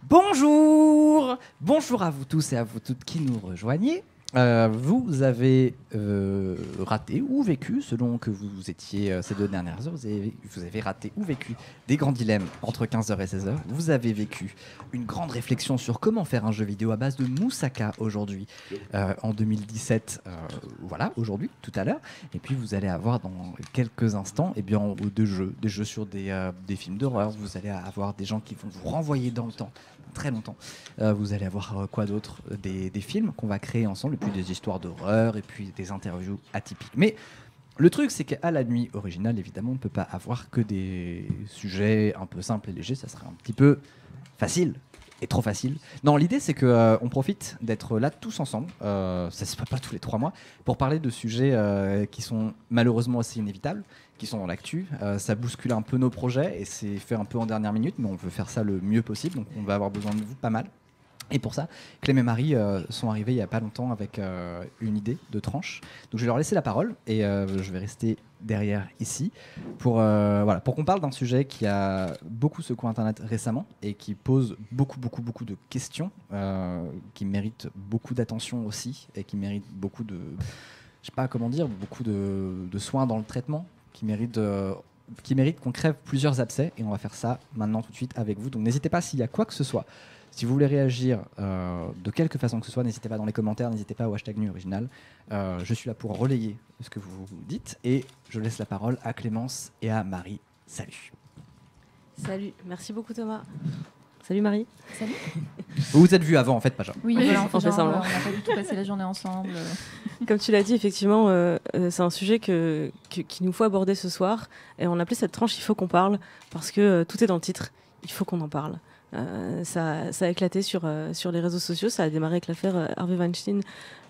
Bonjour à vous tous et à vous toutes qui nous rejoignez. Vous avez raté ou vécu, selon que vous étiez ces 2 dernières heures, vous avez raté ou vécu des grands dilemmes entre 15h et 16h. Vous avez vécu une grande réflexion sur comment faire un jeu vidéo à base de moussaka aujourd'hui, en 2017, voilà, aujourd'hui, tout à l'heure. Et puis vous allez avoir dans quelques instants des jeux sur des films d'horreur. Vous allez avoir des gens qui vont vous renvoyer dans le temps, très longtemps. Vous allez avoir quoi d'autre, des films qu'on va créer ensemble, et puis des histoires d'horreur, et puis des interviews atypiques. Mais le truc, c'est qu'à la nuit originale, évidemment, on ne peut pas avoir que des sujets un peu simples et légers. Ça serait un petit peu facile et trop facile. Non, l'idée, c'est qu'on profite d'être là tous ensemble, ça se passe pas tous les 3 mois, pour parler de sujets qui sont malheureusement assez inévitables, qui sont dans l'actu. Ça bouscule un peu nos projets et c'est fait un peu en dernière minute, mais on veut faire ça le mieux possible, donc on va avoir besoin de vous pas mal. Et pour ça, Clem et Marie sont arrivés il n'y a pas longtemps avec une idée de tranche. Donc je vais leur laisser la parole et je vais rester derrière ici pour qu'on parle d'un sujet qui a beaucoup secoué Internet récemment et qui pose beaucoup de questions, qui méritent beaucoup d'attention aussi et qui méritent beaucoup de, je sais pas comment dire, beaucoup de soins dans le traitement, qui méritent qu'on crève plusieurs abcès, et on va faire ça maintenant tout de suite avec vous. Donc n'hésitez pas, s'il y a quoi que ce soit, si vous voulez réagir de quelque façon que ce soit, n'hésitez pas dans les commentaires, n'hésitez pas au hashtag Nuit Originale. Je suis là pour relayer ce que vous dites, et je laisse la parole à Clémence et à Marie. Salut. Salut, merci beaucoup Thomas. Salut Marie. Salut. Vous vous êtes vus avant en fait, pas genre. Oui, voilà, on fait semblant. n'a pas du tout passé la journée ensemble. Comme tu l'as dit, effectivement, c'est un sujet qu'il nous faut aborder ce soir. Et on a appelé cette tranche « Il faut qu'on parle » parce que tout est dans le titre. Il faut qu'on en parle. Ça a éclaté sur les réseaux sociaux. Ça a démarré avec l'affaire Harvey Weinstein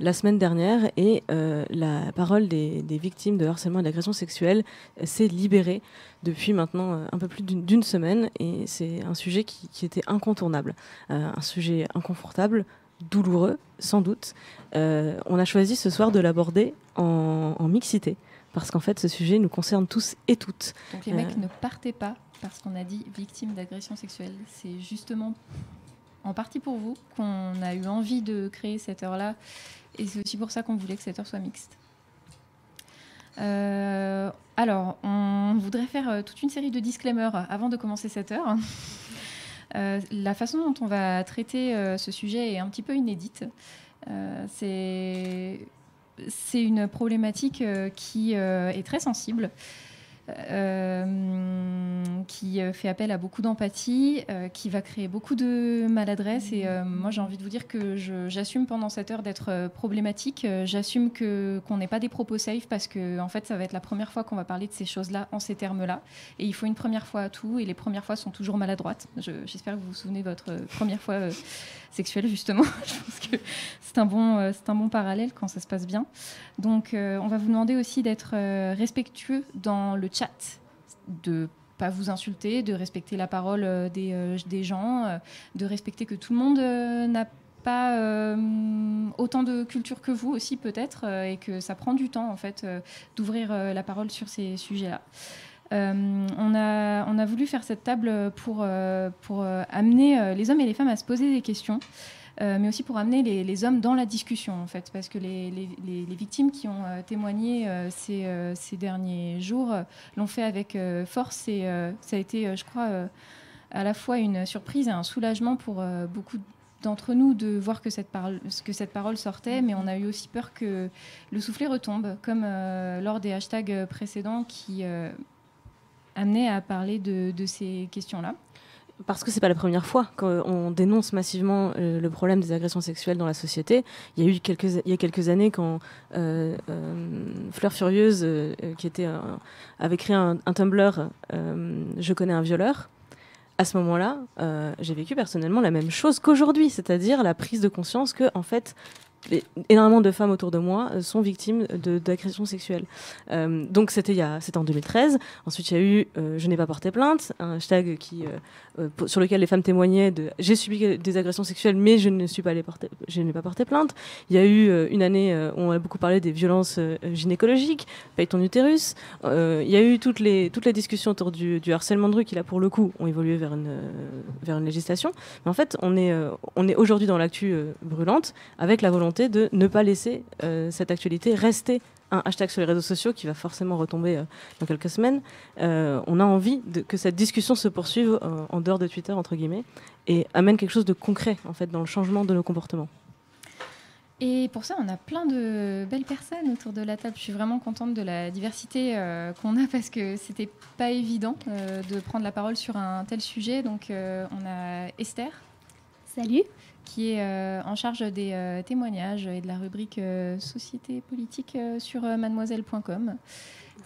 la semaine dernière. Et la parole des victimes de harcèlement et d'agression sexuelle s'est libérée depuis maintenant un peu plus d'une semaine. Et c'est un sujet qui était incontournable. Un sujet inconfortable, douloureux, sans doute. On a choisi ce soir de l'aborder en mixité. Parce qu'en fait, ce sujet nous concerne tous et toutes. Donc les mecs, ne partez pas parce qu'on a dit victime d'agression sexuelle. C'est justement en partie pour vous qu'on a eu envie de créer cette heure-là. Et c'est aussi pour ça qu'on voulait que cette heure soit mixte. Alors, on voudrait faire toute une série de disclaimers avant de commencer cette heure. La façon dont on va traiter ce sujet est un petit peu inédite. C'est une problématique qui est très sensible, qui fait appel à beaucoup d'empathie, qui va créer beaucoup de maladresse. Et moi, j'ai envie de vous dire que j'assume pendant cette heure d'être problématique. J'assume qu'on n'ait pas des propos safe parce que, en fait, ça va être la première fois qu'on va parler de ces choses-là en ces termes-là. Et il faut une première fois à tout. Et les premières fois sont toujours maladroites. J'espère que vous vous souvenez de votre première fois sexuelle, justement. Je pense que c'est un bon parallèle quand ça se passe bien. Donc, on va vous demander aussi d'être respectueux dans le chat, de pas vous insulter, de respecter la parole des gens, de respecter que tout le monde n'a pas autant de culture que vous aussi peut-être, et que ça prend du temps en fait d'ouvrir la parole sur ces sujets-là. On a voulu faire cette table pour amener les hommes et les femmes à se poser des questions, mais aussi pour amener les hommes dans la discussion, en fait, parce que les victimes qui ont témoigné ces derniers jours l'ont fait avec force, et ça a été, je crois, à la fois une surprise et un soulagement pour beaucoup d'entre nous de voir que cette parole sortait, mais on a eu aussi peur que le soufflet retombe, comme lors des hashtags précédents qui amenaient à parler de ces questions-là. Parce que c'est pas la première fois qu'on dénonce massivement le problème des agressions sexuelles dans la société. Il y a quelques années quand Fleur Furieuse, qui avait créé un Tumblr, Je connais un violeur. À ce moment-là, j'ai vécu personnellement la même chose qu'aujourd'hui, c'est-à-dire la prise de conscience que, en fait, énormément de femmes autour de moi sont victimes d'agressions sexuelles. Donc c'était en 2013. Ensuite il y a eu je n'ai pas porté plainte, un hashtag sur lequel les femmes témoignaient de j'ai subi des agressions sexuelles mais je n'ai pas porté plainte. Il y a eu une année où on a beaucoup parlé des violences gynécologiques, paye ton utérus. Il y a eu toutes les discussions autour du harcèlement de rue qui là pour le coup ont évolué vers une législation. Mais en fait on est aujourd'hui dans l'actu brûlante avec la volonté de ne pas laisser cette actualité rester un hashtag sur les réseaux sociaux qui va forcément retomber dans quelques semaines. On a envie que cette discussion se poursuive en dehors de Twitter, entre guillemets, et amène quelque chose de concret en fait, dans le changement de nos comportements. Et pour ça, on a plein de belles personnes autour de la table. Je suis vraiment contente de la diversité qu'on a parce que c'était pas évident de prendre la parole sur un tel sujet. Donc, on a Esther. Salut. Qui est en charge des témoignages et de la rubrique société politique sur mademoiselle.com.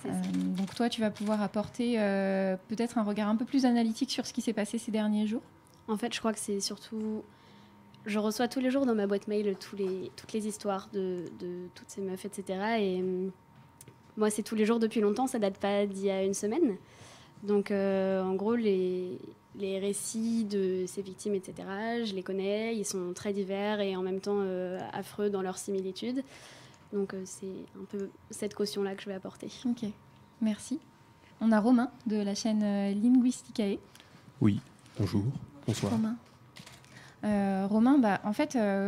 Donc toi, tu vas pouvoir apporter peut-être un regard un peu plus analytique sur ce qui s'est passé ces derniers jours. En fait, je crois que c'est surtout... Je reçois tous les jours dans ma boîte mail toutes les histoires de toutes ces meufs, etc. Et moi, c'est tous les jours depuis longtemps, ça date pas d'il y a une semaine. Donc, en gros, les récits de ces victimes, etc., je les connais, ils sont très divers et en même temps affreux dans leurs similitudes. Donc c'est un peu cette caution-là que je vais apporter. Ok, merci. On a Romain de la chaîne Linguisticae. Oui, bonjour, bonsoir. Romain,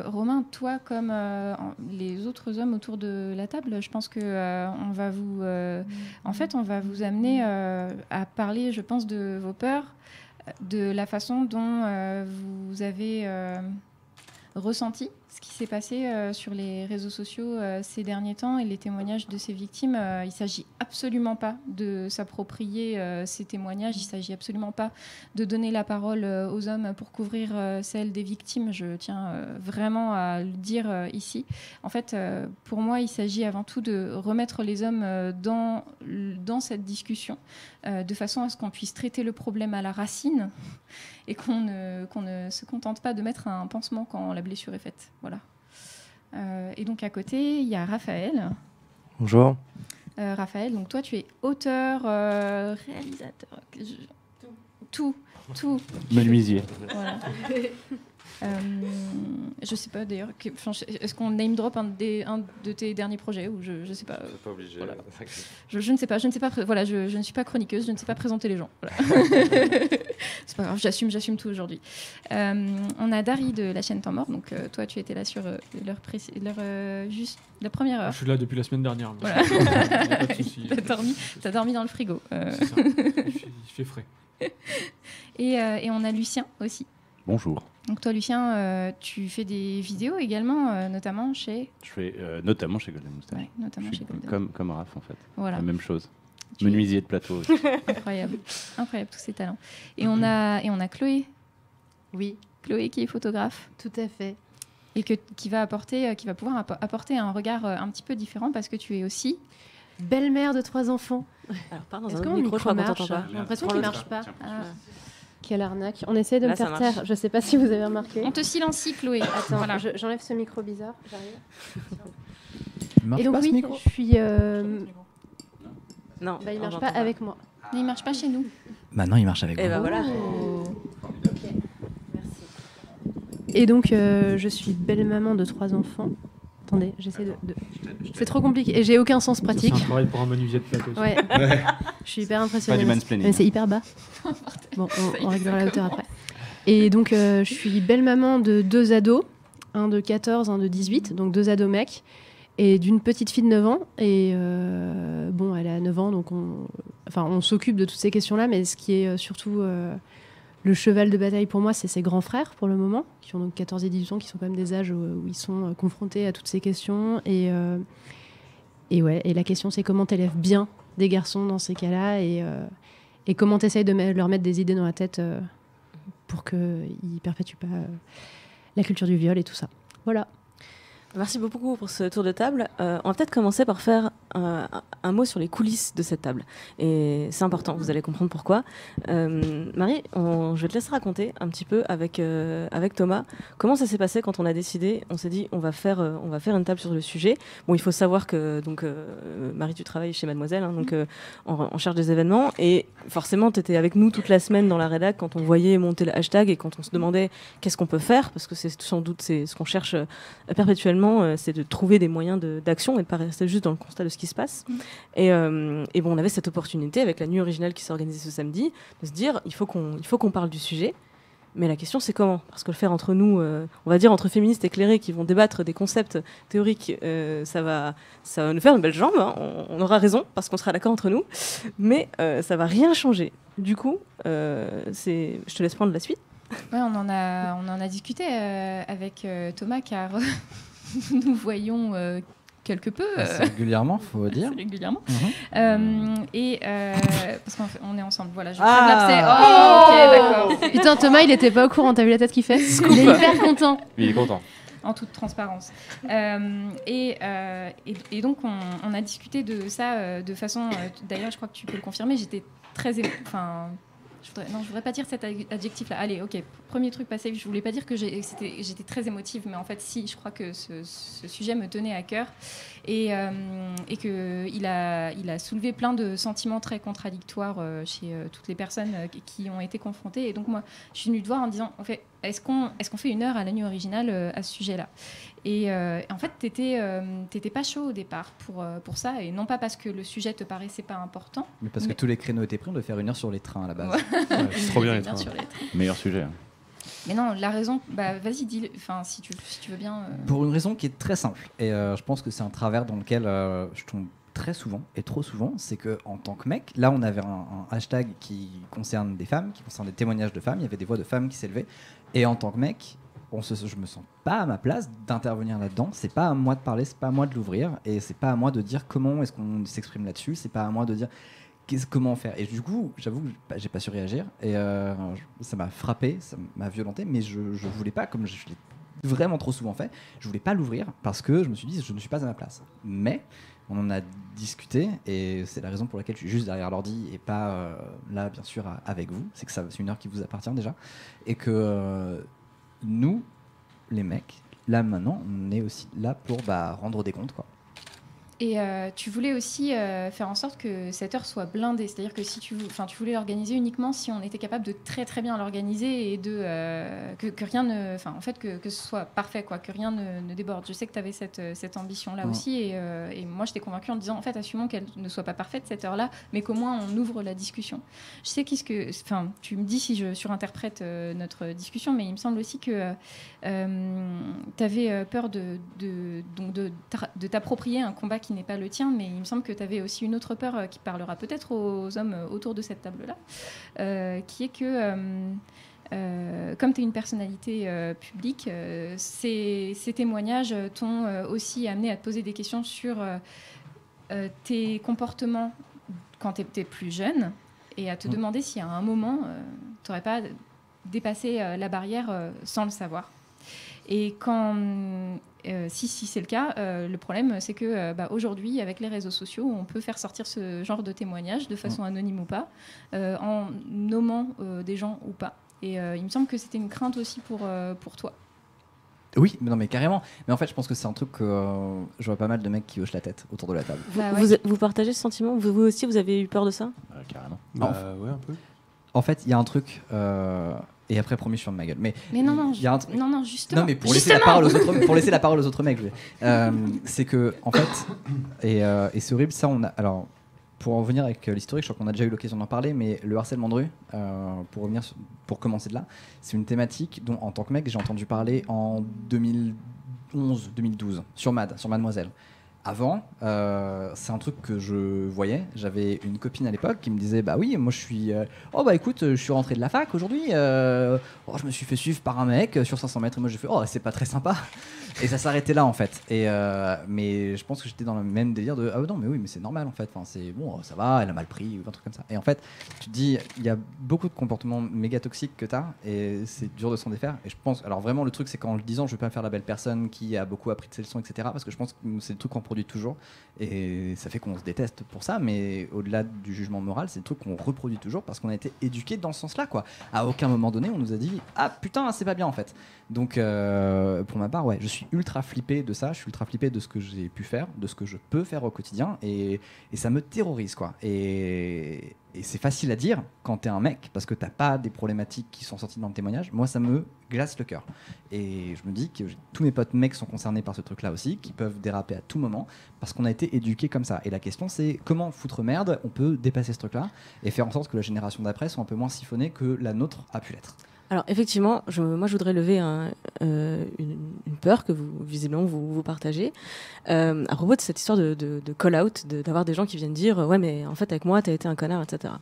Romain, toi comme les autres hommes autour de la table, je pense que on va vous amener à parler, je pense, de vos peurs, de la façon dont vous avez ressenti ce qui s'est passé sur les réseaux sociaux ces derniers temps et les témoignages de ces victimes. Il ne s'agit absolument pas de s'approprier ces témoignages, il ne s'agit absolument pas de donner la parole aux hommes pour couvrir celle des victimes. Je tiens vraiment à le dire ici. En fait, pour moi, il s'agit avant tout de remettre les hommes dans cette discussion de façon à ce qu'on puisse traiter le problème à la racine et qu'on ne se contente pas de mettre un pansement quand la blessure est faite. Voilà. Et donc à côté, il y a Raphaël. Bonjour. Raphaël, donc toi tu es auteur, réalisateur, tout. Menuisier. Voilà. Je sais pas d'ailleurs, est-ce qu'on name drop un de tes derniers projets ou je sais pas. Pas obligé. Voilà. Je ne sais pas. Voilà, je ne suis pas chroniqueuse, je ne sais pas présenter les gens. Voilà. C'est pas grave, j'assume tout aujourd'hui. On a Dari de la chaîne Temps Mort. Donc toi, tu étais là sur juste la première heure. Je suis là depuis la semaine dernière. Voilà. Pas de souci. T'as dormi dans le frigo. C'est ça. Il fait frais. Et on a Lucien aussi. Bonjour. Donc toi, Lucien, tu fais des vidéos également, notamment chez... Je fais notamment chez Golden Moustache. Ouais, notamment chez Golden. Comme Raph, en fait. Voilà. La même chose. Menuisier de plateau aussi. Incroyable tous ces talents. Et on a Chloé. Oui. Chloé qui est photographe. Tout à fait. Et qui va pouvoir apporter un regard un petit peu différent parce que tu es aussi... Belle-mère de 3 enfants. Alors, pardon, est-ce que mon micro marche? J'ai l'impression qu'il ne marche pas. Quelle arnaque. On essaie de me faire taire. Je ne sais pas si vous avez remarqué. On te silencie, Chloé. Attends, voilà. j'enlève ce micro bizarre. J'arrive. marche Et donc pas, ce oui, micro je suis... Non, il ne marche pas avec moi. Il ne marche pas chez nous. Maintenant, il marche avec Et moi. ben voilà. Ok, merci. Et donc, je suis belle-maman de 3 enfants. Attendez, j'essaie de... C'est trop compliqué. Et j'ai aucun sens pratique. C'est un travail pour un menuisier de plateau. Ouais. Je suis hyper impressionnée. Pas du mansplaining. Mais c'est hyper bas. Bon, on réglera la hauteur après. Et donc, je suis belle-maman de 2 ados. Un de 14, un de 18. Donc 2 ados mecs. Et d'une petite fille de 9 ans. Et bon, elle a 9 ans, donc on s'occupe de toutes ces questions-là. Mais ce qui est surtout le cheval de bataille pour moi, c'est ses grands frères, pour le moment, qui ont donc 14 et 18 ans, qui sont quand même des âges où ils sont confrontés à toutes ces questions. Et la question, c'est comment t'élèves bien des garçons dans ces cas-là et comment t'essayes de leur mettre des idées dans la tête pour qu'ils ne perpétuent pas la culture du viol et tout ça. Voilà. Merci beaucoup pour ce tour de table. On va peut-être commencer par faire un mot sur les coulisses de cette table. Et c'est important, vous allez comprendre pourquoi. Marie, je vais te laisser raconter un petit peu avec Thomas comment ça s'est passé quand on a décidé, on s'est dit on va faire une table sur le sujet. Bon, il faut savoir que Marie, tu travailles chez Mademoiselle, hein, donc on cherche des événements et forcément tu étais avec nous toute la semaine dans la rédac quand on voyait monter le hashtag et quand on se demandait qu'est-ce qu'on peut faire, parce que c'est sans doute ce qu'on cherche perpétuellement, c'est de trouver des moyens d'action et de ne pas rester juste dans le constat de ce qui se passe. Et bon, on avait cette opportunité avec la nuit originale qui s'est organisée ce samedi de se dire il faut qu'on parle du sujet. Mais la question, c'est comment ? Parce que le faire entre nous, on va dire entre féministes éclairés qui vont débattre des concepts théoriques, ça va nous faire une belle jambe. Hein. On aura raison, parce qu'on sera d'accord entre nous. Mais ça va rien changer. Du coup, je te laisse prendre la suite. Ouais, on en a discuté avec Thomas, car nous voyons quelque peu. Assez régulièrement, faut dire. Assez régulièrement. Parce qu'on est ensemble. Voilà, je ok, d'accord. Putain, Thomas, il était pas au courant. T'as vu la tête qu'il fait ? Il est hyper content. Il est content. En toute transparence. Et donc, on a discuté de ça de façon... D'ailleurs, je crois que tu peux le confirmer, j'étais très... je voudrais pas dire cet adjectif-là. Allez, ok. Premier truc passé, je voulais pas dire que j'étais très émotive, mais en fait, si, je crois que ce sujet me tenait à cœur et qu'il a soulevé plein de sentiments très contradictoires chez toutes les personnes qui ont été confrontées. Et donc, moi, je suis venue te voir en disant, est-ce qu'on fait une heure à la nuit originale à ce sujet-là ? Et en fait, t'étais pas chaud au départ pour ça, et non pas parce que le sujet te paraissait pas important. Mais parce que tous les créneaux étaient pris, on devait faire une heure sur les trains à la base. Ouais, c'est trop bien les trains. Meilleur sujet. Hein. Mais non, la raison, vas-y, dis, si tu veux bien. Pour une raison qui est très simple, et je pense que c'est un travers dans lequel je tombe très souvent, et trop souvent, c'est qu'en tant que mec, là on avait un hashtag qui concerne des femmes, qui concerne des témoignages de femmes, il y avait des voix de femmes qui s'élevaient, et en tant que mec, je me sens pas à ma place d'intervenir là-dedans, c'est pas à moi de parler, c'est pas à moi de l'ouvrir, et c'est pas à moi de dire comment est-ce qu'on s'exprime là-dessus, c'est pas à moi de dire comment faire. Et du coup, j'avoue que j'ai pas su réagir, et ça m'a frappé, ça m'a violenté, mais je voulais pas, comme je l'ai vraiment trop souvent fait, je voulais pas l'ouvrir parce que je me suis dit je ne suis pas à ma place. Mais on en a discuté, et c'est la raison pour laquelle je suis juste derrière l'ordi et pas là bien sûr avec vous, c'est que c'est une heure qui vous appartient déjà, et que nous, les mecs, là maintenant, on est aussi là pour rendre des comptes, quoi. Et tu voulais aussi faire en sorte que cette heure soit blindée, c'est-à-dire que si tu voulais l'organiser uniquement si on était capable de très très bien l'organiser et que rien ne, en fait que ce soit parfait, quoi, que rien ne déborde. Je sais que tu avais cette ambition-là aussi, et moi j'étais convaincue en disant en fait assumons qu'elle ne soit pas parfaite cette heure-là, mais qu'au moins on ouvre la discussion. Je sais tu me dis si je surinterprète notre discussion, mais il me semble aussi que tu avais peur de t'approprier un combat qui n'est pas le tien, mais il me semble que tu avais aussi une autre peur qui parlera peut-être aux hommes autour de cette table-là, qui est que comme tu es une personnalité publique, ces témoignages t'ont aussi amené à te poser des questions sur tes comportements quand tu étais plus jeune, et à te demander si à un moment tu n'aurais pas dépassé la barrière sans le savoir. Et si c'est le cas, le problème c'est que aujourd'hui, avec les réseaux sociaux, on peut faire sortir ce genre de témoignages de façon anonyme ou pas, en nommant des gens ou pas. Et il me semble que c'était une crainte aussi pour toi. Oui, mais non, mais carrément. Mais en fait, je pense que c'est un truc que je vois pas mal de mecs qui hochent la tête autour de la table. Vous partagez ce sentiment ? Vous aussi, vous avez eu peur de ça ? Carrément. Ouais, un peu. En fait, il y a un truc... Et après, promis, je ferme ma gueule. Mais non, justement. Non, mais pour laisser la parole aux autres mecs, c'est que, en fait, et c'est horrible, ça, alors, pour en venir avec l'historique, je crois qu'on a déjà eu l'occasion d'en parler, mais le harcèlement de rue, pour commencer de là, c'est une thématique dont, en tant que mec, j'ai entendu parler en 2011-2012, sur Mademoiselle. Avant, c'est un truc que je voyais. J'avais une copine à l'époque qui me disait bah oui, moi je suis écoute, je suis rentré de la fac aujourd'hui, je me suis fait suivre par un mec sur 500 mètres, et moi j'ai fait c'est pas très sympa. Et ça s'arrêtait là en fait. Mais je pense que j'étais dans le même délire de ah non mais oui mais c'est normal en fait. Enfin, c'est bon ça va, elle a mal pris ou un truc comme ça. Et en fait tu te dis il y a beaucoup de comportements méga toxiques que t'as et c'est dur de s'en défaire. Et je pense alors vraiment le truc c'est qu'en le disant je vais pas me faire la belle personne qui a beaucoup appris de ses leçons etc. Parce que je pense que c'est le truc qu'on produit toujours et ça fait qu'on se déteste pour ça. Mais au-delà du jugement moral c'est le truc qu'on reproduit toujours parce qu'on a été éduqué dans ce sens-là quoi. À aucun moment donné on nous a dit ah putain c'est pas bien en fait. Donc pour ma part ouais je suis ultra flippé de ça, je suis ultra flippé de ce que j'ai pu faire, de ce que je peux faire au quotidien et ça me terrorise quoi. Et c'est facile à dire quand t'es un mec parce que t'as pas des problématiques qui sont sorties dans le témoignage. Moi ça me glace le cœur et je me dis que tous mes potes mecs sont concernés par ce truc là aussi, qui peuvent déraper à tout moment parce qu'on a été éduqués comme ça. Et la question c'est comment foutre merde on peut dépasser ce truc là et faire en sorte que la génération d'après soit un peu moins siphonnée que la nôtre a pu l'être. Alors effectivement, moi je voudrais lever une peur que visiblement vous partagez à propos de cette histoire de call-out, d'avoir des gens qui viennent dire ouais mais en fait avec moi t'as été un connard, etc.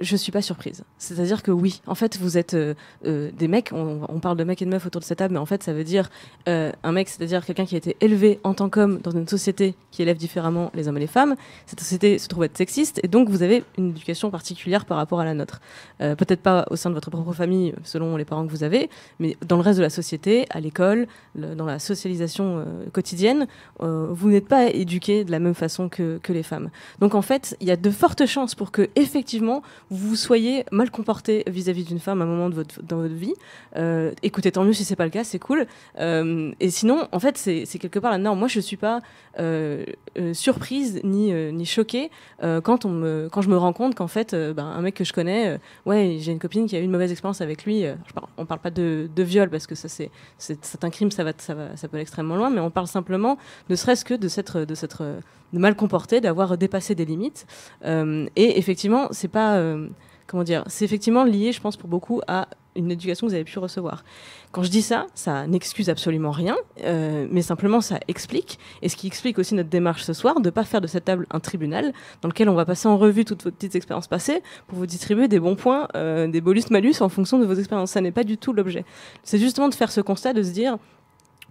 Je suis pas surprise. C'est-à-dire que oui, en fait, vous êtes des mecs, on parle de mecs et de meufs autour de cette table, mais en fait, ça veut dire un mec, c'est-à-dire quelqu'un qui a été élevé en tant qu'homme dans une société qui élève différemment les hommes et les femmes. Cette société se trouve être sexiste, et donc vous avez une éducation particulière par rapport à la nôtre. Peut-être pas au sein de votre propre famille, selon les parents que vous avez, mais dans le reste de la société, à l'école, dans la socialisation quotidienne, vous n'êtes pas éduqués de la même façon que les femmes. Donc en fait, il y a de fortes chances pour que, effectivement, vous soyez mal comporté vis-à-vis d'une femme à un moment dans votre vie. Écoutez, tant mieux si c'est pas le cas, c'est cool. Et sinon, en fait, c'est quelque part la norme. Moi, je suis pas surprise ni choquée quand je me rends compte qu'en fait, un mec que je connais, ouais, j'ai une copine qui a eu une mauvaise expérience avec lui. On parle pas de viol parce que ça c'est un crime, ça peut aller extrêmement loin, mais on parle simplement, ne serait-ce que de s'être de mal comporté, d'avoir dépassé des limites. Et effectivement, c'est pas comment dire, c'est effectivement lié, je pense, pour beaucoup à une éducation que vous avez pu recevoir. Quand je dis ça, ça n'excuse absolument rien, mais simplement ça explique, et ce qui explique aussi notre démarche ce soir, de ne pas faire de cette table un tribunal dans lequel on va passer en revue toutes vos petites expériences passées pour vous distribuer des bons points, des bonus-malus en fonction de vos expériences. Ça n'est pas du tout l'objet. C'est justement de faire ce constat, de se dire,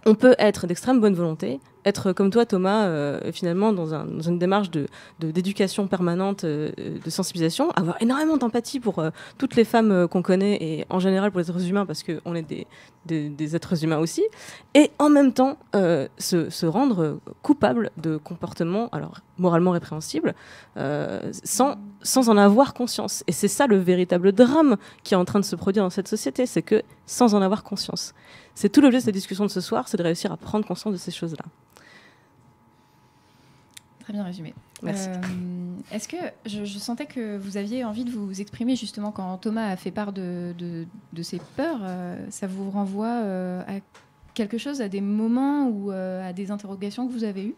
on peut être d'extrême bonne volonté, être comme toi Thomas, finalement dans une démarche d'éducation permanente, de sensibilisation, avoir énormément d'empathie pour toutes les femmes qu'on connaît et en général pour les êtres humains parce qu'on est des êtres humains aussi, et en même temps se rendre coupable de comportements alors moralement répréhensibles sans en avoir conscience. Et c'est ça le véritable drame qui est en train de se produire dans cette société, c'est que sans en avoir conscience. C'est tout l'objet de cette discussion de ce soir, c'est de réussir à prendre conscience de ces choses-là. Très bien résumé. Merci. Est-ce que je sentais que vous aviez envie de vous exprimer justement quand Thomas a fait part de ses peurs, ça vous renvoie à quelque chose, à des moments ou à des interrogations que vous avez eues?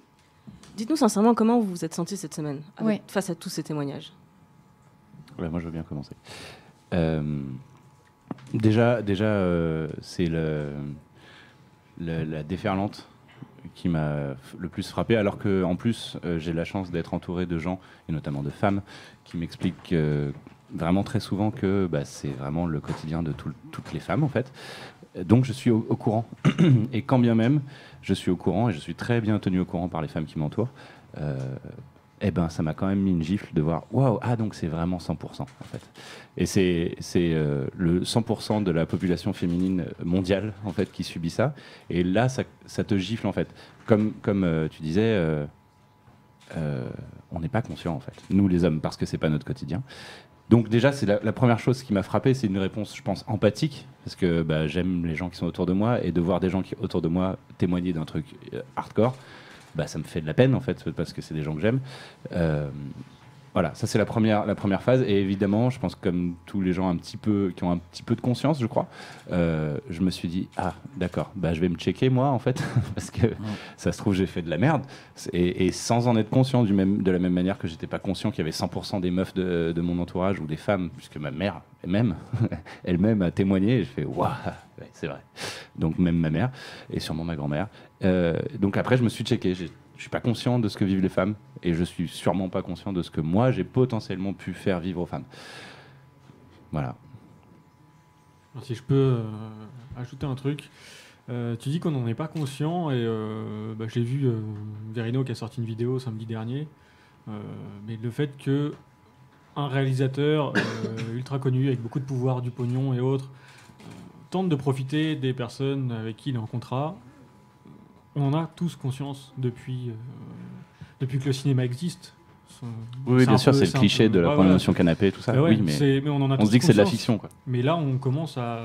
Dites-nous sincèrement comment vous vous êtes senti cette semaine face à tous ces témoignages. Ouais, moi je veux bien commencer. Déjà c'est la déferlante qui m'a le plus frappé, alors que en plus j'ai la chance d'être entouré de gens, et notamment de femmes, qui m'expliquent vraiment très souvent que c'est vraiment le quotidien de toutes les femmes en fait. Donc je suis au courant, et quand bien même je suis au courant, et je suis très bien tenu au courant par les femmes qui m'entourent, ça m'a quand même mis une gifle de voir waouh, donc c'est vraiment 100% en fait. Et c'est le 100% de la population féminine mondiale en fait qui subit ça. Et là ça te gifle en fait. Comme tu disais, on n'est pas conscient en fait, nous les hommes, parce que c'est pas notre quotidien. Donc déjà c'est la première chose qui m'a frappé, c'est une réponse je pense empathique, parce que j'aime les gens qui sont autour de moi, et de voir des gens qui autour de moi témoigner d'un truc hardcore, ça me fait de la peine en fait, parce que c'est des gens que j'aime. Voilà, ça c'est la première phase. Et évidemment, je pense que comme tous les gens qui ont un petit peu de conscience, je crois, je me suis dit d'accord, je vais me checker moi en fait, parce que ça se trouve j'ai fait de la merde, et sans en être conscient de la même manière que j'étais pas conscient qu'il y avait 100% des meufs de mon entourage ou des femmes, puisque ma mère elle-même a témoigné, et je fais waouh, ouais, c'est vrai. Donc même ma mère et sûrement ma grand-mère. Donc après je me suis checké. Je suis pas conscient de ce que vivent les femmes, et je suis sûrement pas conscient de ce que moi j'ai potentiellement pu faire vivre aux femmes. Voilà. Alors, si je peux ajouter un truc, Tu dis qu'on n'en est pas conscient et j'ai vu Verino qui a sorti une vidéo samedi dernier, mais le fait que un réalisateur ultra connu avec beaucoup de pouvoir, du pognon et autres tente de profiter des personnes avec qui il est en contrat, on en a tous conscience depuis que le cinéma existe. Oui, bien sûr, c'est le cliché de la promotion canapé, tout ça. Ouais, oui, mais on en a on se dit que c'est de la conscience. fiction, quoi. Mais là, on commence à...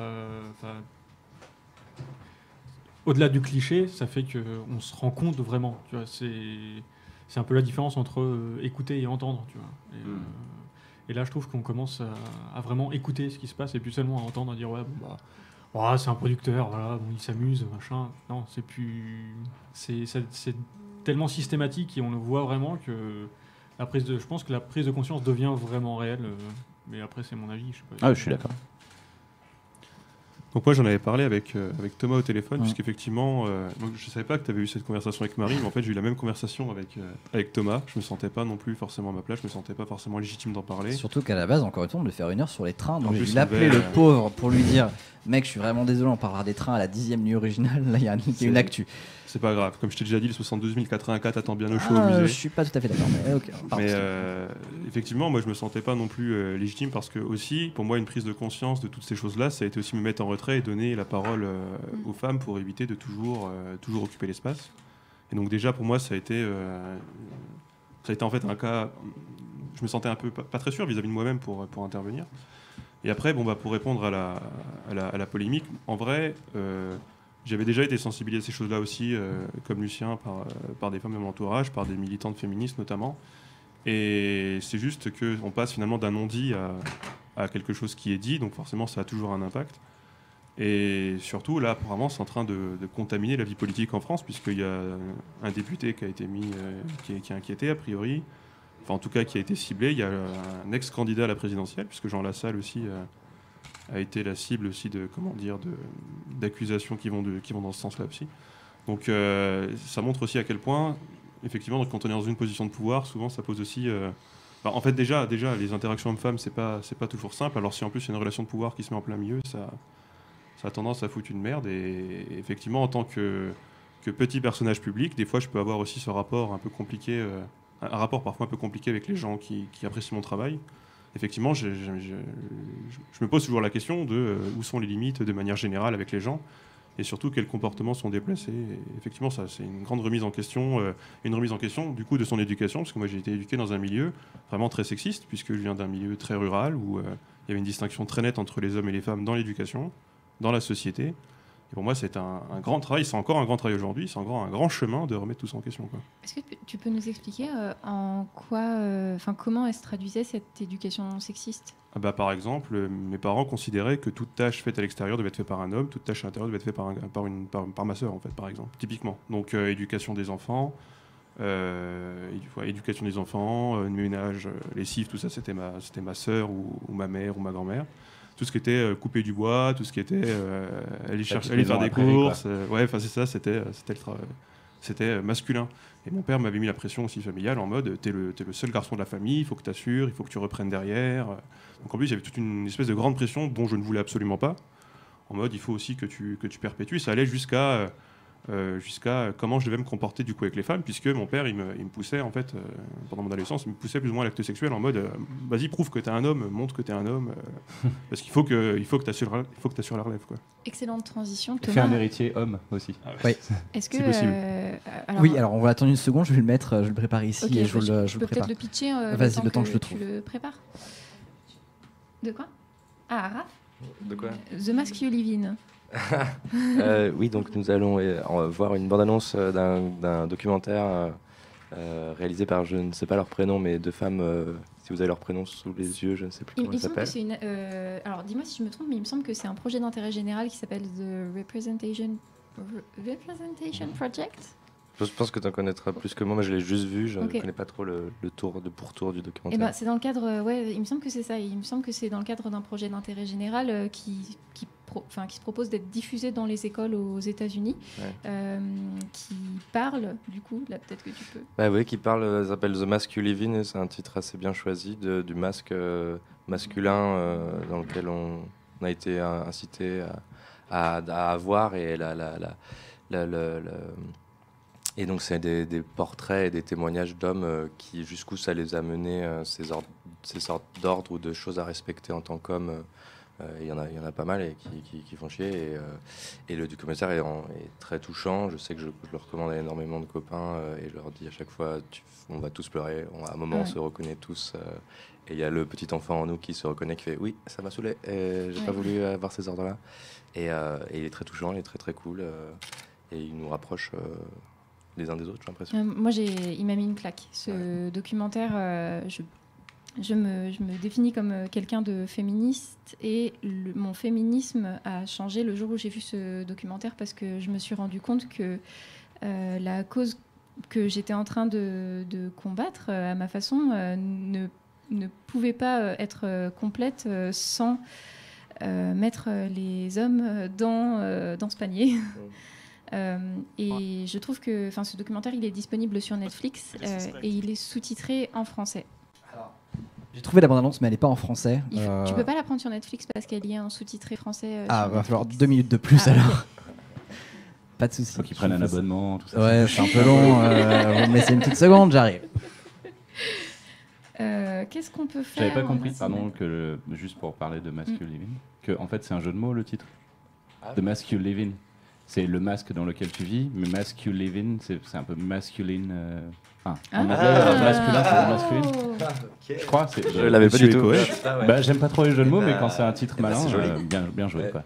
au-delà du cliché, ça fait qu'on se rend compte vraiment. Tu vois, c'est un peu la différence entre écouter et entendre. Tu vois. Et là, je trouve qu'on commence à vraiment écouter ce qui se passe et plus seulement à entendre, à dire ouais, bon, bah, c'est un producteur, voilà, bon, il s'amuse, machin. Non, c'est plus... C'est tellement systématique et on le voit vraiment que je pense que la prise de conscience devient vraiment réelle. Mais après, c'est mon avis. Je sais pas. Ah, je suis d'accord. Donc moi j'en avais parlé avec Thomas au téléphone, puisqu'effectivement, donc je ne savais pas que tu avais eu cette conversation avec Marie, mais en fait j'ai eu la même conversation avec Thomas. Je ne me sentais pas non plus forcément à ma place, je ne me sentais pas forcément légitime d'en parler. Surtout qu'à la base, encore une fois, on devait faire 1 heure sur les trains, donc En j'ai plus, dû l'appeler on devait, le pauvre pour lui dire mec, je suis vraiment désolé, on parlera des trains à la 10e nuit originale, là il y a une actu. C'est pas grave, comme je t'ai déjà dit, le 72 084 attend bien au show au Je musée. suis pas tout à fait d'accord, mais ok. Mais effectivement, moi je me sentais pas non plus légitime parce que aussi, pour moi, une prise de conscience de toutes ces choses-là, ça a été aussi me mettre en retrait et donner la parole aux femmes pour éviter de toujours occuper l'espace. Et donc déjà pour moi, ça a été en fait un cas. Je me sentais un peu pas très sûr vis-à-vis de moi-même pour intervenir. Et après, pour répondre à la polémique, en vrai. J'avais déjà été sensibilisé à ces choses-là aussi, comme Lucien, par des femmes de mon entourage, par des militantes féministes notamment. Et c'est juste qu'on passe finalement d'un non-dit à quelque chose qui est dit, donc forcément ça a toujours un impact. Et surtout, là, apparemment, c'est en train de contaminer la vie politique en France, puisqu'il y a un député qui a été mis, qui est inquiété a priori, enfin en tout cas qui a été ciblé. Il y a un ex-candidat à la présidentielle, puisque Jean Lassalle aussi... a été la cible aussi d'accusations qui vont dans ce sens-là aussi. Donc ça montre aussi à quel point, effectivement, quand on est dans une position de pouvoir, souvent ça pose aussi... en fait, déjà, les interactions hommes-femmes, c'est pas toujours simple. Alors si en plus il y a une relation de pouvoir qui se met en plein milieu, ça a tendance à foutre une merde. Et effectivement, en tant que petit personnage public, des fois je peux avoir aussi ce rapport un peu compliqué, un rapport parfois un peu compliqué avec les gens qui apprécient mon travail. Effectivement, je me pose toujours la question de où sont les limites de manière générale avec les gens et surtout quels comportements sont déplacés. Et effectivement, ça, c'est une grande remise en question du coup de son éducation, parce que moi j'ai été éduqué dans un milieu vraiment très sexiste, puisque je viens d'un milieu très rural où il y avait une distinction très nette entre les hommes et les femmes dans l'éducation, dans la société. Et pour moi, c'est un grand travail, c'est encore un grand travail aujourd'hui, c'est encore un grand chemin de remettre tout ça en question, quoi. Est-ce que tu peux nous expliquer comment elle se traduisait cette éducation sexiste ? Par exemple, mes parents considéraient que toute tâche faite à l'extérieur devait être faite par un homme, toute tâche à l'intérieur devait être faite par ma sœur, en fait, par exemple, typiquement. Donc, éducation des enfants, ménage, lessive, tout ça, c'était ma sœur ou ma mère ou ma grand-mère. Tout ce qui était couper du bois, tout ce qui était aller faire des courses, c'est ça, c'était masculin. Et mon père m'avait mis la pression aussi familiale en mode t'es le seul garçon de la famille, il faut que tu assures, il faut que tu reprennes derrière. Donc en plus il y avait toute une espèce de grande pression dont je ne voulais absolument pas. En mode il faut aussi que tu perpétues. Ça allait jusqu'à comment je devais me comporter du coup avec les femmes, puisque mon père il me poussait en fait pendant mon adolescence, il me poussait plus ou moins à l'acte sexuel en mode vas-y prouve que t'es un homme, montre que t'es un homme, parce qu'il faut que t'assures la relève, quoi. Excellente transition, Thomas. Faire un héritier homme aussi. Oui. Est-ce que c'est possible. Alors on va attendre une seconde, je vais le mettre, je le prépare ici okay, et je peux le prépare. Peut-être le pitcher. Vas-y, le temps que je le trouve. Tu le prépares. De quoi ? Ah, Raph ? De quoi ? The Mask You Live In. Oui, donc nous allons voir une bande-annonce d'un documentaire réalisé par, je ne sais pas leur prénom, mais deux femmes, si vous avez leur prénom sous les yeux, je ne sais plus comment elles s'appellent. Alors dis-moi si je me trompe, mais il me semble que c'est un projet d'intérêt général qui s'appelle The Representation Project. Je pense que tu en connaîtras plus que moi, mais je l'ai juste vu, je ne connais pas trop le pourtour du documentaire. C'est dans le cadre, il me semble que c'est ça, il me semble que c'est dans le cadre d'un projet d'intérêt général qui se propose d'être diffusé dans les écoles aux États-Unis, qui parle, du coup, là peut-être que tu peux. Oui, qui parle, ça s'appelle The Mask You Live In, c'est un titre assez bien choisi du masque masculin dans lequel on a été incité à voir et et donc c'est des portraits et des témoignages d'hommes qui jusqu'où ça les a menés, ces sortes d'ordres ou de choses à respecter en tant qu'hommes. Il y en a pas mal et qui font chier. Et le documentaire est très touchant. Je sais que je le recommande à énormément de copains et je leur dis à chaque fois, on va tous pleurer. À un moment, on se reconnaît tous. Et il y a le petit enfant en nous qui se reconnaît, qui fait oui, ça m'a saoulé. J'ai pas voulu avoir ces ordres-là. Et il est très touchant, il est très très cool. Et il nous rapproche les uns des autres, j'ai l'impression. Moi, il m'a mis une claque. Ce documentaire, je me définis comme quelqu'un de féministe et mon féminisme a changé le jour où j'ai vu ce documentaire parce que je me suis rendu compte que la cause que j'étais en train de combattre à ma façon ne pouvait pas être complète sans mettre les hommes dans ce panier. Et je trouve que ce documentaire il est disponible sur Netflix et il est sous-titré en français. J'ai trouvé la bande-annonce, mais elle n'est pas en français. Tu peux pas la prendre sur Netflix parce qu'elle y est en sous-titré français. Va falloir 2 minutes de plus alors. Okay. Pas de souci. Faut qu'ils prennent un abonnement, tout ça. Ouais, c'est un peu long. Vous me laissez une petite seconde, j'arrive. Qu'est-ce qu'on peut faire? J'avais pas compris, pardon, juste pour parler de Mask You Living, que en fait c'est un jeu de mots le titre. De Mask You Living. C'est le masque dans lequel tu vis, mais Mask You Living, c'est un peu masculine. En anglais, masculin, c'est masculine. Okay. Je crois. Je l'avais pas du tout. J'aime pas trop les jeux de mots, mais quand c'est un titre malin, bien joué. Quoi.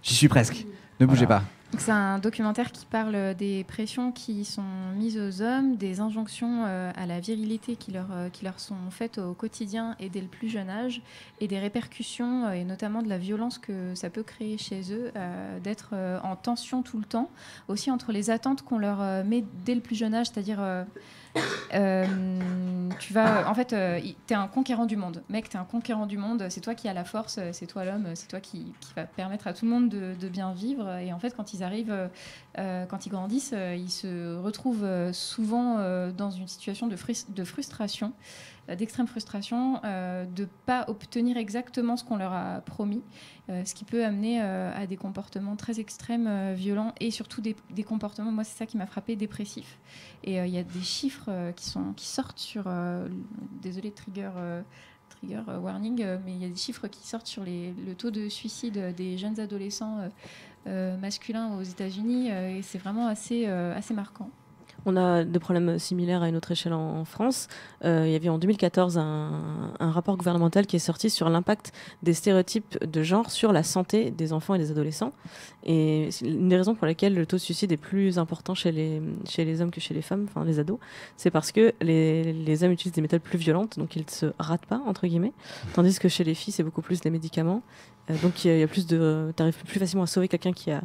J'y suis presque. Ne bougez pas. C'est un documentaire qui parle des pressions qui sont mises aux hommes, des injonctions à la virilité qui leur sont faites au quotidien et dès le plus jeune âge, et des répercussions, et notamment de la violence que ça peut créer chez eux, d'être en tension tout le temps, aussi entre les attentes qu'on leur met dès le plus jeune âge, c'est-à-dire... tu vas, en fait, t'es un conquérant du monde. Mec, t'es un conquérant du monde. C'est toi qui as la force, c'est toi l'homme, c'est toi qui va permettre à tout le monde de bien vivre. Et en fait, quand ils arrivent, quand ils grandissent, ils se retrouvent souvent dans une situation de frustration, d'extrême frustration, de pas obtenir exactement ce qu'on leur a promis, ce qui peut amener à des comportements très extrêmes, violents, et surtout des comportements, moi c'est ça qui m'a frappé, dépressifs. Et il y a des chiffres qui sortent sur, désolé trigger warning, mais il y a des chiffres qui sortent sur le taux de suicide des jeunes adolescents masculins aux États-Unis, et c'est vraiment assez marquant. On a des problèmes similaires à une autre échelle en France. Il y avait en 2014 un rapport gouvernemental qui est sorti sur l'impact des stéréotypes de genre sur la santé des enfants et des adolescents. Et c'est une des raisons pour lesquelles le taux de suicide est plus important chez les hommes que chez les femmes, enfin les ados, c'est parce que les hommes utilisent des méthodes plus violentes, donc ils ne se ratent pas, entre guillemets, tandis que chez les filles, c'est beaucoup plus des médicaments. Donc il y a plus t'arrives plus facilement à sauver quelqu'un qui a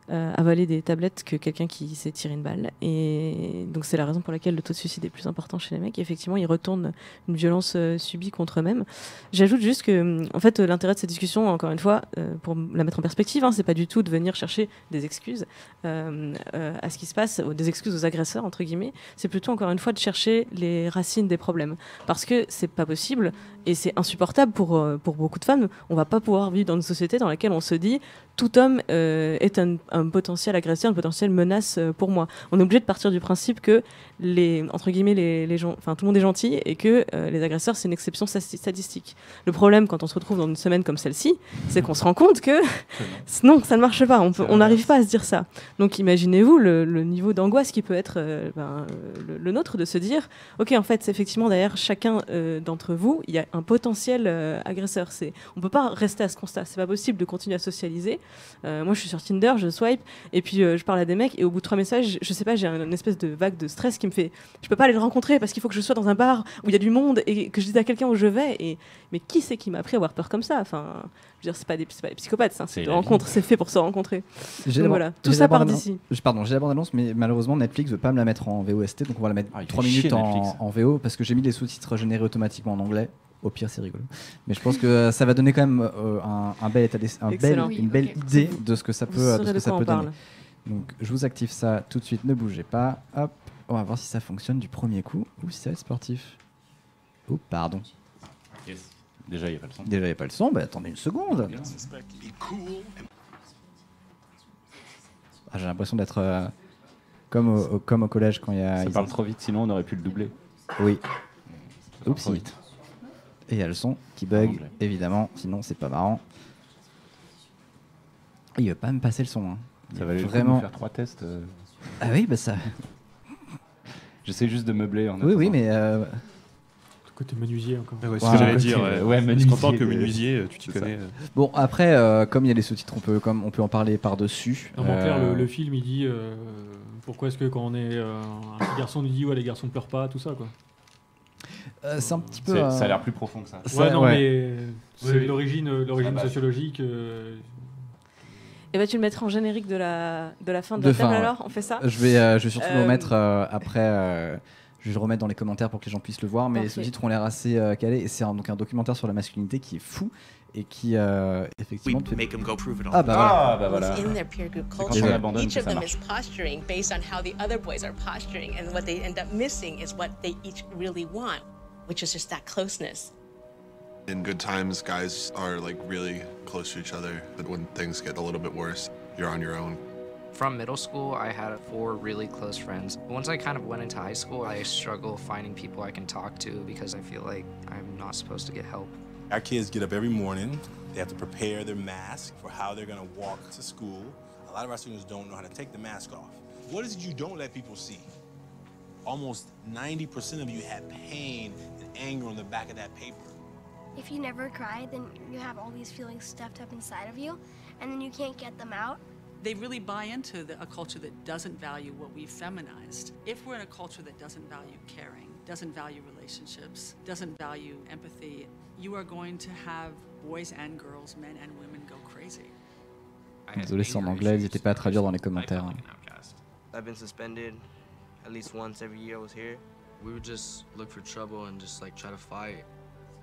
avaler des tablettes que quelqu'un qui s'est tiré une balle, et donc c'est la raison pour laquelle le taux de suicide est plus important chez les mecs. Et effectivement, ils retournent une violence subie contre eux-mêmes. J'ajoute juste que en fait l'intérêt de cette discussion, encore une fois, pour la mettre en perspective, c'est pas du tout de venir chercher des excuses à ce qui se passe, des excuses aux agresseurs entre guillemets, c'est plutôt encore une fois de chercher les racines des problèmes, parce que c'est pas possible et c'est insupportable pour beaucoup de femmes. On va pas pouvoir vivre dans une société dans laquelle on se dit tout homme est un potentiel agresseur, une potentielle menace pour moi. On est obligé de partir du principe que entre guillemets, les gens, enfin tout le monde est gentil, et que les agresseurs c'est une exception statistique. Le problème quand on se retrouve dans une semaine comme celle-ci, c'est qu'on se rend compte que non, ça ne marche pas. On n'arrive pas à se dire ça. Donc imaginez-vous le niveau d'angoisse qui peut être le nôtre, de se dire ok, en fait, effectivement derrière chacun d'entre vous, il y a un potentiel agresseur. On peut pas rester à ce constat. C'est pas possible de continuer à socialiser. Moi, je suis sur Tinder, je swipe, et puis je parle à des mecs, et au bout de 3 messages, je sais pas, j'ai une espèce de vague de stress qui me fait, je peux pas aller le rencontrer parce qu'il faut que je sois dans un bar où il y a du monde et que je dise à quelqu'un où je vais. Mais qui c'est qui m'a appris à avoir peur comme ça? Enfin, je veux dire, c'est pas des psychopathes, c'est des rencontres, c'est fait pour se rencontrer. Donc voilà, tout ça part d'ici. Pardon, j'ai la bande-annonce, mais malheureusement Netflix veut pas me la mettre en VOST, donc on va la mettre 3 minutes en VO, parce que j'ai mis les sous-titres générés automatiquement en anglais. Au pire, c'est rigolo. Mais je pense que ça va donner quand même une belle idée de ce que ça peut, donner. Donc, je vous active ça tout de suite, ne bougez pas. Hop, on va voir si ça fonctionne du premier coup ou si ça va être sportif. Oh, pardon. Yes. Déjà, il n'y a pas le son. Déjà, il n'y a pas le son. Bah, attendez une seconde. J'ai l'impression d'être comme au collège quand il y a... Ça parle trop vite, sinon on aurait pu le doubler. Oui. Oups, trop vite. Et il y a le son qui bug, évidemment, sinon c'est pas marrant. Il va pas me passer le son. Hein. Ça va vraiment faire 3 tests. Ah oui, bah ça. J'essaie juste de meubler. Oui, mais. Côté menuisier encore. Ouais, c'est ce que j'allais dire. menuisier. Je suis content que menuisier, tu t'y connais. Bon, après, comme il y a les sous-titres, on peut en parler par-dessus. En clair, le film, il dit pourquoi est-ce que quand on est un petit garçon, on nous dit ouais, les garçons pleurent pas, tout ça, quoi. C'est un petit peu. Ça a l'air plus profond que ça. Mais c'est l'origine sociologique. Et bah tu le mettras en générique de la fin de la thème, alors on fait ça. Je vais surtout le remettre après. Je vais le remettre dans les commentaires pour que les gens puissent le voir, mais les sous-titres ont l'air assez calés. Et c'est donc un documentaire sur la masculinité qui est fou et qui effectivement te fait... Ah bah voilà. In their peer group culture, each of them is posturing based on how the other boys are posturing, and what they end up missing is what they each really want, which is just that closeness. In good times, guys are like really close to each other, but when things get a little bit worse, you're on your own. From middle school, I had 4 really close friends. Once I kind of went into high school, I struggle finding people I can talk to because I feel like I'm not supposed to get help. Our kids get up every morning. They have to prepare their mask for how they're going to walk to school. A lot of our students don't know how to take the mask off. What is it you don't let people see? Almost 90% of you have pain and anger on the back of that paper. If you never cry, then you have all these feelings stuffed up inside of you, and then you can't get them out. They really buy into a culture that doesn't value what we've feminized. If we're in a culture that doesn't value caring, doesn't value relationships, doesn't value empathy, you are going to have boys and girls, men and women go crazy. Désolé, c'est en anglais, n'hésitez pas à traduire dans les commentaires. I've been suspended at least once every year I was here. We would just look for trouble and just like try to fight.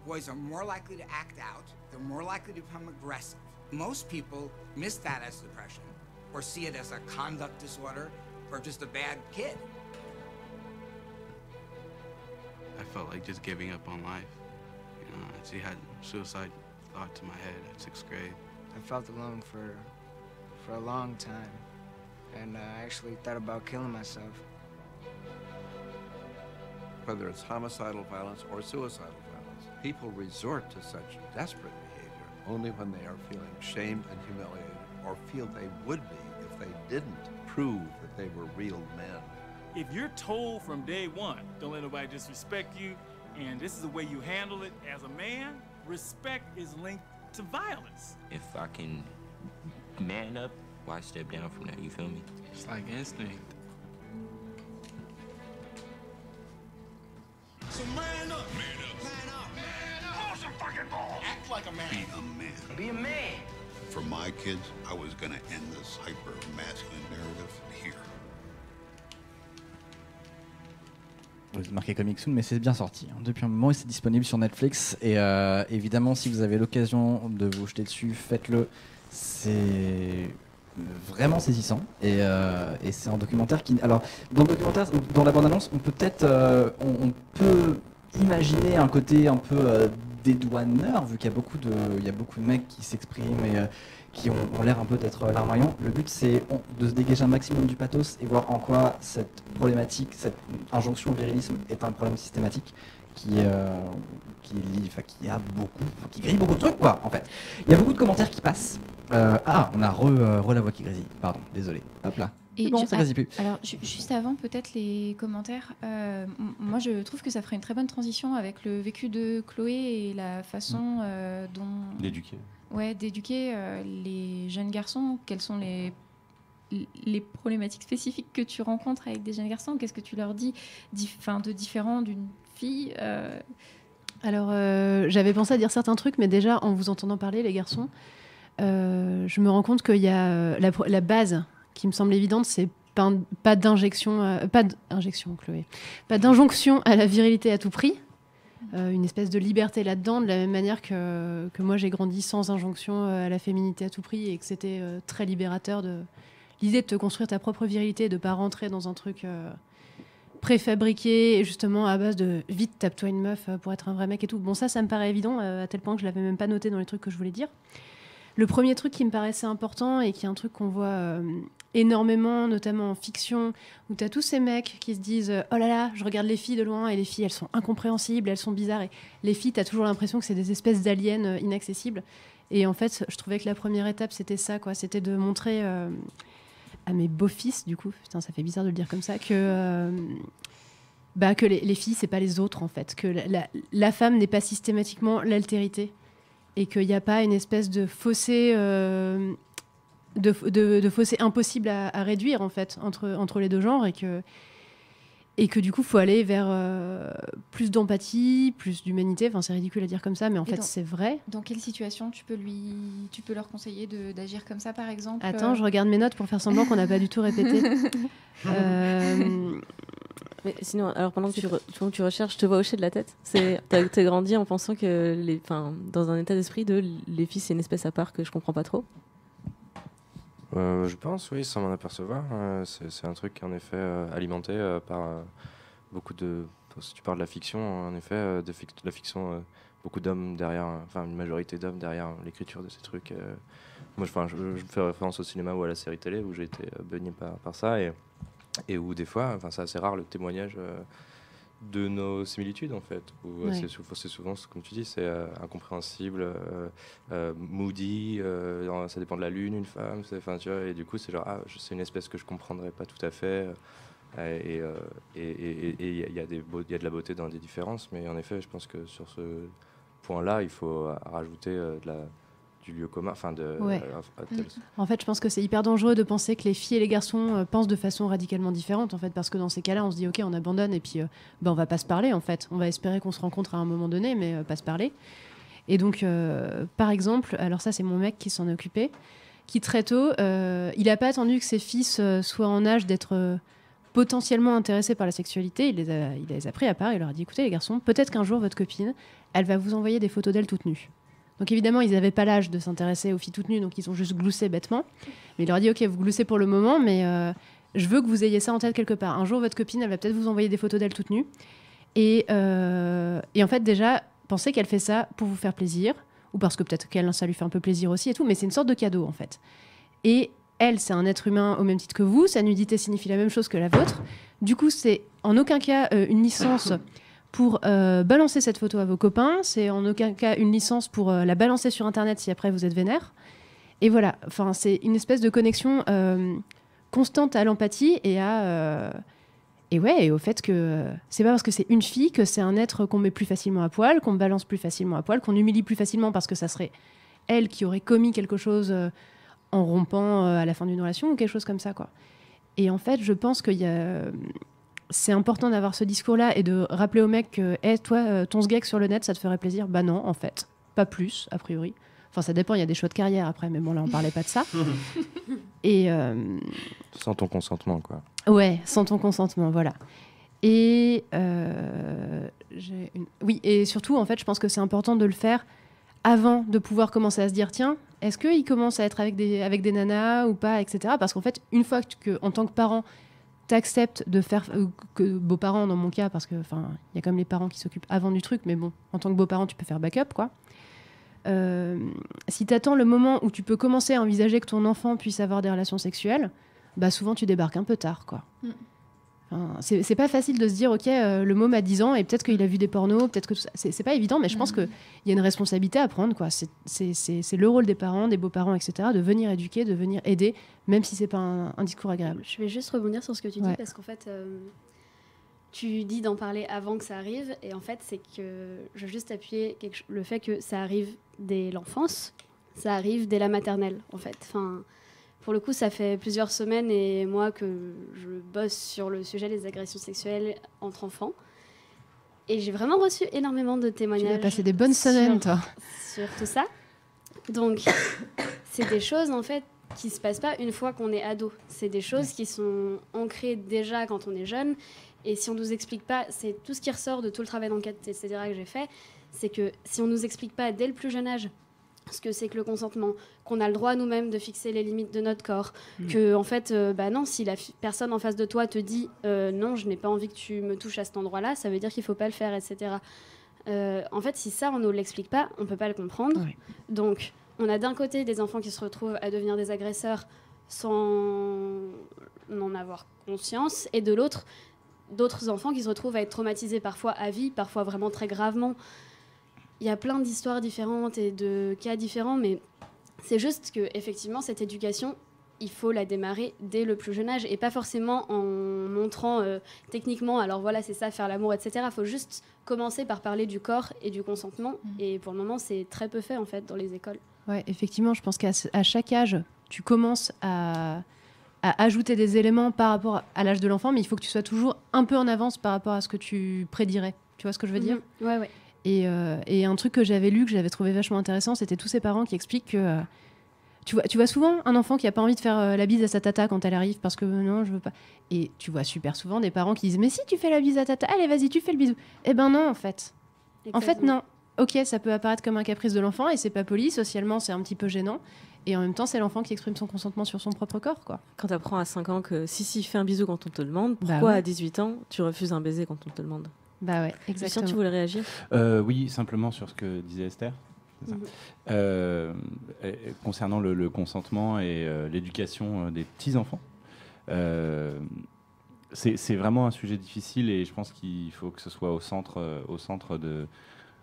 Boys are more likely to act out, they're more likely to become aggressive. Most people miss that as depression, or see it as a conduct disorder, or just a bad kid. I felt like just giving up on life. You know, I actually had suicide thoughts in my head at 6th grade. I felt alone for a long time, and I actually thought about killing myself. Whether it's homicidal violence or suicidal violence, people resort to such desperate behavior only when they are feeling shamed and humiliated, or feel they would be if they didn't prove that they were real men. If you're told from day one, don't let nobody disrespect you, and this is the way you handle it as a man, respect is linked to violence. If I can man up, why step down from that, you feel me? It's like instinct. So man up! Man up! Man up! Man up! Pull some fucking balls! Act like a man! Be a man. Be a man! For my kids, I was gonna end this hyper-masculine narrative here. Vous marquez Comic Soon, mais c'est bien sorti. Hein. Depuis un moment, c'est disponible sur Netflix. Et évidemment, si vous avez l'occasion de vous jeter dessus, faites-le. C'est vraiment saisissant. Et c'est un documentaire qui... Alors, dans le documentaire, dans la bande-annonce, on peut peut-être... on peut imaginer un côté un peu dédouaneur, vu qu'il y a beaucoup de mecs qui s'expriment et qui ont l'air un peu d'être larmoyants. Le but, c'est de se dégager un maximum du pathos et voir en quoi cette problématique, cette injonction au virilisme est un problème systématique qui grille beaucoup de trucs, quoi, en fait. Il y a beaucoup de commentaires qui passent. On a la voix qui grésille. Pardon, désolé. Hop là. Et bon, ça grésille plus. Alors, juste avant, peut-être les commentaires. Moi, je trouve que ça ferait une très bonne transition avec le vécu de Chloé et la façon dont... D'éduquer. Ouais, d'éduquer les jeunes garçons. Quelles sont les problématiques spécifiques que tu rencontres avec des jeunes garçons? Qu'est-ce que tu leur dis de différent d'une fille? Alors, j'avais pensé à dire certains trucs, mais déjà, en vous entendant parler, les garçons, je me rends compte qu'il y a la base qui me semble évidente, c'est pas d'injection, Chloé, pas d'injonction à la virilité à tout prix. Une espèce de liberté là-dedans, de la même manière que moi j'ai grandi sans injonction à la féminité à tout prix et que c'était très libérateur de l'idée de te construire ta propre virilité et de pas rentrer dans un truc préfabriqués, justement à base de vite tape-toi une meuf pour être un vrai mec et tout. Bon, ça me paraît évident, à tel point que je l'avais même pas noté dans les trucs que je voulais dire. Le premier truc qui me paraissait important et qui est un truc qu'on voit énormément, notamment en fiction, où tu as tous ces mecs qui se disent « Oh là là, je regarde les filles de loin et les filles, elles sont incompréhensibles, elles sont bizarres. » Et les filles, tu as toujours l'impression que c'est des espèces d'aliens inaccessibles. Et en fait, je trouvais que la première étape, c'était ça, quoi. C'était de montrer à mes beaux-fils, du coup, putain, ça fait bizarre de le dire comme ça, que les filles, c'est pas les autres, en fait. Que la femme n'est pas systématiquement l'altérité. Et qu'il n'y a pas une espèce de fossé... de fossé impossible à réduire en fait entre les deux genres et que du coup faut aller vers plus d'empathie, plus d'humanité. Enfin c'est ridicule à dire comme ça, mais en fait c'est vrai. Dans quelle situation tu peux leur conseiller d'agir comme ça par exemple? Attends, je regarde mes notes pour faire semblant qu'on n'a pas du tout répété. Mais sinon, alors pendant que tu recherches, je te vois hocher de la tête. T'as grandi en pensant que dans un état d'esprit de les filles c'est une espèce à part que je comprends pas trop. Je pense, oui, sans m'en apercevoir. C'est un truc, en effet, alimenté par beaucoup de... Si tu parles de la fiction, en effet, de la fiction, beaucoup d'hommes derrière, enfin une majorité d'hommes derrière l'écriture de ces trucs. Moi, je fais référence au cinéma ou à la série télé, où j'ai été baigné par ça, et où des fois, c'est assez rare le témoignage de nos similitudes en fait, où ouais. c'est souvent, comme tu dis, c'est incompréhensible, moody, ça dépend de la lune, une femme, tu vois, et du coup c'est genre c'est une espèce que je comprendrais pas tout à fait, et il y a de la beauté dans des différences, mais en effet je pense que sur ce point là il faut rajouter du lieu commun, ouais. En fait, je pense que c'est hyper dangereux de penser que les filles et les garçons pensent de façon radicalement différente, en fait, parce que dans ces cas-là, on se dit ok, on abandonne et puis on va pas se parler, en fait. On va espérer qu'on se rencontre à un moment donné, mais pas se parler. Et donc, par exemple, alors ça, c'est mon mec qui s'en est occupé, qui très tôt, il a pas attendu que ses fils soient en âge d'être potentiellement intéressés par la sexualité. Il les a pris à part. Il leur a dit écoutez, les garçons, peut-être qu'un jour votre copine, elle va vous envoyer des photos d'elle toute nue. Donc évidemment, ils n'avaient pas l'âge de s'intéresser aux filles toutes nues, donc ils ont juste gloussé bêtement. Mais il leur a dit, ok, vous gloussez pour le moment, mais je veux que vous ayez ça en tête quelque part. Un jour, votre copine, elle va peut-être vous envoyer des photos d'elle toute nue. Et en fait, déjà, pensez qu'elle fait ça pour vous faire plaisir, ou parce que peut-être qu'elle, ça lui fait un peu plaisir aussi et tout, mais c'est une sorte de cadeau, en fait. Et elle, c'est un être humain au même titre que vous, sa nudité signifie la même chose que la vôtre. Du coup, c'est en aucun cas une licence... pour balancer cette photo à vos copains, c'est en aucun cas une licence pour la balancer sur Internet si après vous êtes vénère. Et voilà, c'est une espèce de connexion constante à l'empathie et au fait que c'est pas parce que c'est une fille que c'est un être qu'on met plus facilement à poil, qu'on balance plus facilement à poil, qu'on humilie plus facilement parce que ça serait elle qui aurait commis quelque chose en rompant à la fin d'une relation ou quelque chose comme ça, quoi. Et en fait, je pense qu'il y a... C'est important d'avoir ce discours-là et de rappeler au mec que toi, ton sgeg sur le net, ça te ferait plaisir? Bah non, en fait. Pas plus, a priori. Enfin, ça dépend, il y a des choix de carrière après, mais bon, là, on parlait pas de ça. Et sans ton consentement, quoi. Ouais, sans ton consentement, voilà. Et oui, et surtout, en fait, je pense que c'est important de le faire avant de pouvoir commencer à se dire, tiens, est-ce qu'il commence à être avec des nanas ou pas, etc. Parce qu'en fait, une fois que en tant que parent, t'acceptes de faire que beaux-parents dans mon cas, parce que il y a quand même les parents qui s'occupent avant du truc, mais bon, en tant que beau-parent, tu peux faire backup, quoi. Si t'attends le moment où tu peux commencer à envisager que ton enfant puisse avoir des relations sexuelles, bah souvent tu débarques un peu tard, quoi. C'est pas facile de se dire ok, le môme a 10 ans et peut-être qu'il a vu des pornos, peut-être que tout ça, c'est pas évident, mais je pense qu'il y a une responsabilité à prendre, quoi. C'est le rôle des parents, des beaux-parents, etc., de venir éduquer, de venir aider, même si c'est pas un discours agréable. Je vais juste rebondir sur ce que tu dis, parce qu'en fait tu dis d'en parler avant que ça arrive, et en fait c'est que je veux juste appuyer le fait que ça arrive dès l'enfance, ça arrive dès la maternelle, en fait. Pour le coup, ça fait plusieurs semaines et moi que je bosse sur le sujet des agressions sexuelles entre enfants. Et j'ai vraiment reçu énormément de témoignages. Tu as passé des bonnes semaines, toi. Sur tout ça. Donc, c'est des choses, en fait, qui ne se passent pas une fois qu'on est ado. C'est des choses qui sont ancrées déjà quand on est jeune. Et si on ne nous explique pas, c'est tout ce qui ressort de tout le travail d'enquête, etc. que j'ai fait, c'est que si on ne nous explique pas dès le plus jeune âge ce que c'est que le consentement, qu'on a le droit nous-mêmes de fixer les limites de notre corps, que en fait, non, si la personne en face de toi te dit non, je n'ai pas envie que tu me touches à cet endroit-là, ça veut dire qu'il ne faut pas le faire, etc. En fait, si ça, on ne nous l'explique pas, on ne peut pas le comprendre. Ouais. Donc, on a d'un côté des enfants qui se retrouvent à devenir des agresseurs sans en avoir conscience, et de l'autre, d'autres enfants qui se retrouvent à être traumatisés parfois à vie, parfois vraiment très gravement. Il y a plein d'histoires différentes et de cas différents, mais c'est juste que effectivement cette éducation, il faut la démarrer dès le plus jeune âge et pas forcément en montrant techniquement, alors voilà, c'est ça, faire l'amour, etc. Il faut juste commencer par parler du corps et du consentement. Et pour le moment, c'est très peu fait en fait dans les écoles. Ouais, effectivement, je pense qu'à chaque âge, tu commences à ajouter des éléments par rapport à l'âge de l'enfant, mais il faut que tu sois toujours un peu en avance par rapport à ce que tu prédirais. Tu vois ce que je veux dire ? Ouais, ouais. Et un truc que j'avais lu, que j'avais trouvé vachement intéressant, c'était tous ces parents qui expliquent que tu vois souvent un enfant qui n'a pas envie de faire la bise à sa tata quand elle arrive parce que non, je veux pas. Et tu vois super souvent des parents qui disent mais si tu fais la bise à tata, allez vas-y tu fais le bisou. Eh ben non en fait. Exactement. En fait non. Ok, ça peut apparaître comme un caprice de l'enfant et c'est pas poli, socialement c'est un petit peu gênant. Et en même temps, c'est l'enfant qui exprime son consentement sur son propre corps, quoi. Quand tu apprends à 5 ans que si, fais un bisou quand on te demande, pourquoi à 18 ans, tu refuses un baiser quand on te demande ? Bah ouais, exactement. Lucien, tu voulais réagir ? Oui, simplement sur ce que disait Esther. C'est ça. Concernant le consentement et l'éducation des petits-enfants, c'est vraiment un sujet difficile et je pense qu'il faut que ce soit au centre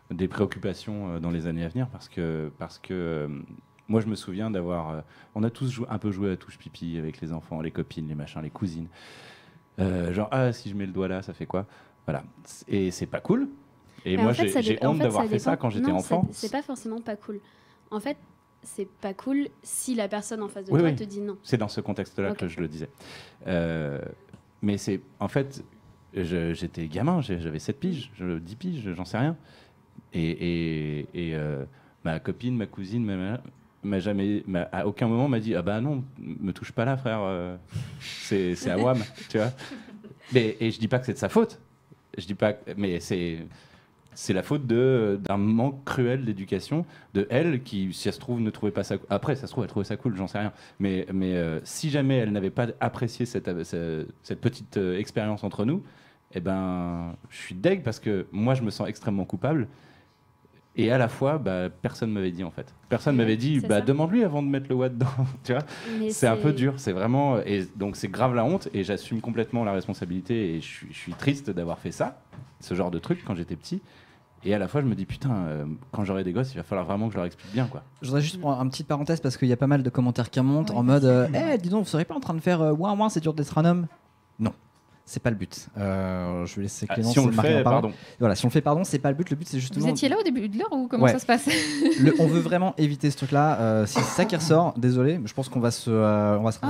des préoccupations dans les années à venir parce que moi, je me souviens d'avoir... on a tous un peu joué à touche pipi avec les enfants, les copines, les machins, les cousines. Genre, si je mets le doigt là, ça fait quoi ? Voilà. Et c'est pas cool. Et moi, j'ai honte d'avoir fait ça quand j'étais enfant. C'est pas forcément pas cool. En fait, c'est pas cool si la personne en face de toi te dit non. C'est dans ce contexte-là que je le disais. Mais c'est... En fait, j'étais gamin, j'avais 7 piges, 10 piges, j'en sais rien. Et ma copine, ma cousine, à aucun moment m'a dit ah bah non, me touche pas là frère, c'est à WAM, tu vois. Et je dis pas que c'est de sa faute, je dis pas, mais c'est la faute d'un manque cruel d'éducation de elle qui, si ça se trouve, ne trouvait pas ça. Après, ça se trouve, elle trouvait ça cool, j'en sais rien. Mais si jamais elle n'avait pas apprécié cette petite expérience entre nous, eh ben, je suis deg parce que moi, je me sens extrêmement coupable. Et à la fois, personne m'avait dit en fait. Personne m'avait dit, demande-lui avant de mettre le what dedans. Tu vois, c'est un peu dur. C'est vraiment, et donc c'est grave la honte. Et j'assume complètement la responsabilité. Et je suis triste d'avoir fait ça, ce genre de truc quand j'étais petit. Et à la fois, je me dis putain, quand j'aurai des gosses, il va falloir vraiment que je leur explique bien quoi. Je voudrais juste prendre une petite parenthèse parce qu'il y a pas mal de commentaires qui remontent en mode, dis donc, vous seriez pas en train de faire ouin, c'est dur d'être un homme ? Non. C'est pas le but. Je vais laisser Clémence. Si on le fait, pardon. Voilà, si on le fait, pardon, c'est pas le but. Le but, c'est justement. Vous étiez là au début de l'heure ou comment ça se passe ? On veut vraiment éviter ce truc-là. Si c'est ça qui ressort, désolé, mais je pense qu'on va se.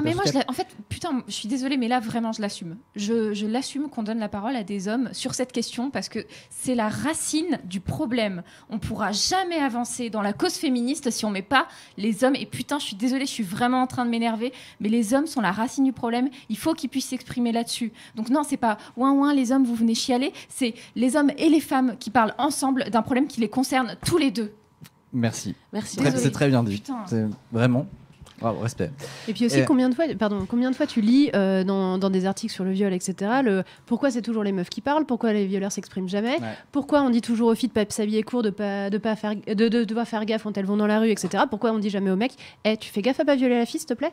Mais moi, en fait, putain, je suis désolée, mais là, vraiment, je l'assume. Je l'assume qu'on donne la parole à des hommes sur cette question parce que c'est la racine du problème. On pourra jamais avancer dans la cause féministe si on met pas les hommes. Et putain, je suis désolée, je suis vraiment en train de m'énerver, mais les hommes sont la racine du problème. Il faut qu'ils puissent s'exprimer là-dessus. Donc non, c'est pas ouin, les hommes, vous venez chialer. C'est les hommes et les femmes qui parlent ensemble d'un problème qui les concerne tous les deux. Merci. Désolée. C'est très bien dit. C'est vraiment... Wow, respect. Et puis aussi, combien de fois tu lis dans des articles sur le viol, etc., pourquoi c'est toujours les meufs qui parlent, pourquoi les violeurs s'expriment jamais, pourquoi on dit toujours aux filles de pas s'habiller court, de devoir faire gaffe quand elles vont dans la rue, etc., pourquoi on dit jamais aux mecs, tu fais gaffe à pas violer la fille, s'il te plaît.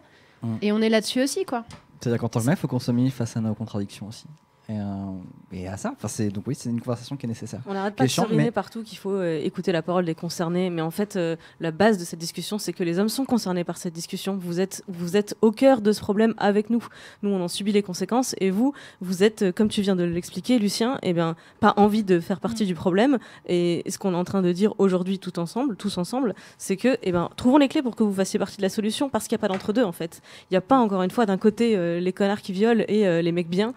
Et on est là-dessus aussi, quoi. C'est-à-dire qu'en tant que mec, il faut qu'on se mette face à nos contradictions aussi. Et à ça, donc oui, c'est une conversation qui est nécessaire. On n'arrête pas de surligner partout qu'il faut écouter la parole des concernés, mais en fait, la base de cette discussion, c'est que les hommes sont concernés par cette discussion. Vous êtes au cœur de ce problème avec nous. Nous, on en subit les conséquences, et vous êtes, comme tu viens de l'expliquer, Lucien, pas envie de faire partie du problème. Et ce qu'on est en train de dire aujourd'hui, tous ensemble, c'est que, trouvons les clés pour que vous fassiez partie de la solution, parce qu'il n'y a pas d'entre-deux, en fait. Il n'y a pas, encore une fois, d'un côté les connards qui violent et les mecs bien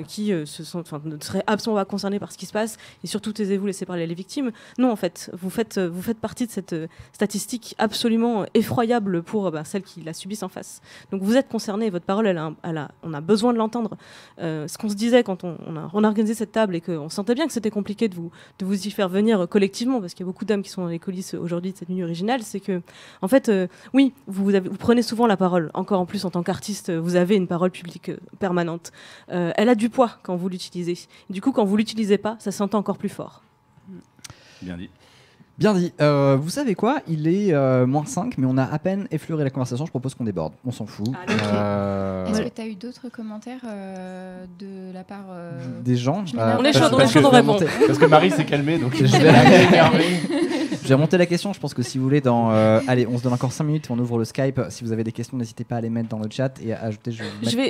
qui qui ne seraient absolument pas concernés par ce qui se passe, et surtout taisez-vous, laissez parler les victimes. Non, en fait, vous faites partie de cette statistique absolument effroyable pour celles qui la subissent en face. Donc vous êtes concernés, votre parole, on a besoin de l'entendre. Ce qu'on se disait quand on a organisé cette table et qu'on sentait bien que c'était compliqué de vous y faire venir collectivement, parce qu'il y a beaucoup d'hommes qui sont dans les coulisses aujourd'hui de cette nuit originale, c'est que, en fait, oui, vous prenez souvent la parole. Encore en plus, en tant qu'artiste, vous avez une parole publique permanente. Elle a du poids quand vous l'utilisez. Du coup, quand vous l'utilisez pas, ça s'entend encore plus fort. Bien dit. Bien dit. Vous savez quoi ? Il est -5, mais on a à peine effleuré la conversation. Je propose qu'on déborde. On s'en fout. Est-ce que tu as eu d'autres commentaires de la part des gens On est chaud, on répond. Parce que Marie s'est calmée, donc je vais remonter la question. Je pense que si vous voulez, allez, on se donne encore 5 minutes. On ouvre le Skype. Si vous avez des questions, n'hésitez pas à les mettre dans le chat et à ajouter.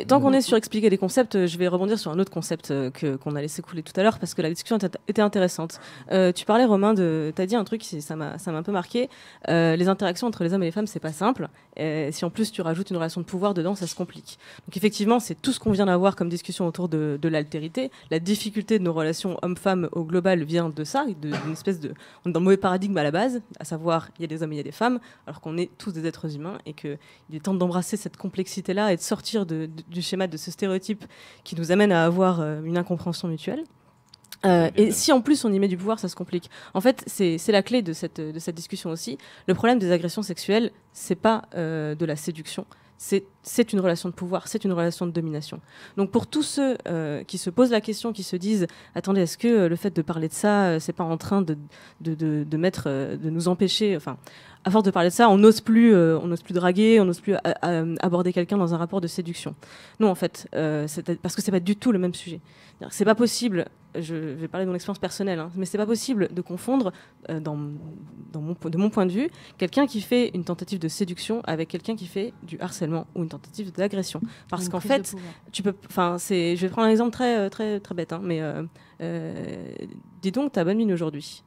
Tant qu'on est sur expliquer les concepts, je vais rebondir sur un autre concept qu'on a laissé couler tout à l'heure parce que la discussion était intéressante. Tu parlais, Romain, t'as dit un truc, ça m'a un peu marqué. Les interactions entre les hommes et les femmes, c'est pas simple. Si en plus tu rajoutes une relation de pouvoir dedans, ça se complique. Donc effectivement, c'est tout ce qu'on vient d'avoir comme discussion autour de l'altérité. La difficulté de nos relations hommes-femmes au global vient de ça, d'une espèce de... On est dans le mauvais paradigme à la base, à savoir il y a des hommes et il y a des femmes, alors qu'on est tous des êtres humains et qu'il est temps d'embrasser cette complexité-là et de sortir du schéma de ce stéréotype qui nous amène à avoir une incompréhension mutuelle. Et si en plus on y met du pouvoir, ça se complique. En fait, c'est la clé de cette discussion aussi. Le problème des agressions sexuelles, c'est pas de la séduction. C'est une relation de pouvoir, c'est une relation de domination. Donc pour tous ceux qui se posent la question, qui se disent « Attendez, est-ce que le fait de parler de ça, c'est pas en train de nous empêcher... » Enfin, à force de parler de ça, on n'ose plus draguer, on n'ose plus aborder quelqu'un dans un rapport de séduction. Non, en fait, parce que c'est pas du tout le même sujet. C'est pas possible, je vais parler de mon expérience personnelle, hein, mais c'est pas possible de confondre, de mon point de vue, quelqu'un qui fait une tentative de séduction avec quelqu'un qui fait du harcèlement ou une tentative d'agression. Parce qu'en fait, je vais prendre un exemple très, très, très bête, hein, mais dis donc, t'as bonne mine aujourd'hui.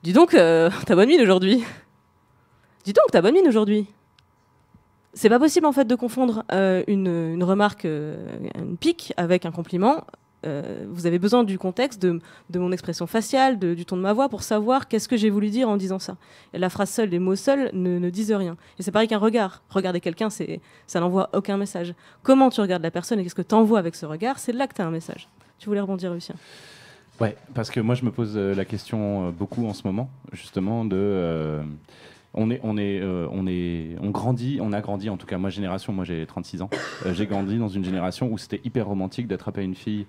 Dis donc, t'as bonne mine aujourd'hui. Dis donc, t'as bonne mine aujourd'hui. C'est pas possible en fait de confondre une remarque, une pique avec un compliment. Vous avez besoin du contexte, de mon expression faciale, du ton de ma voix pour savoir qu'est-ce que j'ai voulu dire en disant ça. Et la phrase seule, les mots seuls ne disent rien. Et c'est pareil qu'un regard. Regarder quelqu'un, ça n'envoie aucun message. Comment tu regardes la personne et qu'est-ce que tu envoies avec ce regard, c'est là que tu as un message. Tu voulais rebondir, Lucien ? Ouais, parce que moi je me pose la question beaucoup en ce moment, justement, on grandit, on a grandi, en tout cas moi j'ai 36 ans, j'ai grandi dans une génération où c'était hyper romantique d'attraper une fille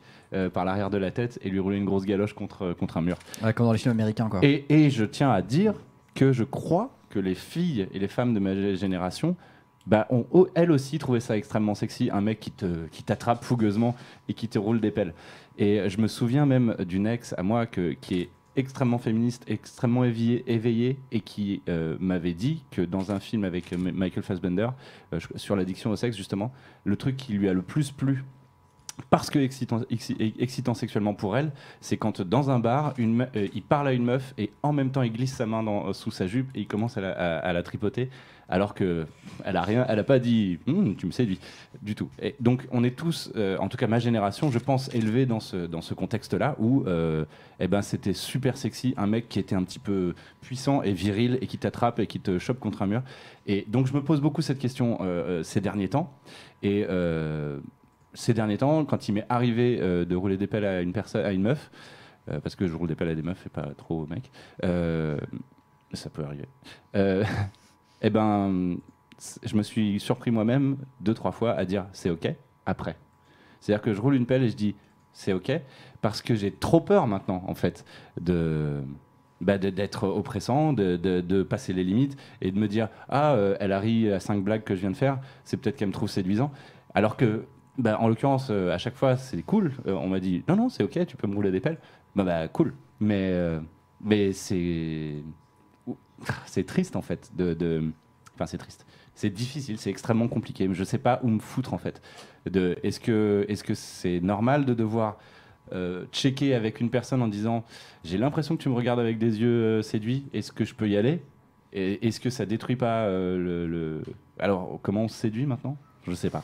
par l'arrière de la tête et lui rouler une grosse galoche contre un mur. Ouais, comme dans les films américains, quoi. Et je tiens à dire que je crois que les filles et les femmes de ma génération ont elles aussi trouvé ça extrêmement sexy, un mec qui t'attrape fougueusement et qui te roule des pelles. Et je me souviens même d'une ex à moi qui est extrêmement féministe, extrêmement éveillée et qui m'avait dit que dans un film avec Michael Fassbender sur l'addiction au sexe, justement, le truc qui lui a le plus plu, parce que excitant sexuellement pour elle, c'est quand dans un bar, il parle à une meuf et en même temps il glisse sa main sous sa jupe et il commence à la tripoter, alors que elle a pas dit tu me séduis du tout. Et donc on est tous, en tout cas ma génération, je pense, élevés dans ce contexte-là où c'était super sexy, un mec qui était un petit peu puissant et viril et qui t'attrape et qui te chope contre un mur. Et donc je me pose beaucoup cette question ces derniers temps. Et ces derniers temps, quand il m'est arrivé de rouler des pelles à une meuf, parce que je roule des pelles à des meufs et pas trop aux mecs, ça peut arriver. Je me suis surpris moi-même 2-3 fois à dire c'est ok après. C'est-à-dire que je roule une pelle et je dis c'est ok parce que j'ai trop peur maintenant en fait d'être oppressant, de passer les limites et de me dire elle a ri à 5 blagues que je viens de faire, c'est peut-être qu'elle me trouve séduisant, alors que en l'occurrence à chaque fois c'est cool, on m'a dit non c'est ok, tu peux me rouler des pelles, cool, mais c'est triste en fait enfin c'est triste, c'est difficile, c'est extrêmement compliqué, mais je sais pas où me foutre en fait. Est-ce que c'est normal de devoir checker avec une personne en disant j'ai l'impression que tu me regardes avec des yeux séduits, est-ce que je peux y aller, et est-ce que ça détruit pas alors comment on se séduit maintenant, je sais pas.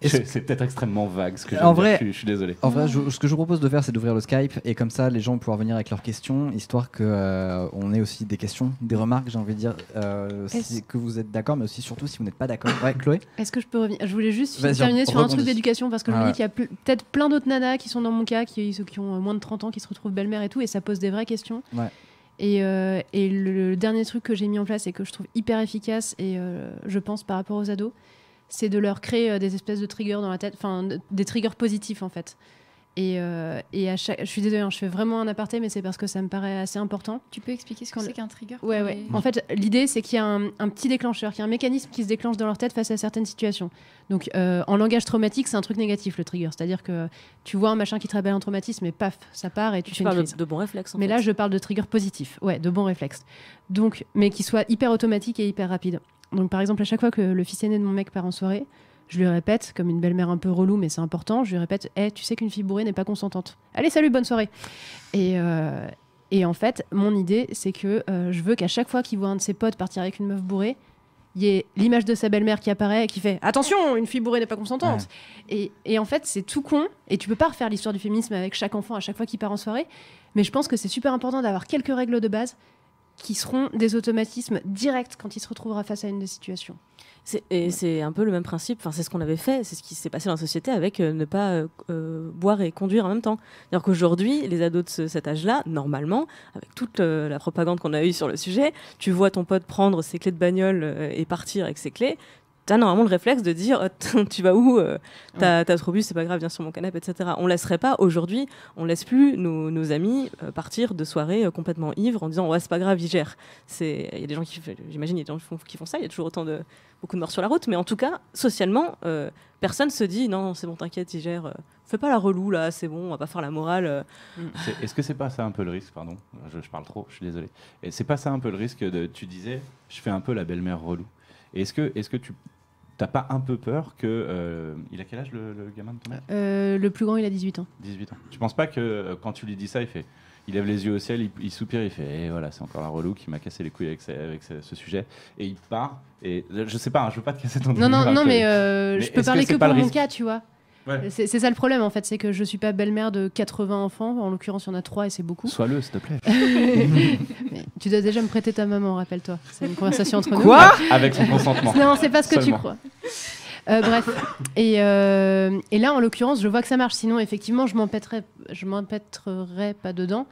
C'est peut-être extrêmement vague ce que je En veux vrai, dire, je suis désolé. En vrai, ce que je vous propose de faire, c'est d'ouvrir le Skype et comme ça, les gens vont pouvoir venir avec leurs questions, histoire que on ait aussi des questions, des remarques, j'ai envie de dire, que vous êtes d'accord, mais aussi surtout si vous n'êtes pas d'accord. Ouais, Chloé. Est-ce que je peux revenir ? Je voulais juste Vas-y, terminer sur un truc rebondis. d'éducation parce que je Ah me ouais. dis qu'il y a peut-être plein d'autres nanas qui sont dans mon cas, ceux qui ont moins de 30 ans, qui se retrouvent belle-mère et tout, et ça pose des vraies questions. Ouais. Et le dernier truc que j'ai mis en place et que je trouve hyper efficace, et je pense par rapport aux ados, c'est de leur créer des espèces de triggers dans la tête, enfin des triggers positifs en fait. Et à chaque... Je suis désolée, je fais vraiment un aparté, mais c'est parce que ça me paraît assez important. Tu peux expliquer ce que c'est qu'un trigger ? Ouais, ouais. En fait, l'idée, c'est qu'il y a un petit déclencheur, qu'il y a un mécanisme qui se déclenche dans leur tête face à certaines situations. Donc, en langage traumatique, c'est un truc négatif, le trigger. C'est-à-dire que tu vois un machin qui te rappelle un traumatisme, et paf, ça part et tu fais une parles crise. de bons réflexes, en Mais fait. là, je parle de trigger positif. Ouais, de bons réflexes. Donc, mais qui soit hyper automatique et hyper rapide. Donc, par exemple, à chaque fois que le fils aîné de mon mec part en soirée, je lui répète, comme une belle-mère un peu relou, mais c'est important, je lui répète, tu sais qu'une fille bourrée n'est pas consentante. Allez, salut, bonne soirée. Et en fait, mon idée, c'est que je veux qu'à chaque fois qu'il voit un de ses potes partir avec une meuf bourrée, il y ait l'image de sa belle-mère qui apparaît et qui fait « Attention, une fille bourrée n'est pas consentante !» Et en fait, c'est tout con, et tu peux pas refaire l'histoire du féminisme avec chaque enfant à chaque fois qu'il part en soirée, mais je pense que c'est super important d'avoir quelques règles de base qui seront des automatismes directs quand il se retrouvera face à une des situations. C'est un peu le même principe, enfin, c'est ce qu'on avait fait, c'est ce qui s'est passé dans la société avec ne pas boire et conduire en même temps. C'est-à-dire qu'aujourd'hui, les ados de cet âge-là, normalement, avec toute la propagande qu'on a eue sur le sujet, tu vois ton pote prendre ses clés de bagnole et partir avec ses clés, t'as normalement le réflexe de dire tu vas où, t'as trop bu, c'est pas grave, viens sur mon canapé, etc. On laisserait pas aujourd'hui, on laisse plus nos amis partir de soirée complètement ivres en disant ouais, c'est pas grave, ils gèrent. Il y a des gens j'imagine, il y a des gens qui font ça, il y a toujours beaucoup de morts sur la route, mais en tout cas, socialement, personne se dit non, c'est bon, t'inquiète, ils gèrent. Fais pas la relou là, c'est bon, on va pas faire la morale. Est-ce que c'est pas ça un peu le risque, pardon, je parle trop, je suis désolé. Et c'est pas ça un peu le risque tu disais, je fais un peu la belle-mère relou. Et est-ce que tu t'as pas un peu peur que... il a quel âge le gamin de ton mec ? Le plus grand, il a 18 ans. 18 ans. Tu penses pas que quand tu lui dis ça, il lève les yeux au ciel, il soupire, il fait et voilà, c'est encore la relou qui m'a cassé les couilles avec ce sujet. Et il part, et je sais pas, je veux pas te casser ton Non, mais je peux parler que pour mon cas, tu vois. Ouais. C'est ça le problème en fait, c'est que je suis pas belle-mère de 80 enfants, en l'occurrence il y en a 3 et c'est beaucoup. Sois-le s'il te plaît. Mais tu dois déjà me prêter ta maman, rappelle-toi. C'est une conversation entre nous. Quoi ? Avec son consentement. Non, c'est pas ce que Seulement. tu crois. Bref. Et là en l'occurrence je vois que ça marche, sinon effectivement je m'empêtrerais pas dedans.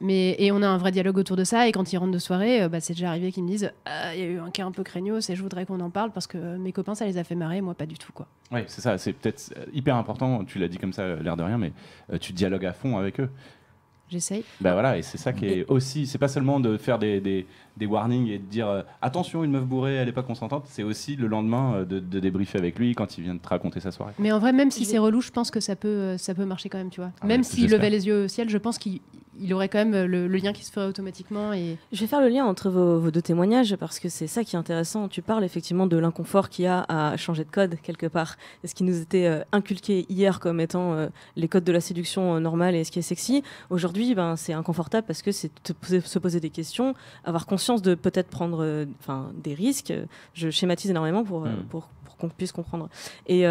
Et on a un vrai dialogue autour de ça, et quand ils rentrent de soirée, c'est déjà arrivé qu'ils me disent il y a eu un cas un peu craignos et je voudrais qu'on en parle parce que mes copains ça les a fait marrer, moi pas du tout quoi. Oui, c'est ça, c'est peut-être hyper important, tu l'as dit comme ça, l'air de rien, mais tu dialogues à fond avec eux. J'essaye. Bah voilà, et c'est ça qui est aussi, c'est pas seulement de faire des warnings et de dire attention, une meuf bourrée, elle est pas consentante, c'est aussi le lendemain de débriefer avec lui quand il vient de te raconter sa soirée. Mais en vrai, même si c'est relou, je pense que ça peut marcher quand même, tu vois. Ah, même mais s'il j'espère. levait les yeux au ciel, je pense qu'il aurait quand même le lien qui se ferait automatiquement. Et... Je vais faire le lien entre vos deux témoignages parce que c'est ça qui est intéressant. Tu parles effectivement de l'inconfort qu'il y a à changer de code quelque part. Et ce qui nous était inculqué hier comme étant les codes de la séduction normale et ce qui est sexy, aujourd'hui c'est inconfortable parce que c'est se poser des questions, avoir conscience de peut-être prendre des risques. Je schématise énormément pour qu'on puisse comprendre. Et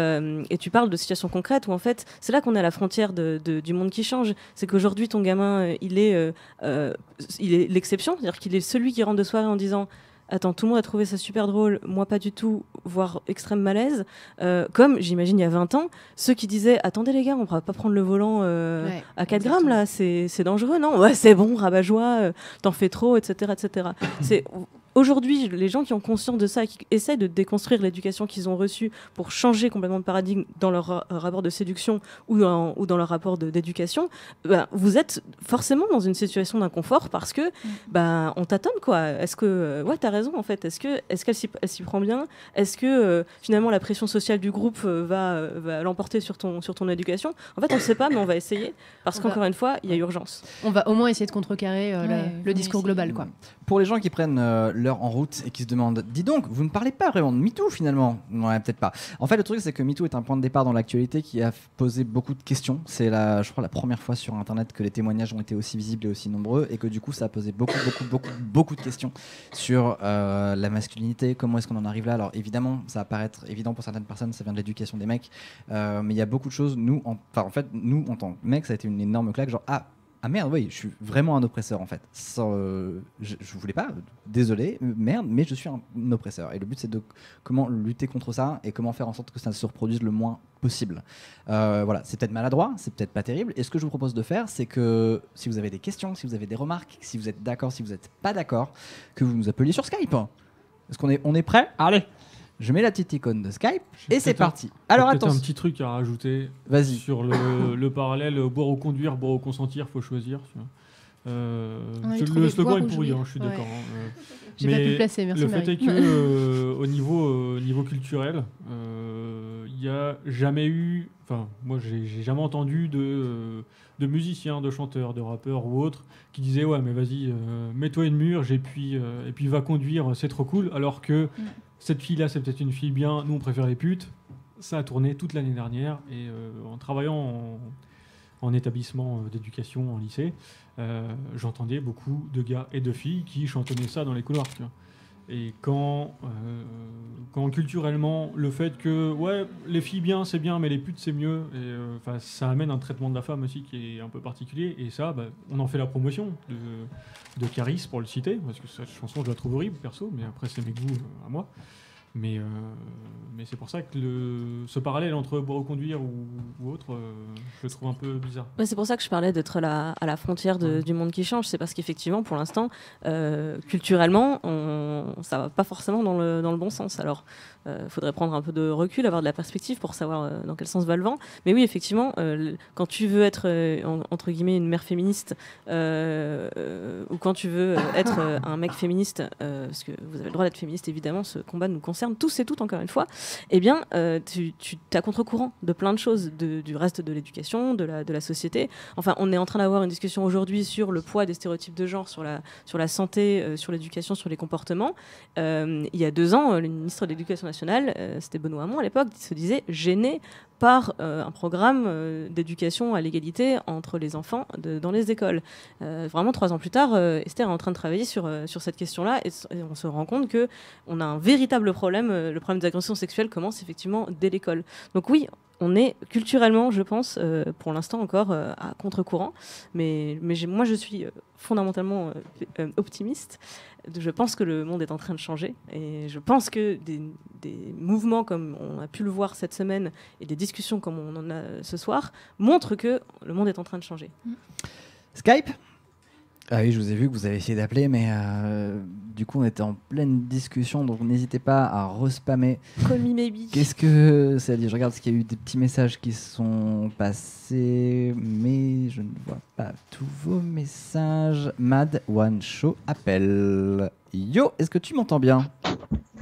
tu parles de situations concrètes où en fait c'est là qu'on est à la frontière du monde qui change. C'est qu'aujourd'hui ton gamin il est l'exception, c'est-à-dire qu'il est celui qui rentre de soirée en disant attends, tout le monde a trouvé ça super drôle, moi pas du tout, voire extrême malaise. Comme, j'imagine, il y a 20 ans, ceux qui disaient attendez les gars, on va pas prendre le volant à 4 grammes là, c'est dangereux, non ? Ouais, c'est bon, rabat-joie, t'en fais trop, etc. etc. Aujourd'hui, les gens qui ont conscience de ça et qui essaient de déconstruire l'éducation qu'ils ont reçue pour changer complètement de paradigme dans leur rapport de séduction ou dans leur rapport d'éducation, vous êtes forcément dans une situation d'inconfort parce que on tâtonne quoi. Est-ce que t'as raison en fait. Est-ce qu'elle s'y prend bien ? Est-ce que finalement la pression sociale du groupe va l'emporter sur ton éducation ? En fait, on ne sait pas, mais on va essayer parce qu'encore une fois, il y a urgence. On va au moins essayer de contrecarrer le discours global quoi. Pour les gens qui prennent l'heure en route et qui se demandent « Dis donc, vous ne parlez pas vraiment de MeToo finalement ?» Ouais, peut-être pas. En fait, le truc, c'est que MeToo est un point de départ dans l'actualité qui a posé beaucoup de questions. C'est, je crois, la première fois sur Internet que les témoignages ont été aussi visibles et aussi nombreux, et que du coup, ça a posé beaucoup de questions sur la masculinité, comment est-ce qu'on en arrive là. Alors évidemment, ça va paraître évident pour certaines personnes, ça vient de l'éducation des mecs, mais il y a beaucoup de choses. Nous, en tant que mecs, ça a été une énorme claque, genre ah merde, oui, je suis vraiment un oppresseur en fait. Je voulais pas, désolé, merde, mais je suis un oppresseur. Et le but, c'est de comment lutter contre ça et comment faire en sorte que ça se reproduise le moins possible. Voilà, c'est peut-être maladroit, c'est peut-être pas terrible. Et ce que je vous propose de faire, c'est que si vous avez des questions, si vous avez des remarques, si vous êtes d'accord, si vous n'êtes pas d'accord, que vous nous appeliez sur Skype. Est-ce qu'on est prêt ? Allez, je mets la petite icône de Skype et c'est parti. Alors attention. attention. Un petit truc à rajouter. Vas-y. Sur le parallèle boire ou conduire, boire ou consentir, faut choisir. Le slogan est pourri, je suis d'accord. J'ai pas pu le placer, merci le Marie. fait est que au niveau culturel, il n'y a jamais eu, enfin moi j'ai jamais entendu de musiciens, de chanteurs, de rappeurs ou autres qui disaient ouais mais vas-y mets-toi une murge et puis va conduire, c'est trop cool, alors que cette fille-là, c'est peut-être une fille bien, nous on préfère les putes. Ça a tourné toute l'année dernière et en travaillant en établissement d'éducation, en lycée, j'entendais beaucoup de gars et de filles qui chantonnaient ça dans les couloirs. Tu vois. Et quand culturellement, le fait que ouais, les filles bien, c'est bien, mais les putes, c'est mieux, et ça amène un traitement de la femme aussi qui est un peu particulier. Et ça, on en fait la promotion de Caris, pour le citer, parce que cette chanson, je la trouve horrible, perso, mais après, c'est mes goûts à moi. Mais c'est pour ça que ce parallèle entre boire ou conduire ou autre, je le trouve un peu bizarre. Ouais, c'est pour ça que je parlais d'être à la frontière du monde qui change. C'est parce qu'effectivement, pour l'instant, culturellement, ça va pas forcément dans le bon sens. Alors, faudrait prendre un peu de recul, avoir de la perspective pour savoir dans quel sens va le vent. Mais oui, effectivement, quand tu veux être, entre guillemets, une mère féministe, ou quand tu veux être un mec féministe, parce que vous avez le droit d'être féministe, évidemment, ce combat nous concerne tous et toutes, encore une fois, eh bien, tu es à contre-courant de plein de choses, du reste de l'éducation, de la société. Enfin, on est en train d'avoir une discussion aujourd'hui sur le poids des stéréotypes de genre, sur la santé, sur l'éducation, sur les comportements. Il y a 2 ans, le ministre de l'Éducation nationale, c'était Benoît Hamon à l'époque, se disait gêné par un programme d'éducation à l'égalité entre les enfants dans les écoles. Vraiment, 3 ans plus tard, Esther est en train de travailler sur cette question-là, et on se rend compte qu'on a un véritable problème. Le problème des agressions sexuelles commence effectivement dès l'école. Donc oui, on est culturellement, je pense, pour l'instant encore à contre-courant, mais moi je suis fondamentalement optimiste. Je pense que le monde est en train de changer, et je pense que des mouvements comme on a pu le voir cette semaine et des discussions comme on en a ce soir montrent que le monde est en train de changer. Skype ? Ah oui, je vous ai vu que vous avez essayé d'appeler, mais du coup on était en pleine discussion, donc n'hésitez pas à respammer. Call me maybe. Qu'est-ce que ça dit ? Je regarde, parce qu'il y a eu des petits messages qui sont passés, mais je ne vois pas tous vos messages. Mad One Show appelle. Yo, est-ce que tu m'entends bien ?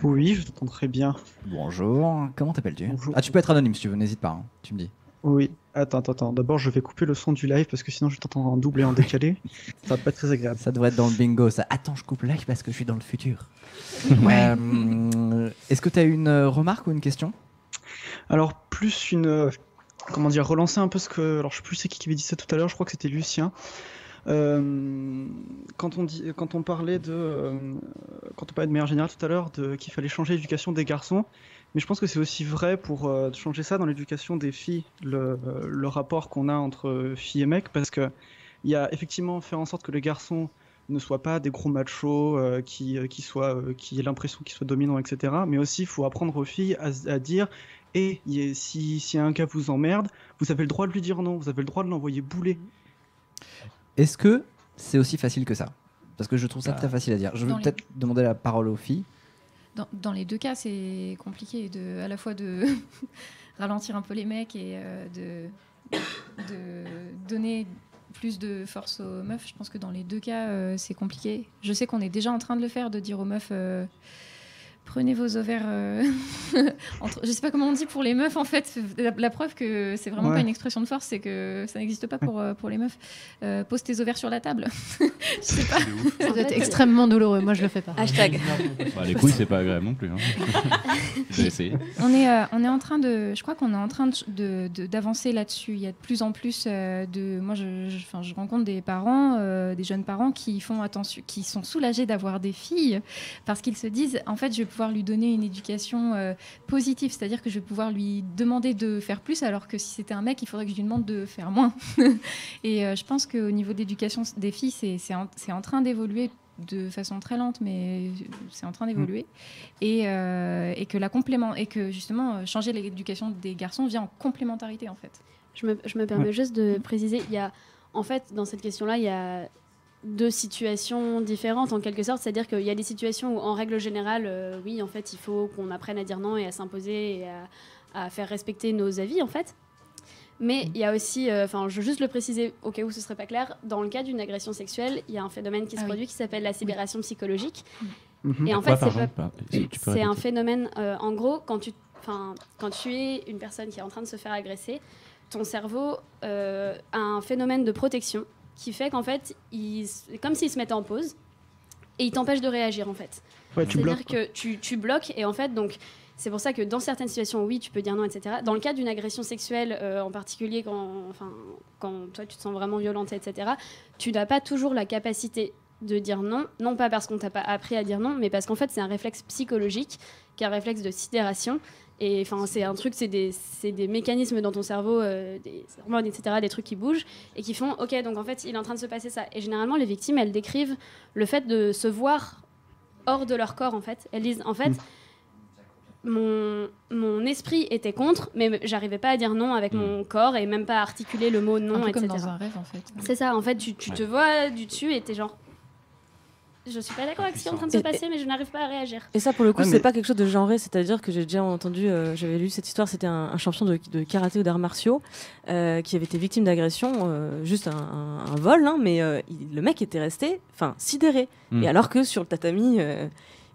Oui, je t'entends très bien. Bonjour, comment t'appelles-tu ? Bonjour. Ah, tu peux être anonyme si tu veux, n'hésite pas, hein, tu me dis. Oui, attends. D'abord, je vais couper le son du live parce que sinon, je t'entends en double et en décalé. Ça va pas être très agréable. Ça devrait être dans le bingo, ça. Attends, je coupe le live parce que je suis dans le futur. Ouais. Est-ce que tu as une remarque ou une question ? Alors, plus une. Comment dire, relancer un peu ce que. Alors, je sais plus c'est qui avait dit ça tout à l'heure, je crois que c'était Lucien. Quand on parlait de manière générale tout à l'heure, qu'il fallait changer l'éducation des garçons. Mais je pense que c'est aussi vrai pour changer ça dans l'éducation des filles, le rapport qu'on a entre filles et mecs, parce que il y a effectivement faire en sorte que les garçons ne soient pas des gros machos, qui aient l'impression qu'ils soient dominants, etc. Mais aussi, il faut apprendre aux filles à dire si un gars vous emmerde, vous avez le droit de lui dire non, vous avez le droit de l'envoyer bouler. Est-ce que c'est aussi facile que ça ? Parce que je trouve ça très facile à dire. Je vais peut-être demander la parole aux filles. Dans les 2 cas, c'est compliqué à la fois de ralentir un peu les mecs et de donner plus de force aux meufs. Je pense que dans les 2 cas, c'est compliqué. Je sais qu'on est déjà en train de le faire, de dire aux meufs Prenez vos ovaires je sais pas comment on dit pour les meufs en fait. La preuve que c'est vraiment pas une expression de force, c'est que ça n'existe pas pour les meufs. Pose tes ovaires sur la table. Je sais pas. Ça doit être extrêmement douloureux. Moi je le fais pas. Hashtag. Les couilles c'est pas agréable non plus. Hein. J'ai essayé. On est en train de, je crois qu'on est en train d'avancer là-dessus. Il y a de plus en plus moi je rencontre des parents, des jeunes parents qui font attention, qui sont soulagés d'avoir des filles parce qu'ils se disent en fait je vais pouvoir lui donner une éducation positive, c'est-à-dire que je vais pouvoir lui demander de faire plus alors que si c'était un mec il faudrait que je lui demande de faire moins. Et je pense qu'au niveau d'éducation des filles c'est en train d'évoluer de façon très lente, mais c'est en train d'évoluer et que justement changer l'éducation des garçons vient en complémentarité en fait. Je me permets juste de préciser, il y a en fait dans cette question-là il y a deux situations différentes en quelque sorte, c'est-à-dire qu'il y a des situations où en règle générale oui en fait il faut qu'on apprenne à dire non et à s'imposer et à faire respecter nos avis en fait, mais il y a aussi je veux juste le préciser au cas où ce serait pas clair, dans le cas d'une agression sexuelle il y a un phénomène qui se produit qui s'appelle la sidération psychologique et en fait c'est un phénomène en gros quand tu es une personne qui est en train de se faire agresser, ton cerveau a un phénomène de protection qui fait qu'en fait, c'est comme s'il se mettait en pause et il t'empêche de réagir en fait. C'est-à-dire que tu bloques et en fait, donc, c'est pour ça que dans certaines situations, oui, tu peux dire non, etc. Dans le cas d'une agression sexuelle, en particulier quand toi tu te sens vraiment violente, etc., tu n'as pas toujours la capacité de dire non, non pas parce qu'on t'a pas appris à dire non, mais parce qu'en fait c'est un réflexe psychologique, qui est un réflexe de sidération. Et enfin, c'est un truc, c'est des mécanismes dans ton cerveau, des hormones, etc., des trucs qui bougent et qui font, ok, donc en fait, il est en train de se passer ça. Et généralement, les victimes, elles décrivent le fait de se voir hors de leur corps, en fait. Elles disent, en fait, mon esprit était contre, mais j'arrivais pas à dire non avec mon corps et même pas à articuler le mot non, un peu etc. comme dans un rêve, en fait. C'est ça, en fait, tu te vois du dessus et t'es genre... Je suis pas d'accord avec ce qui est en train de se passer, mais je n'arrive pas à réagir. Et ça, pour le coup, c'est pas quelque chose de genré, c'est-à-dire que j'ai déjà entendu, j'avais lu cette histoire, c'était un champion de karaté ou d'arts martiaux qui avait été victime d'agression, juste un vol, hein, mais le mec était resté sidéré. Et alors que sur le tatami,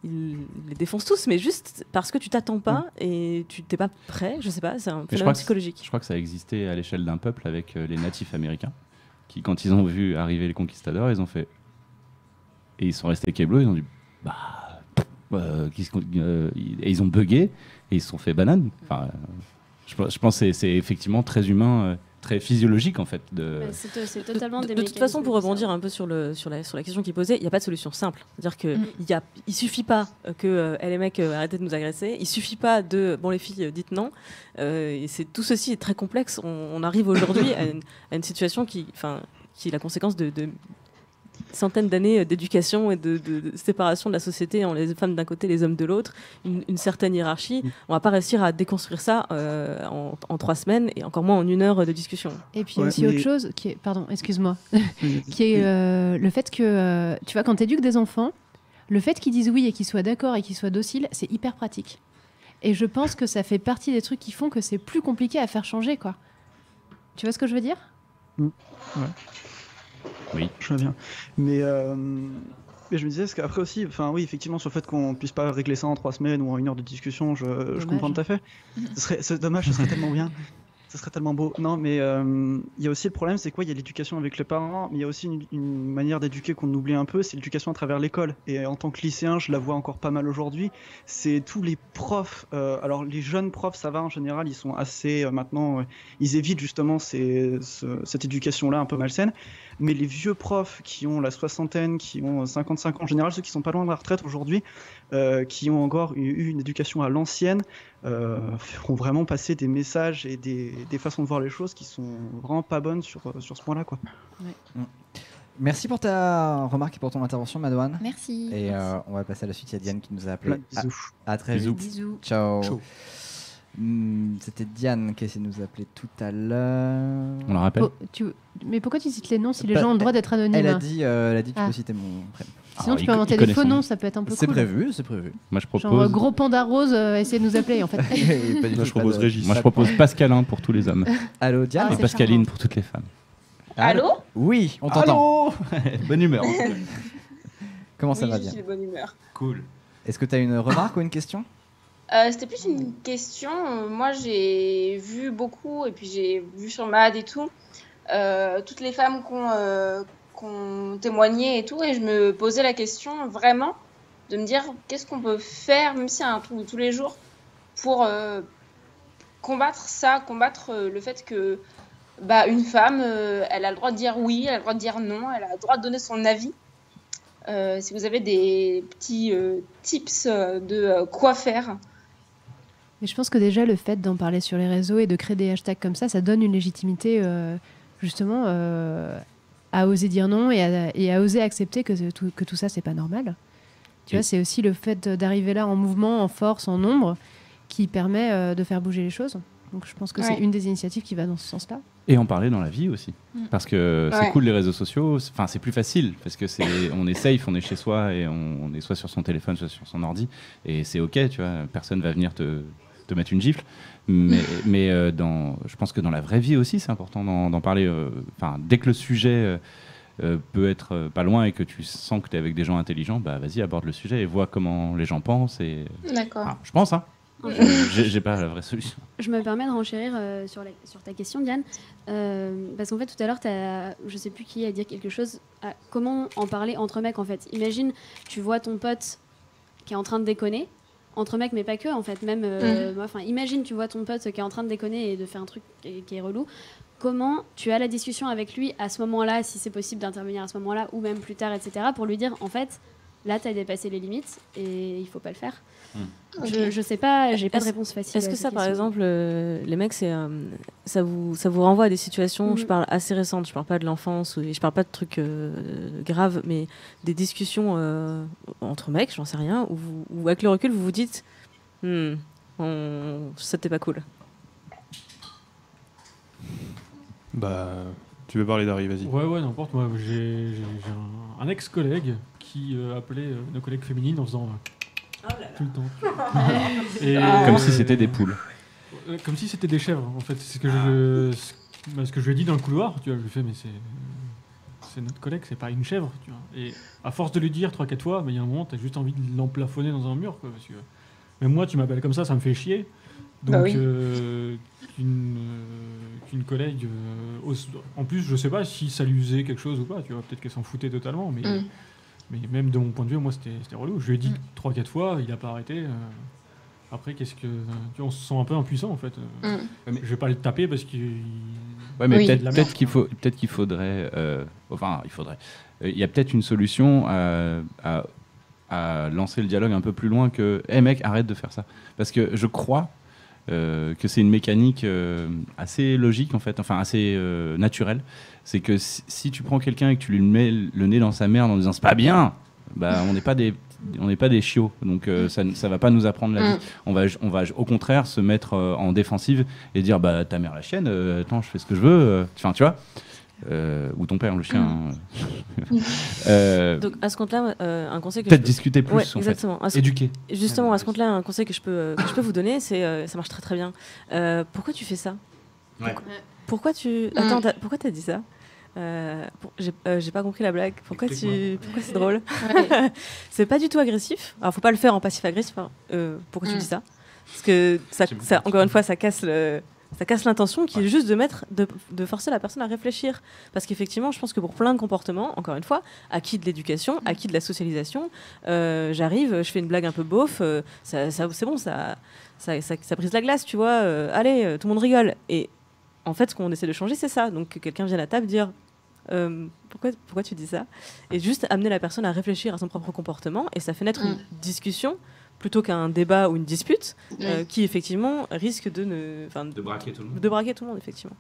il les défonce tous, mais juste parce que tu t'attends pas et tu t'es pas prêt, je sais pas, c'est un phénomène psychologique. Je crois que ça existait à l'échelle d'un peuple avec les natifs américains qui, quand ils ont vu arriver les conquistadors, ils ont fait... Et ils sont restés keblo, ils ont dit et ils ont bugué et ils se sont fait banane. Enfin, je pense que c'est effectivement très humain, très physiologique en fait. C'est totalement de toute façon, pour rebondir un peu sur la question qu'il posait, il n'y a pas de solution simple. C'est-à-dire qu'il suffit pas que les mecs arrêtez de nous agresser, il suffit pas de bon les filles dites non. Et tout ceci est très complexe. On arrive aujourd'hui à une situation qui est la conséquence de centaines d'années d'éducation et de séparation de la société en les femmes d'un côté, les hommes de l'autre, une certaine hiérarchie. On va pas réussir à déconstruire ça en 3 semaines et encore moins en 1 heure de discussion. Et puis il y a aussi autre chose qui est, pardon, excuse-moi, qui est le fait que, tu vois, quand tu éduques des enfants, le fait qu'ils disent oui et qu'ils soient d'accord et qu'ils soient dociles, c'est hyper pratique. Et je pense que ça fait partie des trucs qui font que c'est plus compliqué à faire changer, quoi. Tu vois ce que je veux dire ? Ouais. Oui. Je vois bien. Mais je me disais, parce qu'après aussi, oui, effectivement, sur le fait qu'on puisse pas régler ça en 3 semaines ou en 1 heure de discussion, je comprends tout à fait. C'est dommage, ce serait tellement bien. Ce serait tellement beau. Non, mais il y a aussi le problème, c'est quoi ? Il y a l'éducation avec les parents, mais il y a aussi une manière d'éduquer qu'on oublie un peu, c'est l'éducation à travers l'école. Et en tant que lycéen, je la vois encore pas mal aujourd'hui. C'est tous les profs. Alors les jeunes profs, ça va en général, ils sont assez maintenant, ils évitent justement cette éducation-là un peu malsaine. Mais les vieux profs qui ont la soixantaine, qui ont 55 ans, en général ceux qui sont pas loin de la retraite aujourd'hui, qui ont encore eu une éducation à l'ancienne, feront vraiment passer des messages et des façons de voir les choses qui sont vraiment pas bonnes sur ce point-là, quoi. Ouais. Merci pour ta remarque et pour ton intervention, Madouane. Merci. Et on va passer à la suite. Il y a Diane qui nous a appelé. Bisous. À très vite. Bisous. Ciao. C'était Diane qui a essayé de nous appeler tout à l'heure. On la rappelle. Mais pourquoi tu cites les noms si les gens ont le droit d'être anonymes ? Elle a dit tu peux citer mon prénom. Sinon, tu peux inventer des faux noms, ça peut être un peu cool. C'est prévu. Moi, je propose... Genre Gros Panda Rose, essayer de nous appeler, en fait. Moi, je propose Régis. Moi, je propose Pascalin pour tous les hommes. Allô, Diane. Et Pascaline pour toutes les femmes. Allô ? Oui, on t'entend. Allô. Bonne humeur. Comment ça va, je Diane ? suis de bonne humeur. Cool. Est-ce que tu as une remarque ou une question? C'était plus une question. Moi, j'ai vu beaucoup, et puis j'ai vu sur MAD et tout, toutes les femmes qui ont témoigné et tout, et je me posais la question vraiment de me dire qu'est-ce qu'on peut faire, même si c'est un truc de tous les jours, pour combattre ça, combattre le fait que une femme, elle a le droit de dire oui, elle a le droit de dire non, elle a le droit de donner son avis. Si vous avez des petits tips de quoi faire. Mais je pense que déjà le fait d'en parler sur les réseaux et de créer des hashtags comme ça donne une légitimité justement à oser dire non et à oser accepter que tout ça c'est pas normal. Tu vois, c'est aussi le fait d'arriver là en mouvement, en force, en nombre, qui permet de faire bouger les choses. Donc je pense que c'est une des initiatives qui va dans ce sens-là. Et en parler dans la vie aussi. Parce que c'est cool les réseaux sociaux, enfin c'est plus facile parce que on est safe, on est chez soi et on est soit sur son téléphone, soit sur son ordi et c'est ok, tu vois, personne va venir te mettre une gifle. Mais je pense que dans la vraie vie aussi c'est important d'en parler. Dès que le sujet peut être pas loin et que tu sens que tu es avec des gens intelligents, vas-y aborde le sujet et vois comment les gens pensent. D'accord. Je pense, hein. J'ai pas la vraie solution. Je me permets de renchérir sur ta question, Diane, parce qu'en fait tout à l'heure, je sais plus qui a dit quelque chose. Comment en parler entre mecs en fait? Imagine, tu vois ton pote qui est en train de déconner entre mecs, mais pas que en fait. Même, imagine, tu vois ton pote qui est en train de déconner et de faire un truc qui est relou. Comment tu as la discussion avec lui à ce moment-là, si c'est possible d'intervenir à ce moment-là, ou même plus tard, etc., pour lui dire en fait, là, tu as dépassé les limites et il faut pas le faire. Je sais pas, j'ai pas de réponse facile. Est-ce que ça, par exemple, les mecs, ça vous renvoie à des situations, je parle assez récentes, je parle pas de l'enfance, je parle pas de trucs graves, mais des discussions entre mecs, j'en sais rien, où avec le recul, vous vous dites, c'était pas cool. Tu veux parler d'Harry, vas-y. Ouais, n'importe. Moi, j'ai un ex-collègue qui appelait nos collègues féminines en faisant tout le temps. Comme si c'était des poules. Comme si c'était des chèvres, en fait. C'est ce que je lui ai dit dans le couloir. Tu vois, je lui ai fait, mais c'est notre collègue, c'est pas une chèvre. Tu vois. Et à force de lui dire 3-4 fois, il y a un moment, t'as juste envie de l'emplafonner dans un mur. Quoi, parce que même moi, tu m'appelles comme ça me fait chier. Donc, qu'une collègue, en plus, je sais pas si ça lui faisait quelque chose ou pas, tu vois, peut-être qu'elle s'en foutait totalement, mais même de mon point de vue, moi, c'était relou. Je lui ai dit 3-4 fois, il a pas arrêté. Après, tu vois, on se sent un peu impuissant, en fait. Je vais pas le taper parce qu'il... Ouais, mais peut-être qu'il faudrait... il y a peut-être une solution à lancer le dialogue un peu plus loin que « Hey mec, arrête de faire ça ». Parce que je crois que c'est une mécanique assez logique, en fait, assez naturelle. C'est que si tu prends quelqu'un et que tu lui mets le nez dans sa merde en disant « c'est pas bien », on n'est pas des chiots, donc ça va pas nous apprendre la vie. On va au contraire se mettre en défensive et dire ta mère la chienne, attends, je fais ce que je veux, tu vois. Ou ton père le chien. Donc à ce compte-là, un conseil que peut-être discuter plus, en exactement. fait. Éduquer. Justement, à ce compte-là, un conseil que je peux vous donner, c'est ça marche très très bien. Pourquoi tu fais ça? Pourquoi tu pourquoi t'as dit ça? J'ai pas compris la blague. Pourquoi c'est drôle? C'est pas du tout agressif. Alors faut pas le faire en passif-agressif. Pourquoi tu dis ça? Parce que ça, encore une fois, ça casse l'intention qui est juste de forcer la personne à réfléchir. Parce qu'effectivement, je pense que pour plein de comportements, encore une fois, acquis de l'éducation, acquis de la socialisation, j'arrive, je fais une blague un peu beauf, c'est bon, ça brise la glace, tu vois, allez, tout le monde rigole. Et en fait, ce qu'on essaie de changer, c'est ça. Donc que quelqu'un vienne à table dire pourquoi tu dis ça? Et juste amener la personne à réfléchir à son propre comportement, et ça fait naître une discussion plutôt qu'un débat ou une dispute qui effectivement risque de braquer tout le monde. De braquer tout le monde, effectivement.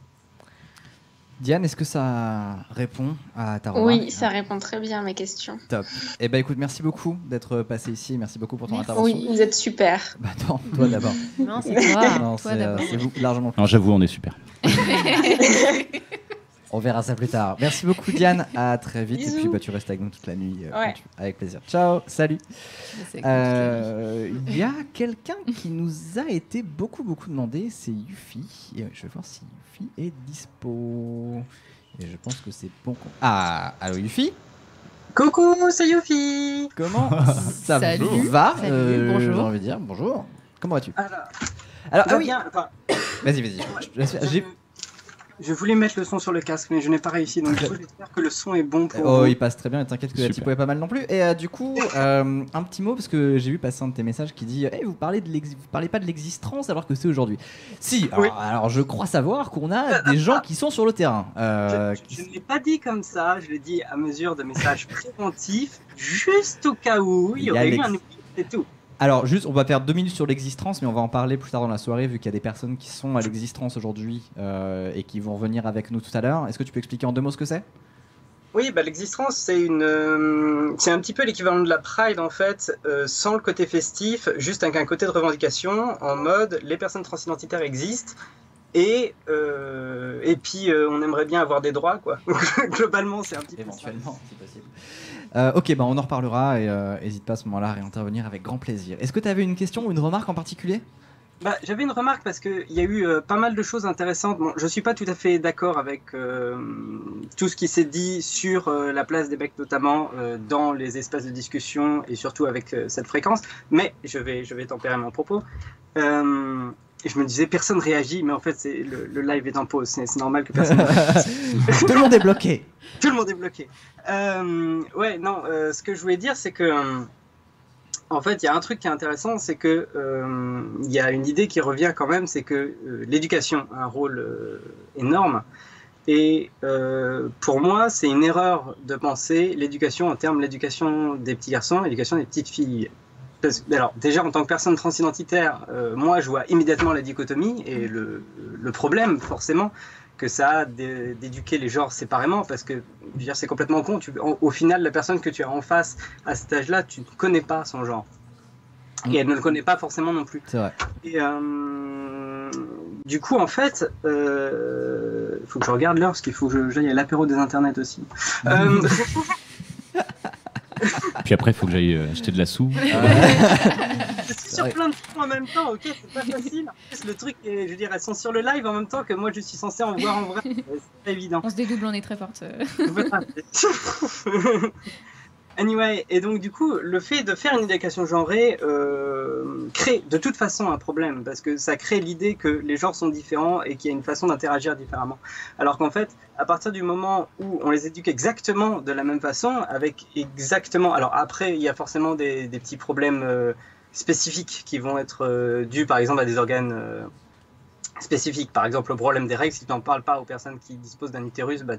Diane, est-ce que ça répond à ta remarque? Oui, ça répond très bien à mes questions. Top. Eh ben écoute, merci beaucoup d'être passé ici. Merci beaucoup pour ton intervention. Oui, vous êtes super. Non, toi d'abord. Non, c'est toi. Non, toi d'abord. C'est vous largement plus. Non, j'avoue, on est super. On verra ça plus tard. Merci beaucoup, Diane. À très vite. Bisous. Et puis tu restes avec nous toute la nuit. Ouais. Avec plaisir. Ciao. Salut. Il y a quelqu'un qui nous a été beaucoup demandé. C'est Yuffie. Et je vais voir si Yuffie est dispo. Et je pense que c'est bon. Ah, allô Yuffie? Coucou, c'est Yuffie. Comment ça Salut. va Salut, J'ai bonjour. envie de dire bonjour. Comment vas-tu? Alors, ah oui. bien, enfin, Vas-y. je voulais mettre le son sur le casque, mais je n'ai pas réussi, donc j'espère que le son est bon pour Oh, vous. il passe très bien, et t'inquiète que la typo est pas mal non plus. Et du coup, un petit mot, parce que j'ai vu passer un de tes messages qui dit hey, vous parlez pas de l'existence alors que c'est aujourd'hui. Si, alors je crois savoir qu'on a des gens qui sont sur le terrain. Je ne l'ai pas dit comme ça, je l'ai dit à mesure de messages préventifs, juste au cas où il y aurait eu un oubli, c'est tout. Alors juste, on va faire 2 minutes sur l'existence, mais on va en parler plus tard dans la soirée, vu qu'il y a des personnes qui sont à l'existence aujourd'hui et qui vont revenir avec nous tout à l'heure. Est-ce que tu peux expliquer en 2 mots ce que c'est? Oui, bah, l'existence, c'est c'est un petit peu l'équivalent de la Pride en fait, sans le côté festif, juste avec un côté de revendication, en mode les personnes transidentitaires existent et puis on aimerait bien avoir des droits quoi. Globalement, c'est un petit peu éventuellement, c'est possible. Ok, bah on en reparlera et n'hésite pas à ce moment-là à réintervenir avec grand plaisir. Est-ce que tu avais une question ou une remarque en particulier? Bah, j'avais une remarque parce qu'il y a eu pas mal de choses intéressantes. Bon, je suis pas tout à fait d'accord avec tout ce qui s'est dit sur la place des mecs notamment dans les espaces de discussion et surtout avec cette fréquence, mais je vais tempérer mon propos. Et je me disais, personne réagit, mais en fait, le live est en pause, c'est normal que personne réagisse. Tout le monde est bloqué. Tout le monde est bloqué. Ouais, non, ce que je voulais dire, c'est que, en fait, il y a un truc qui est intéressant, c'est que il y a une idée qui revient quand même, c'est que l'éducation a un rôle énorme. Et pour moi, c'est une erreur de penser l'éducation en termes de l'éducation des petits garçons, l'éducation des petites filles. Alors, déjà, en tant que personne transidentitaire, moi, je vois immédiatement la dichotomie et le problème, forcément, que ça a d'éduquer les genres séparément, parce que, je veux dire, c'est complètement con. Au final, la personne que tu as en face à cet âge-là, tu ne connais pas son genre. Et elle ne le connaît pas forcément non plus. C'est vrai. Et du coup, en fait, faut que je regarde l'heure, parce qu'il faut que j'aille à l'apéro des internets aussi. Puis après, il faut que j'aille acheter de la soupe. Je suis sur plein de trucs en même temps, ok, c'est pas facile. En plus, le truc, est, je veux dire, elles sont sur le live en même temps que moi je suis censé en voir en vrai. C'est pas évident. On se dédouble, on est très forte. Voilà. Anyway, et donc du coup, le fait de faire une éducation genrée crée de toute façon un problème, parce que ça crée l'idée que les genres sont différents et qu'il y a une façon d'interagir différemment. Alors qu'en fait, à partir du moment où on les éduque exactement de la même façon, avec exactement... Alors après, il y a forcément des petits problèmes spécifiques qui vont être dus par exemple à des organes spécifiques. Par exemple, le problème des règles, si tu n'en parles pas aux personnes qui disposent d'un utérus, bah,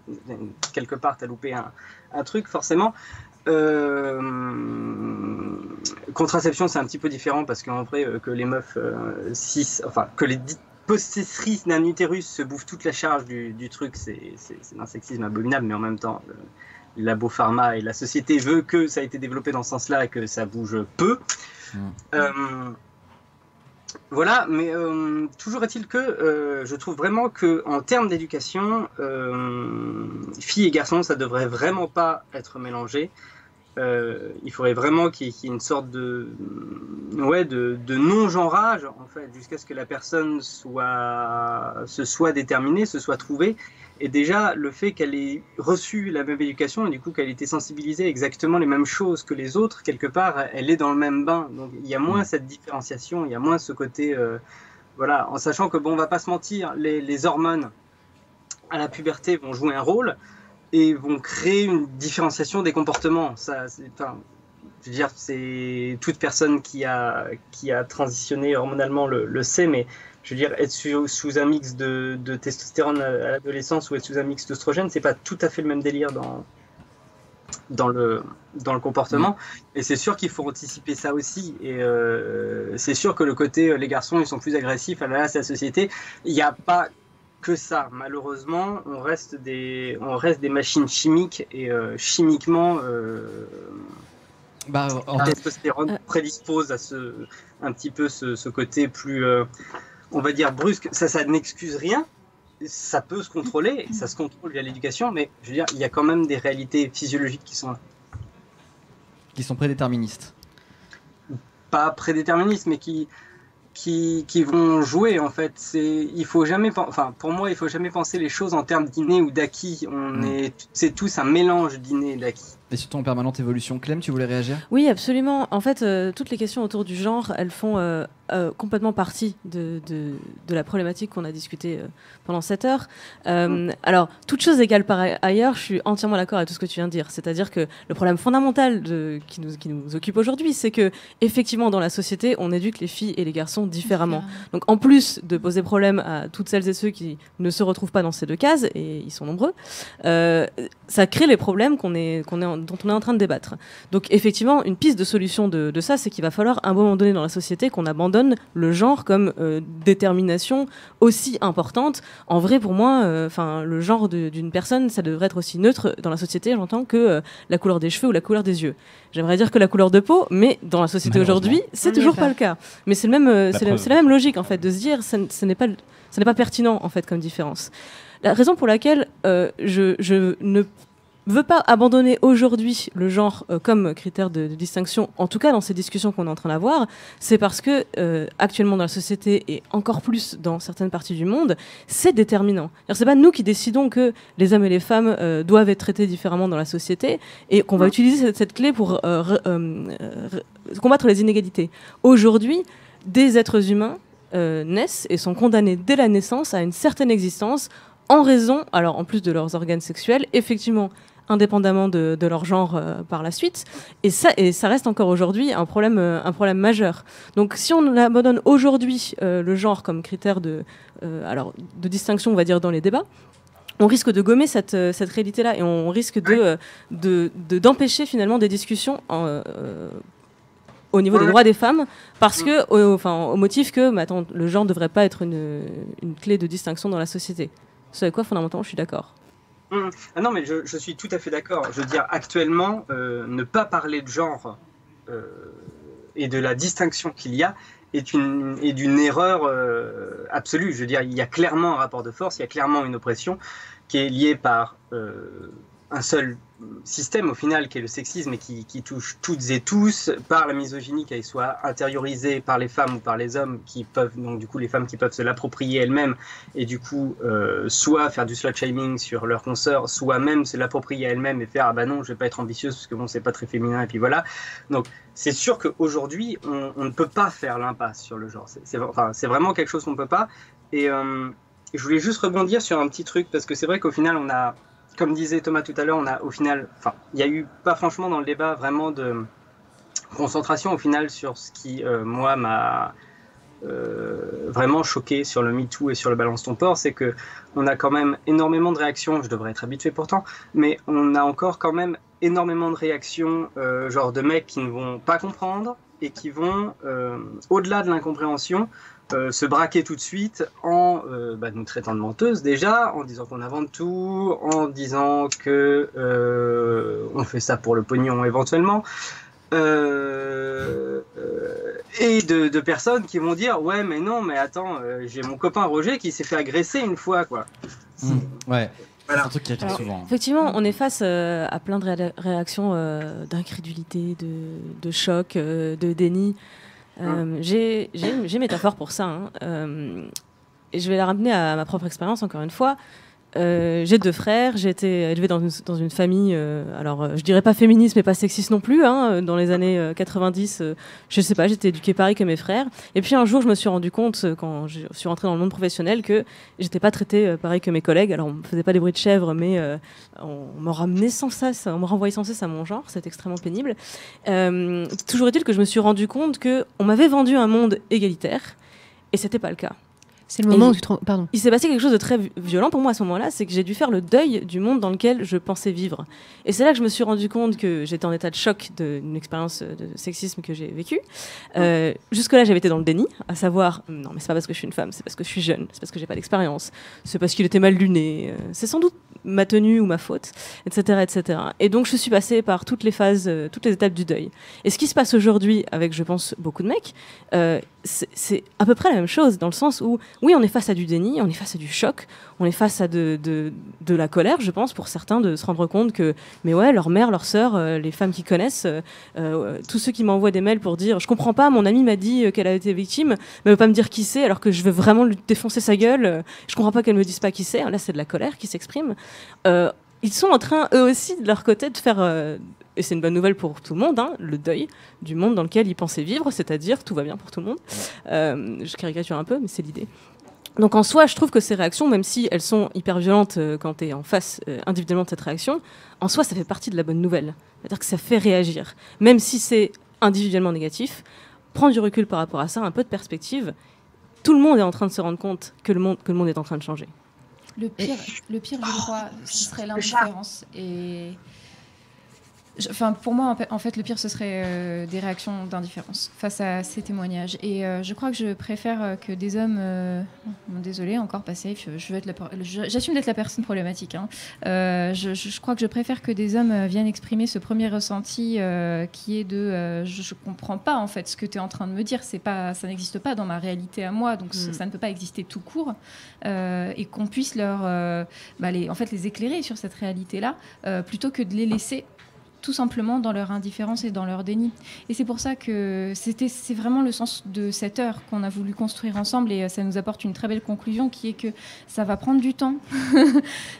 quelque part, tu as loupé un truc forcément. Contraception, c'est un petit peu différent parce qu'en vrai, que les meufs que les possessrices d'un utérus se bouffent toute la charge du truc, c'est un sexisme abominable, mais en même temps, le labo pharma et la société veut que ça ait été développé dans ce sens-là et que ça bouge peu. Voilà, mais toujours est-il que je trouve vraiment que en termes d'éducation, filles et garçons, ça devrait vraiment pas être mélangé. Il faudrait vraiment qu'il y ait une sorte de non-genrage en fait, jusqu'à ce que la personne se soit déterminée, se soit trouvée. Et déjà, le fait qu'elle ait reçu la même éducation et du coup qu'elle ait été sensibilisée à exactement les mêmes choses que les autres, quelque part, elle est dans le même bain. Donc il y a moins cette différenciation, il y a moins ce côté... voilà, en sachant que, bon, on va pas se mentir, les hormones à la puberté vont jouer un rôle et vont créer une différenciation des comportements. Ça, je veux dire, c'est toute personne qui a transitionné hormonalement le sait, mais je veux dire, être sous un mix de testostérone à l'adolescence ou être sous un mix d'oestrogène, c'est pas tout à fait le même délire dans le comportement. Et c'est sûr qu'il faut anticiper ça aussi. Et c'est sûr que le côté les garçons ils sont plus agressifs, là c'est la société. Il n'y a pas que ça. Malheureusement, on reste des machines chimiques et chimiquement. La testostérone prédispose à un petit peu ce côté plus, on va dire, brusque. Ça n'excuse rien. Ça peut se contrôler, ça se contrôle via l'éducation, mais je veux dire, il y a quand même des réalités physiologiques qui sont là. Qui sont prédéterministes. Pas prédéterministes, mais qui vont jouer en fait. Il faut jamais, pour moi, il faut jamais penser les choses en termes d'inné ou d'acquis. C'est tous un mélange d'inné et d'acquis. Et surtout en permanente évolution. Clem, tu voulais réagir ? Oui, absolument. En fait, toutes les questions autour du genre, elles font complètement partie de la problématique qu'on a discutée pendant cette heure. Alors, toute chose égale par ailleurs, je suis entièrement d'accord avec tout ce que tu viens de dire. C'est-à-dire que le problème fondamental qui nous occupe aujourd'hui, c'est que effectivement, dans la société, on éduque les filles et les garçons différemment. Donc, en plus de poser problème à toutes celles et ceux qui ne se retrouvent pas dans ces deux cases, et ils sont nombreux, ça crée les problèmes dont on est en train de débattre. Donc effectivement, une piste de solution de ça, c'est qu'il va falloir à un moment donné dans la société qu'on abandonne le genre comme détermination aussi importante. En vrai, pour moi, le genre d'une personne, ça devrait être aussi neutre dans la société, j'entends, que la couleur des cheveux ou la couleur des yeux. J'aimerais dire que la couleur de peau, mais dans la société aujourd'hui, c'est toujours pas le cas. Mais c'est la même logique, en fait, de se dire ce n'est pas pertinent, en fait, comme différence. La raison pour laquelle je ne veux pas abandonner aujourd'hui le genre comme critère de distinction, en tout cas dans ces discussions qu'on est en train d'avoir, c'est parce que actuellement dans la société et encore plus dans certaines parties du monde, c'est déterminant. C'est pas nous qui décidons que les hommes et les femmes doivent être traités différemment dans la société et qu'on va utiliser cette clé pour combattre les inégalités. Aujourd'hui, des êtres humains naissent et sont condamnés dès la naissance à une certaine existence en raison, alors en plus de leurs organes sexuels, effectivement indépendamment de leur genre par la suite, et ça reste encore aujourd'hui un problème majeur. Donc si on abandonne aujourd'hui le genre comme critère de distinction, on va dire, dans les débats, on risque de gommer cette réalité-là et on risque d'empêcher finalement des discussions au niveau des droits des femmes, parce que, au motif que le genre ne devrait pas être une clé de distinction dans la société. Ce avec quoi, fondamentalement, je suis d'accord. Ah non, mais je suis tout à fait d'accord. Je veux dire, actuellement, ne pas parler de genre et de la distinction qu'il y a est d'une erreur absolue. Je veux dire, il y a clairement un rapport de force, il y a clairement une oppression qui est liée par un seul système au final qui est le sexisme et qui touche toutes et tous, par la misogynie qu'elle soit intériorisée par les femmes ou par les hommes qui peuvent, donc du coup les femmes qui peuvent se l'approprier elles-mêmes et du coup soit faire du slut shaming sur leurs consoeurs, soit même se l'approprier elles-mêmes et faire ah bah non je vais pas être ambitieuse parce que bon c'est pas très féminin et puis voilà. Donc c'est sûr qu'aujourd'hui on ne peut pas faire l'impasse sur le genre, c'est vraiment quelque chose qu'on ne peut pas et je voulais juste rebondir sur un petit truc parce que c'est vrai qu'au final on a, comme disait Thomas tout à l'heure, il y a eu pas franchement dans le débat vraiment de concentration au final sur ce qui, moi, m'a vraiment choqué sur le MeToo et sur le Balance ton port, c'est que on a quand même énormément de réactions, je devrais être habitué pourtant, mais on a encore quand même énormément de réactions, genre de mecs qui ne vont pas comprendre et qui vont, au-delà de l'incompréhension, se braquer tout de suite en nous traitant de menteuses déjà, en disant qu'on invente tout, en disant que on fait ça pour le pognon éventuellement, et de personnes qui vont dire ouais mais non mais attends j'ai mon copain Roger qui s'est fait agresser une fois quoi. Ouais. Voilà. C'est un truc qui arrive souvent. Effectivement, on est face à plein de réactions d'incrédulité, de choc, de déni. J'ai une métaphore pour ça, et je vais la ramener à ma propre expérience encore une fois. J'ai 2 frères, j'ai été élevée dans une famille, je dirais pas féministe mais pas sexiste non plus, dans les années 90, je sais pas, j'étais éduquée pareil que mes frères, et puis un jour je me suis rendu compte quand je suis rentrée dans le monde professionnel que j'étais pas traitée pareil que mes collègues. Alors on me faisait pas des bruits de chèvre mais on me ramenait sans cesse, on me renvoyait sans cesse à mon genre, c'était extrêmement pénible. Toujours est-il que je me suis rendu compte que on m'avait vendu un monde égalitaire et c'était pas le cas. C'est le moment où tu te... Pardon. Il s'est passé quelque chose de très violent pour moi à ce moment-là, c'est que j'ai dû faire le deuil du monde dans lequel je pensais vivre. Et c'est là que je me suis rendu compte que j'étais en état de choc d'une expérience de sexisme que j'ai vécue. Jusque-là, j'avais été dans le déni, à savoir, non mais c'est pas parce que je suis une femme, c'est parce que je suis jeune, c'est parce que j'ai pas d'expérience, c'est parce qu'il était mal luné, c'est sans doute ma tenue ou ma faute, etc., etc. Et donc je suis passée par toutes les phases, toutes les étapes du deuil. Et ce qui se passe aujourd'hui avec, je pense, beaucoup de mecs, c'est à peu près la même chose, dans le sens où, oui, on est face à du déni, on est face à du choc, on est face à de la colère, je pense, pour certains, de se rendre compte que, mais ouais, leur mère, leur sœur, les femmes qui connaissent, tous ceux qui m'envoient des mails pour dire « je comprends pas, mon amie m'a dit qu'elle a été victime, mais elle veut pas me dire qui c'est, alors que je veux vraiment lui défoncer sa gueule, je comprends pas qu'elle me dise pas qui c'est », là c'est de la colère qui s'exprime. Ils sont en train, eux aussi, de leur côté, de faire et c'est une bonne nouvelle pour tout le monde, hein, le deuil du monde dans lequel ils pensaient vivre, c'est-à-dire tout va bien pour tout le monde. Je caricature un peu, mais c'est l'idée. Donc en soi, je trouve que ces réactions, même si elles sont hyper violentes quand tu es en face individuellement de cette réaction, en soi, ça fait partie de la bonne nouvelle. C'est-à-dire que ça fait réagir. Même si c'est individuellement négatif, prendre du recul par rapport à ça, un peu de perspective, tout le monde est en train de se rendre compte que le monde est en train de changer. Le pire, je crois, ce serait l'indifférence. Et pour moi, en fait, le pire, ce serait des réactions d'indifférence face à ces témoignages. Et je crois que je préfère que des hommes... désolée, encore pas safe, j'assume d'être la personne problématique. Hein. Je crois que je préfère que des hommes viennent exprimer ce premier ressenti qui est de je comprends pas en fait ce que tu es en train de me dire. Ça n'existe pas dans ma réalité à moi, donc ça ne peut pas exister tout court. Et qu'on puisse les éclairer sur cette réalité-là plutôt que de les laisser tout simplement dans leur indifférence et dans leur déni. Et c'est pour ça que c'est vraiment le sens de cette heure qu'on a voulu construire ensemble, et ça nous apporte une très belle conclusion qui est que ça va prendre du temps.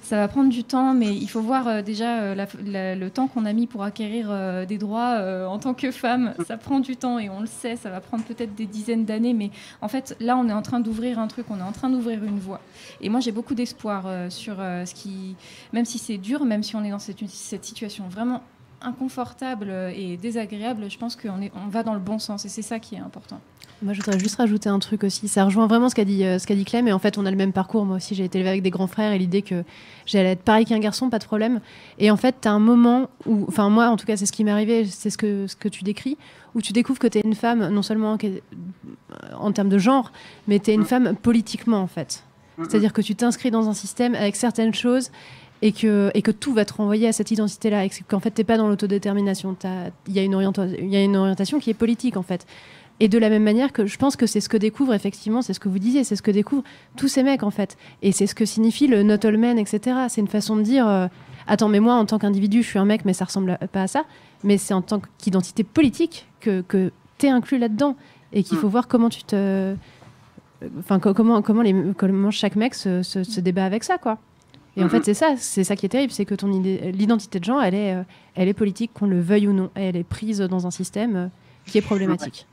Ça va prendre du temps, mais il faut voir déjà le temps qu'on a mis pour acquérir des droits en tant que femme. Ça prend du temps et on le sait, ça va prendre peut-être des dizaines d'années, mais en fait là on est en train d'ouvrir un truc, on est en train d'ouvrir une voie. Et moi j'ai beaucoup d'espoir sur ce qui, même si c'est dur, même si on est dans cette situation vraiment inconfortable et désagréable, je pense qu'on va dans le bon sens et c'est ça qui est important. Moi, je voudrais juste rajouter un truc aussi. Ça rejoint vraiment ce qu'a dit Clem, et en fait, on a le même parcours. Moi aussi, j'ai été élevée avec des grands frères et l'idée que j'allais être pareil qu'un garçon, pas de problème. Et en fait, tu as un moment où, enfin, moi, en tout cas, c'est ce qui m'est arrivé, c'est ce que tu décris, où tu découvres que tu es une femme, non seulement en termes de genre, mais tu es une femme politiquement, en fait. C'est-à-dire que tu t'inscris dans un système avec certaines choses et que tout va te renvoyer à cette identité-là, et qu'en fait, tu n'es pas dans l'autodétermination. Il y a une orientation qui est politique, en fait. Et de la même manière que je pense que c'est ce que découvrent, effectivement, c'est ce que vous disiez, c'est ce que découvrent tous ces mecs, en fait. Et c'est ce que signifie le not all men, etc. C'est une façon de dire, attends, mais moi, en tant qu'individu, je suis un mec, mais ça ressemble pas à ça. Mais c'est en tant qu'identité politique que tu es inclus là-dedans. Et qu'il faut voir comment tu te... Enfin, comment chaque mec se débat avec ça, quoi. Et en fait, c'est ça qui est terrible, c'est que l'identité de genre, elle est politique, qu'on le veuille ou non. Elle est prise dans un système qui est problématique.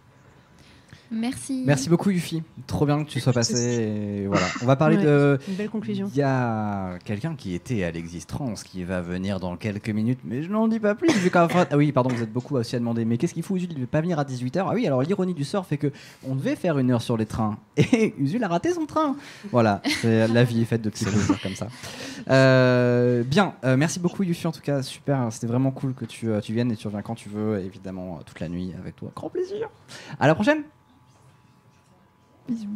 Merci. Merci beaucoup, Yuffie. Trop bien que tu sois passé. Et voilà. On va parler de... Une belle conclusion. Il y a quelqu'un qui était à l'Existence qui va venir dans quelques minutes, mais je n'en dis pas plus. Ah oui, pardon, vous êtes beaucoup aussi à demander, mais qu'est-ce qu'il faut, Usul? Il ne veut pas venir à 18h. Ah oui, alors l'ironie du sort fait qu'on devait faire 1 heure sur les trains. Et Usul a raté son train. Voilà, la vie est faite de petits plaisirs comme ça. Bien, merci beaucoup, Yuffie, en tout cas. Super, c'était vraiment cool que tu viennes, et tu reviens quand tu veux, évidemment, toute la nuit avec toi. Grand plaisir. À la prochaine. Bisous.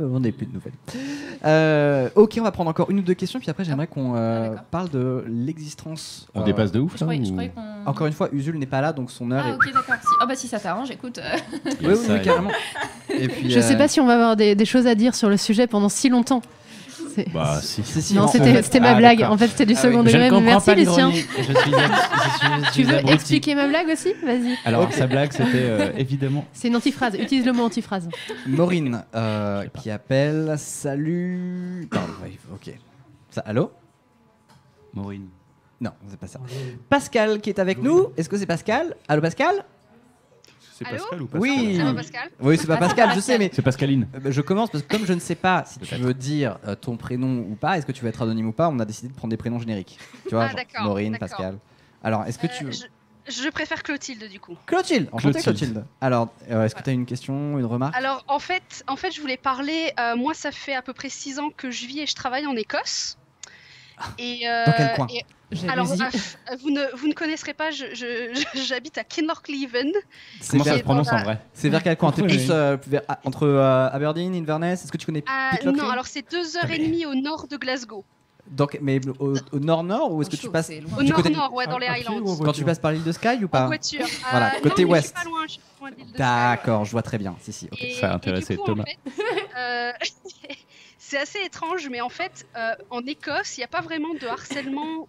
On n'a plus de nouvelles. Ok, on va prendre encore 1 ou 2 questions, puis après j'aimerais qu'on parle de l'existence. On dépasse de ouf, je croyais Encore une fois, Usul n'est pas là, donc son heure est... ok, d'accord. Si ça t'arrange, écoute. Oui, carrément. Et puis, je sais pas si on va avoir des choses à dire sur le sujet pendant si longtemps. Bah si. Non, c'était ma blague. En fait, c'était du second degré. Mais merci, Lucien. Tu veux expliquer ma blague aussi? Vas-y. Alors, sa blague, c'était évidemment... C'est une antiphrase. Utilise le mot antiphrase. Maureen qui appelle. Salut. Pardon, ok. Allô? Maureen. Non, c'est pas ça. Pascal qui est avec nous. Est-ce que c'est Pascal? Allô, Pascal? C'est Pascal ou Pascal? Oui, Pascal oui, c'est pas Pascal, je sais, mais c'est Pascaline. Je commence parce que comme je ne sais pas si tu veux dire ton prénom ou pas, est-ce que tu veux être anonyme ou pas, on a décidé de prendre des prénoms génériques. Tu vois, Maureen, Pascal. Alors, est-ce que tu veux... Je préfère Clotilde du coup. Clotilde, enchantée Clotilde. Alors, est-ce que tu as une question, une remarque? Alors, en fait, je voulais parler. moi, ça fait à peu près 6 ans que je vis et je travaille en Écosse. Et, dans quel coin? Alors, vous ne connaisserez pas, j'habite à Kinlochleven. Comment ça se prononce en vrai? C'est vers quel coin? T'es plus entre Aberdeen, Inverness? Est-ce que tu connais Non, alors c'est 2h30 au nord de Glasgow. Donc, mais au nord-nord, ou est-ce que tu passes au nord-nord, ouais, dans les Highlands. Quand tu passes par l'île de Skye ou pas? En voiture. Voilà, côté non, ouest. Je suis pas loin, je suis pas loin de l'île de Skye. D'accord, je vois très bien. Si, ok. Ça a intéressé Thomas. En fait, c'est assez étrange, mais en fait, en Écosse, il n'y a pas vraiment de harcèlement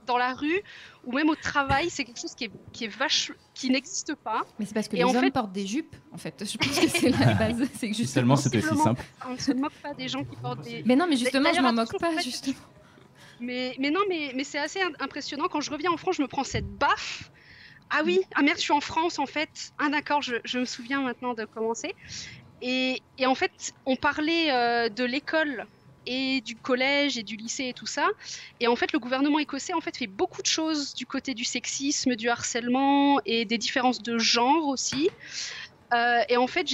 dans la rue ou même au travail. C'est quelque chose qui n'existe pas. Mais c'est parce que les hommes portent des jupes, en fait. Je pense que c'est la base. C'est que si seulement c'était si simple. On ne se moque pas des gens qui portent des... Mais non, mais justement, je m'en moque pas, justement. Mais non, mais c'est assez impressionnant. Quand je reviens en France, je me prends cette baffe. Ah oui, ah merde, je suis en France en fait. Ah d'accord, je me souviens maintenant de commencer. Et en fait, on parlait de l'école et du collège et du lycée et tout ça. Et en fait, le gouvernement écossais en fait fait beaucoup de choses du côté du sexisme, du harcèlement et des différences de genre aussi. Et en fait,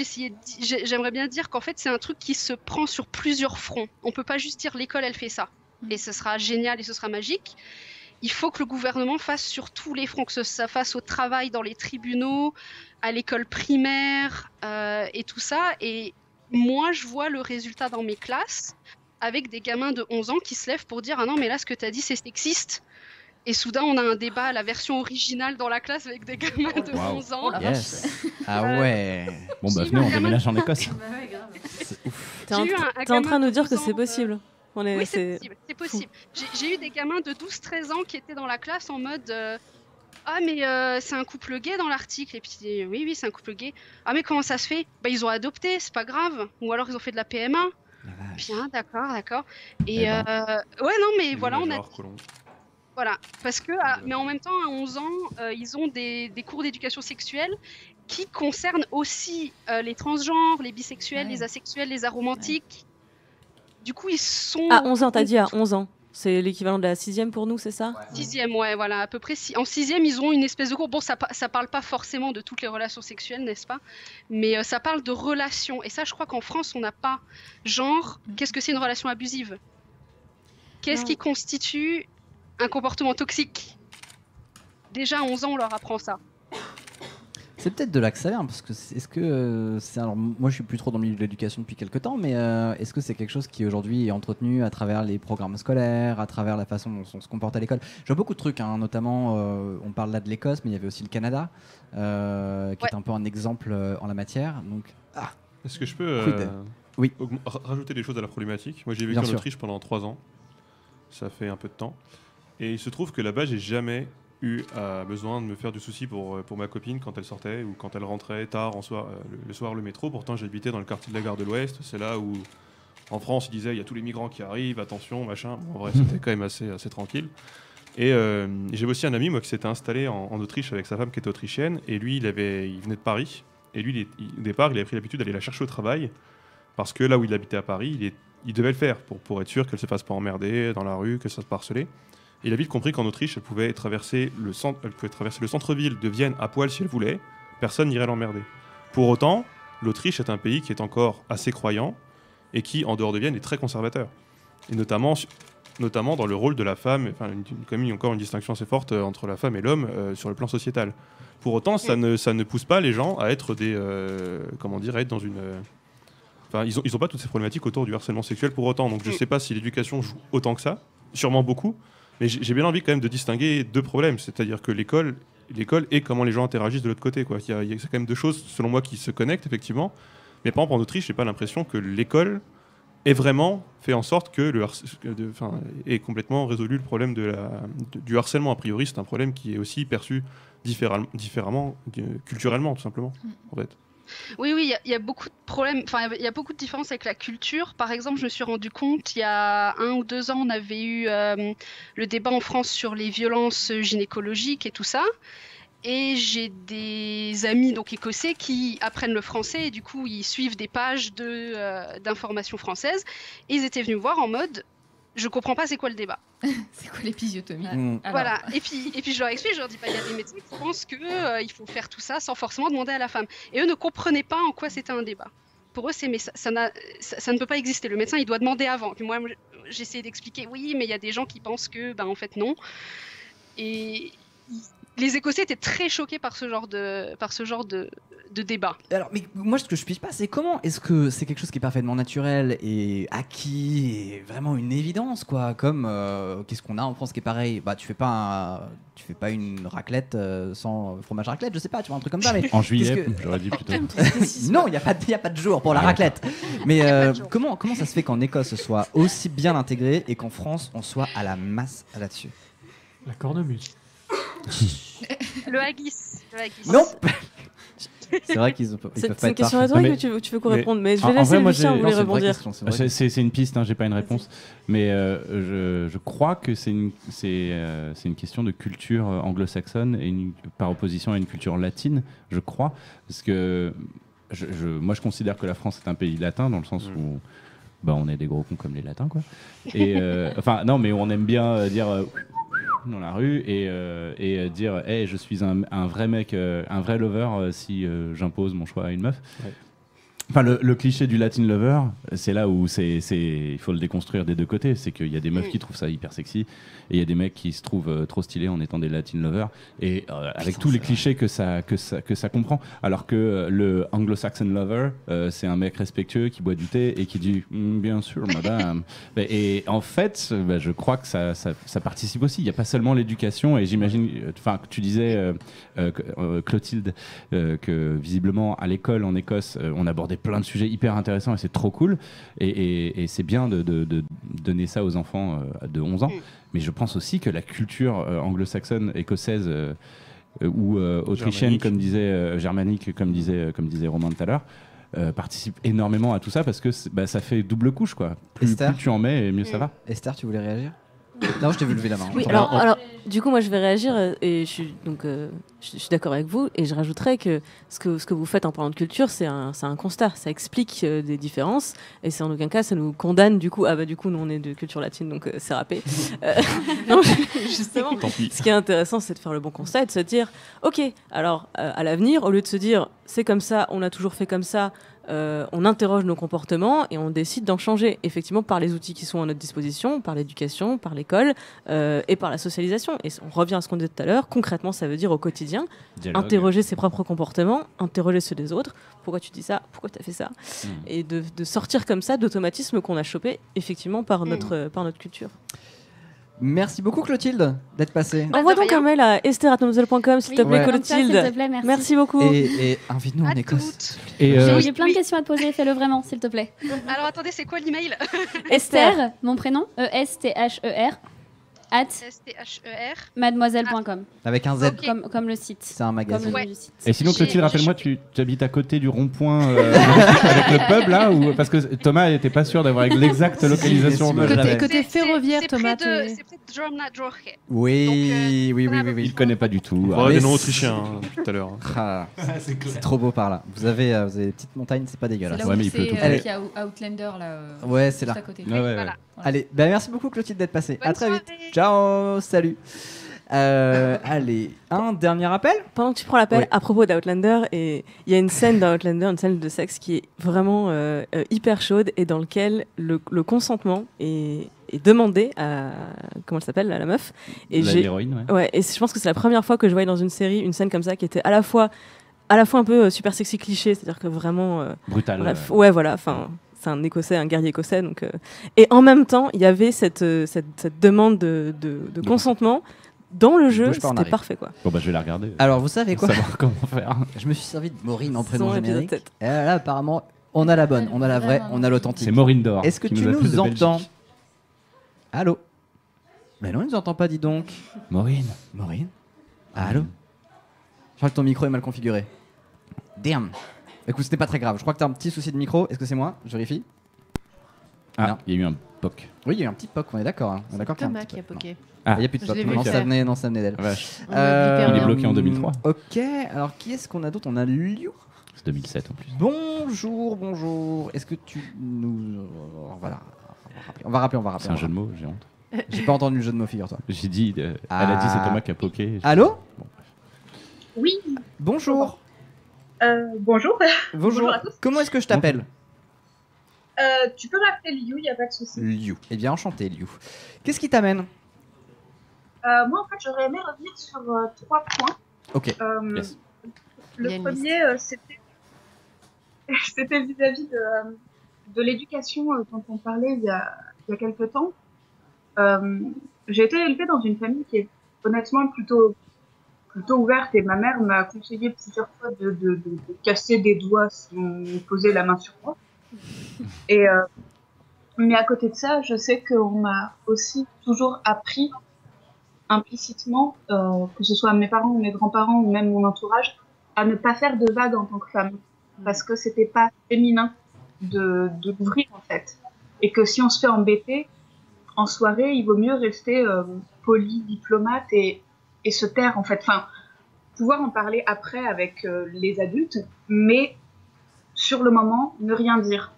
j'aimerais bien dire qu'en fait, c'est un truc qui se prend sur plusieurs fronts. On peut pas juste dire l'école, elle fait ça. Et ce sera génial et ce sera magique. Il faut que le gouvernement fasse sur tous les fronts, que ça fasse au travail, dans les tribunaux, à l'école primaire et tout ça. Et moi, je vois le résultat dans mes classes avec des gamins de 11 ans qui se lèvent pour dire « Ah non, mais là, ce que tu as dit, c'est sexiste ». Et soudain, on a un débat à la version originale dans la classe avec des gamins de 11 ans. Yes. Ah ouais. Bon, bah venez, on déménage en Écosse. T'es en train de nous dire que c'est possible. Oui, c'est possible. J'ai eu des gamins de 12-13 ans qui étaient dans la classe en mode ah mais c'est un couple gay dans l'article. Et puis oui, c'est un couple gay. Ah mais comment ça se fait? Bah ils ont adopté, c'est pas grave. Ou alors ils ont fait de la PMA. Bien, d'accord. Et ouais, non mais voilà, on a... Voilà, parce que, mais en même temps, à 11 ans, ils ont des cours d'éducation sexuelle qui concernent aussi les transgenres, les bisexuels, les asexuels, les aromantiques. Du coup, ils sont... À 11 ans, t'as dit à 11 ans. C'est l'équivalent de la 6e pour nous, c'est ça? 6e, ouais, voilà, à peu près. En 6e, ils ont une espèce de cours. Bon, ça parle pas forcément de toutes les relations sexuelles, n'est-ce pas? Mais ça parle de relations. Et ça, je crois qu'en France, on n'a pas. Genre, qu'est-ce que c'est une relation abusive? Qu'est-ce qui constitue un comportement toxique? Déjà, à 11 ans, on leur apprend ça. C'est peut-être de là que ça vient, parce que alors moi je suis plus trop dans le milieu de l'éducation depuis quelques temps, mais est-ce que c'est quelque chose qui aujourd'hui est entretenu à travers les programmes scolaires, à travers la façon dont on se comporte à l'école? Je vois beaucoup de trucs, hein, notamment on parle là de l'Écosse, mais il y avait aussi le Canada, qui est un peu un exemple en la matière. Donc, est-ce que je peux rajouter des choses à la problématique? Moi j'ai vécu en Autriche pendant 3 ans, ça fait un peu de temps, et il se trouve que là-bas j'ai jamais eu besoin de me faire du souci pour ma copine quand elle sortait ou quand elle rentrait tard le soir le métro. Pourtant j'habitais dans le quartier de la gare de l'Ouest, c'est là où en France ils disaient il y a tous les migrants qui arrivent, attention, machin. Bon, en vrai c'était quand même assez tranquille. Et j'ai aussi un ami moi qui s'était installé en Autriche avec sa femme qui était autrichienne, et lui il venait de Paris, et lui au départ il avait pris l'habitude d'aller la chercher au travail parce que là où il habitait à Paris il devait le faire pour être sûr qu'elle se fasse pas emmerder dans la rue, qu'elle se fasse pas harceler. Il a vite compris qu'en Autriche, elle pouvait traverser le centre-ville de Vienne à poil si elle voulait. Personne n'irait l'emmerder. Pour autant, l'Autriche est un pays qui est encore assez croyant et qui, en dehors de Vienne, est très conservateur. Et notamment dans le rôle de la femme, il y a encore une distinction assez forte entre la femme et l'homme sur le plan sociétal. Pour autant, ça ne pousse pas les gens à être être dans une... ils n'ont pas toutes ces problématiques autour du harcèlement sexuel pour autant. Donc je ne sais pas si l'éducation joue autant que ça, sûrement beaucoup. Mais j'ai bien envie quand même de distinguer deux problèmes, c'est-à-dire que l'école et comment les gens interagissent de l'autre côté, quoi. Il y a quand même deux choses, selon moi, qui se connectent, effectivement. Mais par exemple, en Autriche, j'ai pas l'impression que l'école ait vraiment fait en sorte que ait complètement résolu le problème du harcèlement. A priori, c'est un problème qui est aussi perçu différemment, culturellement, tout simplement, en fait. Oui, il y a beaucoup de problèmes, il y a beaucoup de différences avec la culture. Par exemple, je me suis rendu compte, il y a 1 ou 2 ans, on avait eu le débat en France sur les violences gynécologiques et tout ça. Et j'ai des amis donc écossais qui apprennent le français et du coup, ils suivent des pages d'informations françaises. Et ils étaient venus me voir en mode... Je comprends pas c'est quoi le débat. C'est quoi l'épisiotomie? Voilà. Et puis je leur explique, je leur dis il y a des médecins qui pensent que il faut faire tout ça sans forcément demander à la femme. Et eux ne comprenaient pas en quoi c'était un débat. Pour eux, ça ne peut pas exister. Le médecin, il doit demander avant. Puis moi, j'essayais d'expliquer, oui, mais il y a des gens qui pensent que, en fait, non. Et les Écossais étaient très choqués par ce genre de débat. Alors, mais moi, ce que je ne piche pas, c'est comment est-ce que c'est quelque chose qui est parfaitement naturel et acquis et vraiment une évidence, quoi. Comme qu'est-ce qu'on a en France qui est pareil. Tu fais pas une raclette sans fromage raclette, je sais pas, tu vois un truc comme ça. Mais en juillet, j'aurais dit plutôt. Non, il y a pas de jour pour la raclette. Mais comment ça se fait qu'en Écosse ce soit aussi bien intégré et qu'en France on soit à la masse là-dessus? La cornemuse. Le haggis. Non. C'est vrai qu'ils peuvent pas être C'est une question rhétorique ou tu veux qu'on réponde? Mais je vais laisser Lucien vous rebondir. C'est une piste, j'ai pas une réponse. Mais je crois que c'est une question de culture anglo-saxonne et par opposition à une culture latine, je crois. Parce que moi, je considère que la France est un pays latin dans le sens où on est des gros cons comme les latins, quoi. Et enfin, non, mais on aime bien dire dans la rue et dire hey, je suis un vrai mec, un vrai lover si j'impose mon choix à une meuf. Ouais. Enfin, le cliché du Latin lover, c'est là où il faut le déconstruire des deux côtés. C'est qu'il y a des meufs qui trouvent ça hyper sexy et il y a des mecs qui se trouvent trop stylés en étant des Latin lovers. Et avec tous les clichés que ça comprend. Alors que le Anglo-Saxon lover, c'est un mec respectueux qui boit du thé et qui dit bien sûr, madame. Et en fait, je crois que ça participe aussi. Il n'y a pas seulement l'éducation. Et j'imagine, enfin, tu disais, Clotilde, que visiblement à l'école en Écosse, on abordait plein de sujets hyper intéressants et c'est trop cool et c'est bien de donner ça aux enfants de 11 ans, mais je pense aussi que la culture anglo-saxonne, écossaise ou autrichienne, comme disait germanique, comme disait Romain tout à l'heure, participe énormément à tout ça parce que ça fait double couche, quoi. Plus tu en mets, mieux ça va. Esther, tu voulais réagir? Non, je t'ai vu lever la main. Oui, alors, du coup, moi, je vais réagir et je suis d'accord avec vous et je rajouterais que ce que vous faites en parlant de culture, c'est un constat. Ça explique des différences et c'est en aucun cas, ça nous condamne du coup. Du coup, nous, on est de culture latine, donc c'est râpé. Non, justement, ce qui est intéressant, c'est de faire le bon constat et de se dire, ok, alors à l'avenir, au lieu de se dire, c'est comme ça, on a toujours fait comme ça, on interroge nos comportements et on décide d'en changer, effectivement, par les outils qui sont à notre disposition, par l'éducation, par l'école et par la socialisation. Et on revient à ce qu'on disait tout à l'heure, concrètement, ça veut dire au quotidien, interroger ses propres comportements, interroger ceux des autres. Pourquoi tu dis ça? Pourquoi tu as fait ça? Et de sortir comme ça d'automatismes qu'on a chopés, effectivement, par notre culture. Merci beaucoup Clotilde d'être passée. Envoie donc un mail à esther@mademoiselle.com s'il te plaît, Clotilde. S'il te plaît, merci beaucoup. Et invite-nous en Écosse. J'ai plein de questions à te poser, fais-le vraiment, s'il te plaît. Alors attendez, c'est quoi l'email? Esther, mon prénom, ESTHER, STHER, mademoiselle.com. Avec un Z. Okay. Comme le site. C'est un magazine. Comme le site. Et sinon, Clotilde, rappelle-moi, tu habites à côté du rond-point avec le pub là parce que Thomas n'était pas sûr d'avoir l'exacte localisation. Côté ferroviaire, Thomas. C'est peut-être Dromna-Droche. Oui. Il connaît pas du tout. On des noms autrichiens tout à l'heure. C'est trop beau par là. Vous avez des petites montagnes, c'est pas dégueulasse. C'est là où il y a Outlander là. Ouais, c'est là. À côté. Voilà. Allez, merci beaucoup Clotilde d'être passée. À très vite. Ciao, salut. Allez, un dernier appel. Pendant que tu prends l'appel, à propos d'Outlander, il y a une scène dans Outlander, une scène de sexe qui est vraiment hyper chaude et dans laquelle le consentement est demandé à comment elle s'appelle, la meuf. Et l'héroïne. Ouais. Et je pense que c'est la première fois que je voyais dans une série une scène comme ça qui était à la fois un peu super sexy cliché, c'est-à-dire que vraiment brutal. Bref, ouais, voilà. Enfin. C'est un Écossais, un guerrier écossais. Donc, et en même temps, il y avait cette demande de consentement dans le jeu. C'était parfait, quoi. Bon, je vais la regarder. Alors, vous savez quoi? Savoir comment faire. Je me suis servi de Maureen en prénom générique. Et là, apparemment, on a la bonne, on a la vraie, on a l'authentique. C'est Maureen d'or. Est-ce que tu nous entends? Allô? Mais non, il nous entend pas, dis donc. Maureen. Allô? Je crois que ton micro est mal configuré. Damn. Écoute, c'était pas très grave. Je crois que t'as un petit souci de micro. Est-ce que c'est moi? Je vérifie. Ah, il y a eu un POC. Oui, il y a eu un petit POC, on est d'accord. On est d'accord qu'il y a un Thomas qui a poqué. Il n'y a plus de POC. Non, ça venait d'elle. Il est bloqué en 2003. Ok, alors qui est-ce qu'on a d'autre? On a Liu. C'est 2007 en plus. Bonjour. Est-ce que tu nous... Voilà. On va rappeler. C'est un jeu de mots, j'ai honte. J'ai pas entendu le jeu de mots, figure-toi. J'ai dit... Elle a dit c'est Thomas qui a poké. Allô? Oui. Bonjour. Bonjour. Bonjour à tous. Comment est-ce que je t'appelle? Tu peux m'appeler Liu, il n'y a pas de souci. Liu. Eh bien, enchanté, Liu. Qu'est-ce qui t'amène? Moi, en fait, j'aurais aimé revenir sur 3 points. Ok. Yes. Le premier, c'était vis-à-vis de l'éducation dont on parlait il y a quelques temps. J'ai été élevée dans une famille qui est honnêtement plutôt ouverte et ma mère m'a conseillé plusieurs fois de casser des doigts si on posait la main sur moi. Et mais à côté de ça, je sais qu'on m'a aussi toujours appris implicitement, que ce soit mes parents, mes grands-parents ou même mon entourage, à ne pas faire de vagues en tant que femme, parce que c'était pas féminin de l'ouvrir en fait, et que si on se fait embêter en soirée, il vaut mieux rester poli, diplomate et se taire en fait. Enfin, pouvoir en parler après avec les adultes, mais sur le moment, ne rien dire.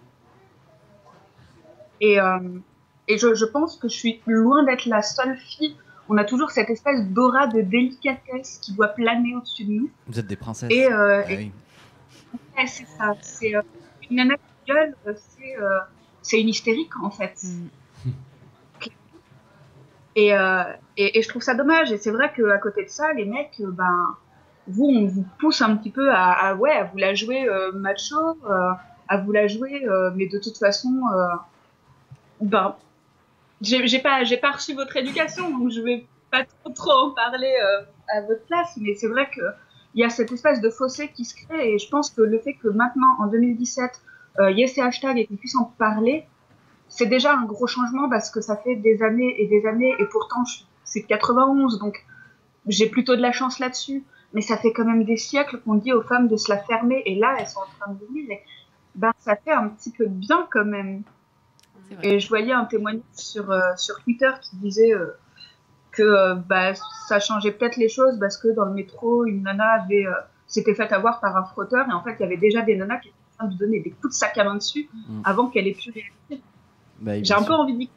Et je pense que je suis loin d'être la seule fille. On a toujours cette espèce d'aura de délicatesse qui doit planer au-dessus de nous. Vous êtes des princesses. Oui. C'est ça. C'est une nana qui gueule, c'est une hystérique en fait. Et je trouve ça dommage. Et c'est vrai qu'à côté de ça, les mecs, on vous pousse un petit peu à vous la jouer macho, à vous la jouer, mais de toute façon, j'ai pas reçu votre éducation, donc je vais pas trop en parler à votre place, mais c'est vrai que il y a cette espèce de fossé qui se crée, et je pense que le fait que maintenant, en 2017, il y ait ces hashtags et qu'on puisse en parler, c'est déjà un gros changement parce que ça fait des années, et pourtant je suis de 91, donc j'ai plutôt de la chance là-dessus. Mais ça fait quand même des siècles qu'on dit aux femmes de se la fermer, et là, elles sont en train de venir, et ça fait un petit peu de bien quand même. Et je voyais un témoignage sur Twitter qui disait que ça changeait peut-être les choses parce que dans le métro, une nana s'était faite avoir par un frotteur, et en fait, il y avait déjà des nanas qui étaient en train de lui donner des coups de sac à main dessus avant qu'elle ait pu réagir. J'ai un peu envie de dire.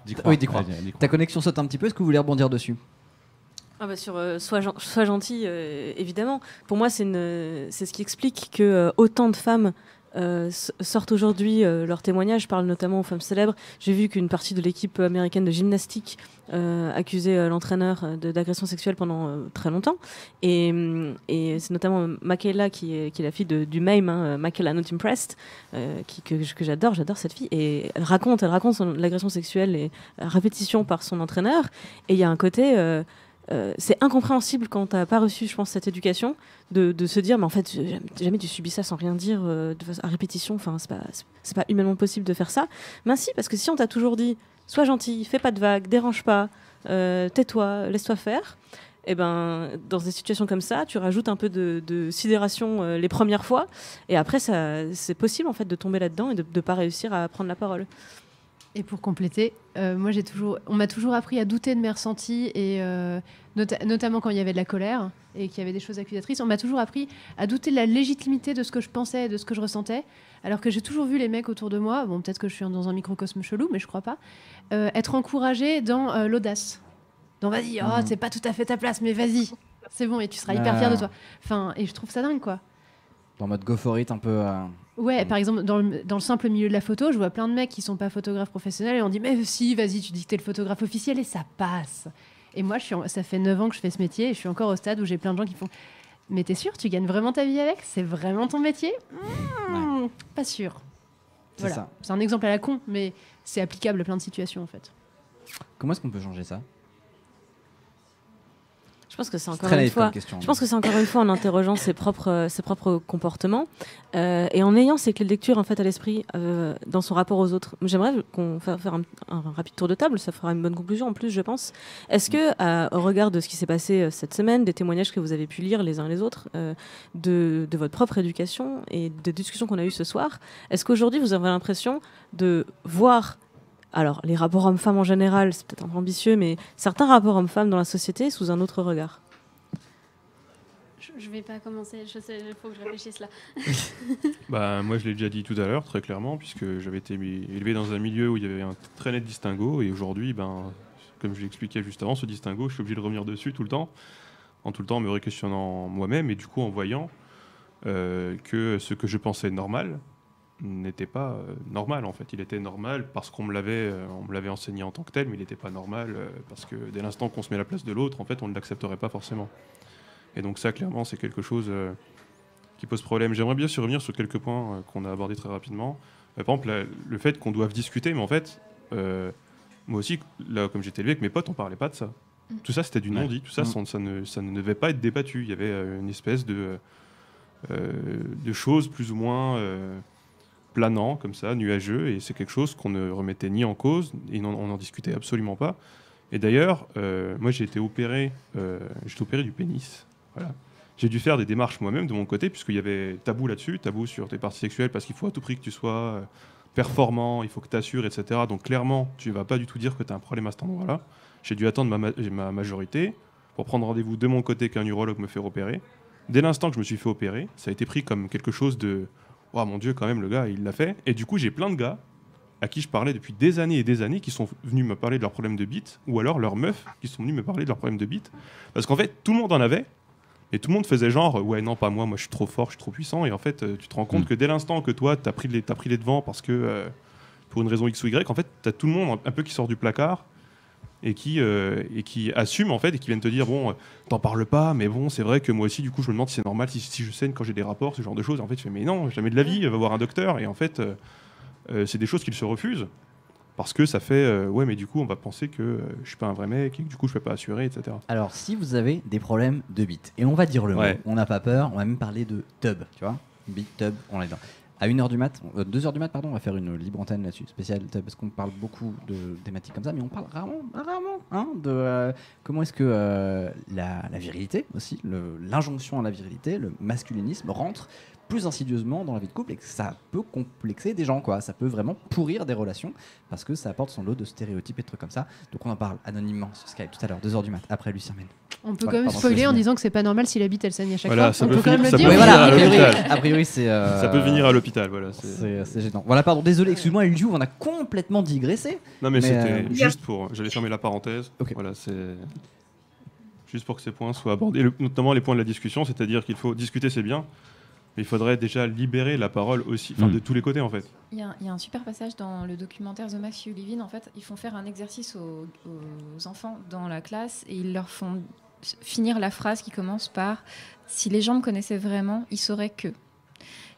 D'y croire. Ta connexion saute un petit peu, est-ce que vous voulez rebondir dessus? Sur sois gentil, évidemment. Pour moi, c'est ce qui explique que autant de femmes sortent aujourd'hui leurs témoignages. Je parle notamment aux femmes célèbres. J'ai vu qu'une partie de l'équipe américaine de gymnastique accusait l'entraîneur d'agression sexuelle pendant très longtemps. Et c'est notamment Michaela qui est la fille du MAME, Michaela Not Impressed, que j'adore cette fille. Et elle raconte l'agression sexuelle et la répétition par son entraîneur. Et il y a un côté... c'est incompréhensible quand t'as pas reçu, je pense, cette éducation, de se dire, mais en fait, jamais tu subis ça sans rien dire à répétition. Enfin, c'est pas humainement possible de faire ça. Mais si, parce que si on t'a toujours dit, sois gentil, fais pas de vagues, dérange pas, tais-toi, laisse-toi faire. Et ben, dans des situations comme ça, tu rajoutes un peu de sidération les premières fois, et après, c'est possible en fait de tomber là-dedans et de pas réussir à prendre la parole. Et pour compléter, on m'a toujours appris à douter de mes ressentis, et notamment quand il y avait de la colère et qu'il y avait des choses accusatrices, on m'a toujours appris à douter de la légitimité de ce que je pensais et de ce que je ressentais, alors que j'ai toujours vu les mecs autour de moi, bon, peut-être que je suis dans un microcosme chelou, mais je crois pas, être encouragés dans l'audace. Donc vas-y, c'est pas tout à fait ta place, mais vas-y, c'est bon, et tu seras hyper fier de toi. Enfin, et je trouve ça dingue, quoi. En mode go for it, un peu... Ouais, par exemple, dans le simple milieu de la photo, je vois plein de mecs qui sont pas photographes professionnels et on dit mais si, vas-y, tu dis que t'es le photographe officiel et ça passe. Et moi, ça fait 9 ans que je fais ce métier et je suis encore au stade où j'ai plein de gens qui font mais t'es sûr, tu gagnes vraiment ta vie avec? C'est vraiment ton métier? Pas sûr. Voilà. C'est un exemple à la con, mais c'est applicable à plein de situations en fait. Comment est-ce qu'on peut changer ça? Je pense que c'est encore une fois en interrogeant ses propres comportements et en ayant ces clés de lecture en fait à l'esprit dans son rapport aux autres. J'aimerais qu'on fasse un rapide tour de table, ça fera une bonne conclusion en plus, je pense. Est-ce que, au regard de ce qui s'est passé cette semaine, des témoignages que vous avez pu lire les uns les autres, de votre propre éducation et des discussions qu'on a eues ce soir, est-ce qu'aujourd'hui vous avez l'impression de voir alors, les rapports hommes-femmes en général, c'est peut-être un peu ambitieux, mais certains rapports hommes-femmes dans la société sous un autre regard? Je vais pas commencer, il faut que je réfléchisse là. Moi, je l'ai déjà dit tout à l'heure, très clairement, puisque j'avais été élevé dans un milieu où il y avait un très net distinguo, et aujourd'hui, comme je l'expliquais juste avant, ce distinguo, je suis obligé de revenir dessus tout le temps, en tout le temps me re-questionnant moi-même, et du coup en voyant que ce que je pensais normal n'était pas normal en fait. Il était normal parce qu'on me l'avait enseigné en tant que tel, mais il n'était pas normal parce que dès l'instant qu'on se met à la place de l'autre, en fait, on ne l'accepterait pas forcément. Et donc ça, clairement, c'est quelque chose qui pose problème. J'aimerais bien revenir sur quelques points qu'on a abordés très rapidement. Par exemple, le fait qu'on doive discuter, mais en fait, moi aussi, là, comme j'étais élevé avec mes potes, on parlait pas de ça. Tout ça, c'était du non-dit. Tout ça, ça ne devait pas être débattu. Il y avait une espèce de choses plus ou moins planant, comme ça, nuageux, et c'est quelque chose qu'on ne remettait ni en cause, et on n'en discutait absolument pas. Et d'ailleurs, moi j'ai été opéré du pénis Voilà. J'ai dû faire des démarches moi-même de mon côté, puisqu'il y avait tabou là-dessus, tabou sur tes parties sexuelles, parce qu'il faut à tout prix que tu sois performant, il faut que tu assures, etc. Donc clairement, tu ne vas pas du tout dire que tu as un problème à cet endroit-là. J'ai dû attendre ma majorité pour prendre rendez-vous de mon côté qu'un urologue me fait opérer. Dès l'instant que je me suis fait opérer, ça a été pris comme quelque chose de « Oh mon Dieu, quand même, le gars, il l'a fait ». Et du coup, j'ai plein de gars à qui je parlais depuis des années et des années qui sont venus me parler de leurs problèmes de bite, ou alors leurs meufs qui sont venus me parler de leurs problèmes de bite. Parce qu'en fait, tout le monde en avait, et tout le monde faisait genre « Ouais, non, pas moi, moi je suis trop fort, je suis trop puissant ». Et en fait, tu te rends compte que dès l'instant que toi, t'as pris les devants parce que, pour une raison X ou Y, en fait, t'as tout le monde un peu qui sort du placard et qui assume en fait et qui viennent te dire bon, t'en parles pas, mais bon, c'est vrai que moi aussi, du coup, je me demande si c'est normal si je saigne quand j'ai des rapports, ce genre de choses. Et en fait, je fais mais non, jamais de la vie, va voir un docteur. Et en fait, c'est des choses qu'ils se refusent parce que ça fait ouais, mais du coup, on va penser que je suis pas un vrai mec et que du coup, je peux pas assurer, etc. Alors, si vous avez des problèmes de bite, et on va dire le mot, on n'a pas peur, on va même parler de tub, tu vois, bite, tub, on est dedans. À 1h du mat, 2h du mat, pardon, on va faire une libre antenne là-dessus, spéciale, parce qu'on parle beaucoup de thématiques comme ça, mais on parle rarement hein, de comment est-ce que la virilité aussi, l'injonction à la virilité, le masculinisme rentre plus insidieusement dans la vie de couple et que ça peut complexer des gens, quoi. Ça peut vraiment pourrir des relations parce que ça apporte son lot de stéréotypes et de trucs comme ça. Donc on en parle anonymement sur Skype tout à l'heure, 2h du mat, après Lucien Mène. On peut quand même spoiler en disant que c'est pas normal si la bite elle saigne à chaque voilà, fois. On peut quand même le dire. Oui, voilà, a priori c'est. Ça peut venir à l'hôpital, voilà. C'est gênant. Voilà, pardon, désolé, excuse-moi, Eliou, on a complètement digressé. Non, mais c'était juste pour. J'allais fermer la parenthèse. Okay. Voilà, c'est. Juste pour que ces points soient abordés, notamment les points de la discussion, c'est-à-dire qu'il faut discuter, c'est bien. Mais il faudrait déjà libérer la parole aussi, de tous les côtés en fait. Il y a un super passage dans le documentaire The Max You Live In. En fait, ils font faire un exercice aux enfants dans la classe et ils leur font finir la phrase qui commence par « Si les gens me connaissaient vraiment, ils sauraient que… ».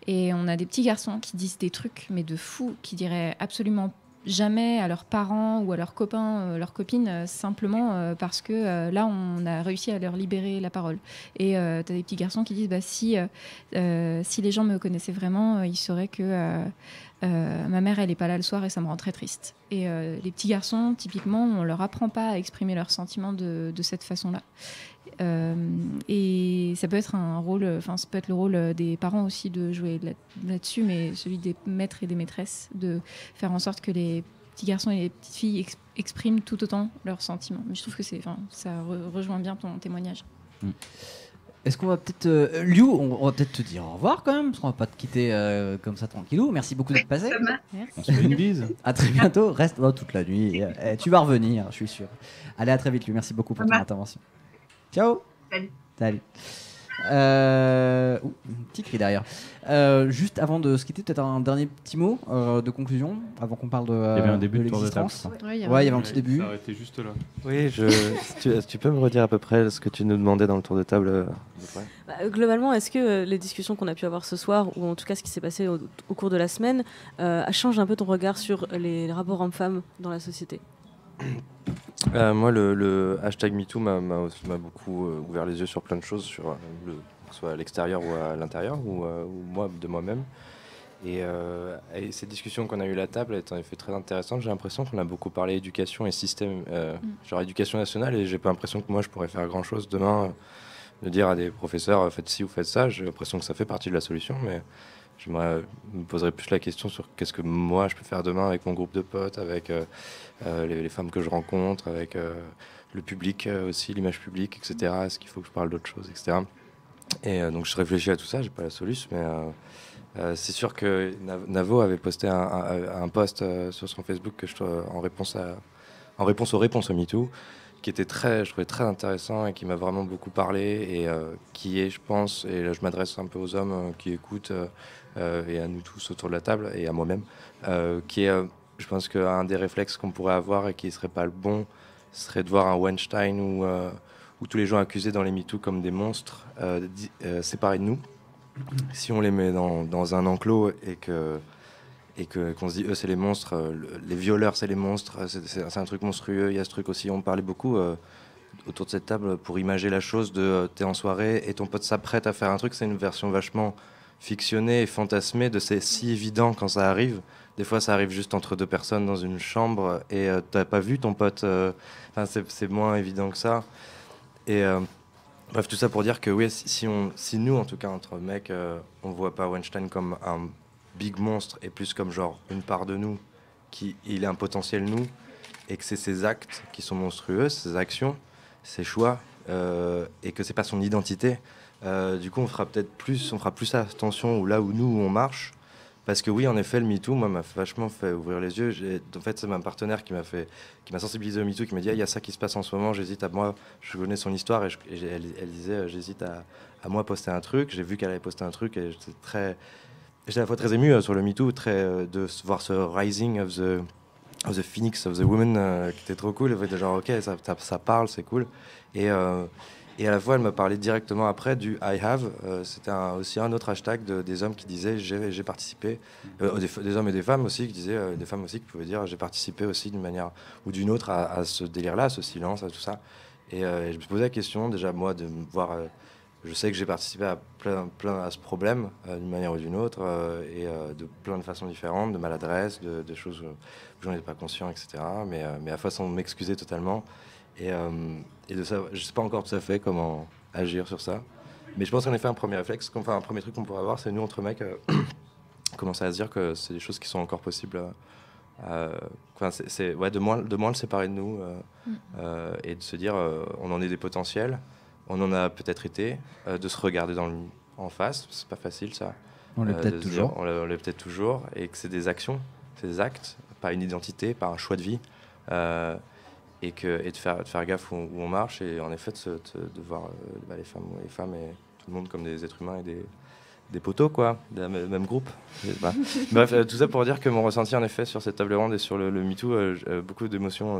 Et on a des petits garçons qui disent des trucs, mais de fous, qui diraient absolument jamais à leurs parents ou à leurs copains, leurs copines, simplement parce que là, on a réussi à leur libérer la parole. Et t'as des petits garçons qui disent si les gens me connaissaient vraiment, ils sauraient que ma mère, elle n'est pas là le soir et ça me rend très triste. Et les petits garçons, typiquement, on leur apprend pas à exprimer leurs sentiments de cette façon-là. Et ça peut être ça peut être le rôle des parents aussi de jouer là-dessus, mais celui des maîtres et des maîtresses, de faire en sorte que les petits garçons et les petites filles expriment tout autant leurs sentiments. Mais je trouve que ça rejoint bien ton témoignage. Est-ce qu'on va peut-être... Liu, on va peut-être te dire au revoir quand même, parce qu'on va pas te quitter comme ça tranquillou. Merci beaucoup d'être passé. On se fait une bise. À très bientôt. Reste toute la nuit. Tu vas revenir, je suis sûr. Allez, à très vite, Liu. Merci beaucoup pour ton intervention. Ciao. Salut. Un petit cri derrière. Juste avant de se quitter, peut-être un dernier petit mot de conclusion, avant qu'on parle de l'existence. Il y avait un début de tour de table. Il y avait un petit début. Ça arrêtait juste là. Oui, tu peux me redire à peu près ce que tu nous demandais dans le tour de table globalement, est-ce que les discussions qu'on a pu avoir ce soir, ou en tout cas ce qui s'est passé au cours de la semaine, change un peu ton regard sur les rapports hommes-femmes dans la société ? Moi, le hashtag MeToo m'a beaucoup ouvert les yeux sur plein de choses, que ce soit à l'extérieur ou à l'intérieur, ou moi, de moi-même. Et ces discussions qu'on a eues à la table étaient en effet très intéressantes. J'ai l'impression qu'on a beaucoup parlé éducation et système, genre éducation nationale, et j'ai pas l'impression que moi je pourrais faire grand-chose demain, de dire à des professeurs faites ci ou faites ça. J'ai l'impression que ça fait partie de la solution, mais je me poserais plus la question sur qu'est-ce que moi je peux faire demain avec mon groupe de potes, avec les femmes que je rencontre, avec le public aussi, l'image publique, etc. Est-ce qu'il faut que je parle d'autres choses, etc. Et donc je réfléchis à tout ça, j'ai pas la solution, mais c'est sûr que Navo avait posté un post sur son Facebook en réponse aux réponses au MeToo, qui était je trouvais très intéressant et qui m'a vraiment beaucoup parlé, et qui est, je pense, et là je m'adresse un peu aux hommes qui écoutent, et à nous tous autour de la table, et à moi-même, qui est, je pense qu'un des réflexes qu'on pourrait avoir et qui serait pas le bon, serait de voir un Weinstein ou tous les gens accusés dans les MeToo comme des monstres séparés de nous. Si on les met dans un enclos et qu'on se dit eux c'est les monstres, les violeurs c'est les monstres, c'est un truc monstrueux. Il y a ce truc aussi, on parlait beaucoup autour de cette table pour imager la chose de t'es en soirée et ton pote s'apprête à faire un truc. C'est une version vachement fictionnée et fantasmée de c'est si évident quand ça arrive. Des fois ça arrive juste entre deux personnes dans une chambre et t'as pas vu ton pote, c'est moins évident que ça. Et Bref, tout ça pour dire que oui, si nous, en tout cas, entre mecs, on voit pas Weinstein comme un big monstre et plus comme genre une part de nous, il est un potentiel nous, et que c'est ses actes qui sont monstrueux, ses actions, ses choix, et que c'est pas son identité. Du coup, on fera plus attention là où nous on marche. Parce que oui, en effet, le MeToo, moi, m'a vachement fait ouvrir les yeux. En fait, c'est ma partenaire qui m'a sensibilisé au MeToo, qui m'a dit, il y a ça qui se passe en ce moment, j'hésite à moi, je connais son histoire, et elle disait, j'hésite à moi poster un truc. J'ai vu qu'elle avait posté un truc, et j'étais à la fois très ému sur le MeToo, de voir ce rising of the phoenix of the woman, qui était trop cool. En fait, genre, ok, ça parle, c'est cool. Et à la fois, elle me parlait directement après du I have. C'était aussi un autre hashtag des hommes qui disaient j'ai participé. Des hommes et des femmes aussi qui disaient, des femmes aussi qui pouvaient dire j'ai participé aussi d'une manière ou d'une autre à ce délire-là, à ce silence, à tout ça. Et je me posais la question, déjà, moi, de me voir. Je sais que j'ai participé à plein à ce problème, d'une manière ou d'une autre, et de plein de façons différentes, de maladresse, de choses où j'en étais pas conscient, etc. Mais à la fois sans m'excuser totalement. Et de ça, je sais pas encore tout à fait comment agir sur ça, mais je pense qu'en effet un premier réflexe, un premier truc qu'on pourrait avoir, c'est nous entre mecs commencer à se dire que c'est des choses qui sont encore possibles. De moins le séparer de nous et de se dire on en est des potentiels, on en a peut-être été, de se regarder en face, c'est pas facile ça. On l'est peut-être toujours. On l'est peut-être toujours, et que c'est des actions, c'est des actes, pas une identité, pas un choix de vie. Et de faire gaffe où on marche, et en effet de voir les femmes et tout le monde comme des êtres humains et des poteaux, quoi, d'un même groupe. Bref, tout ça pour dire que mon ressenti en effet sur cette table ronde et sur le MeToo, beaucoup d'émotions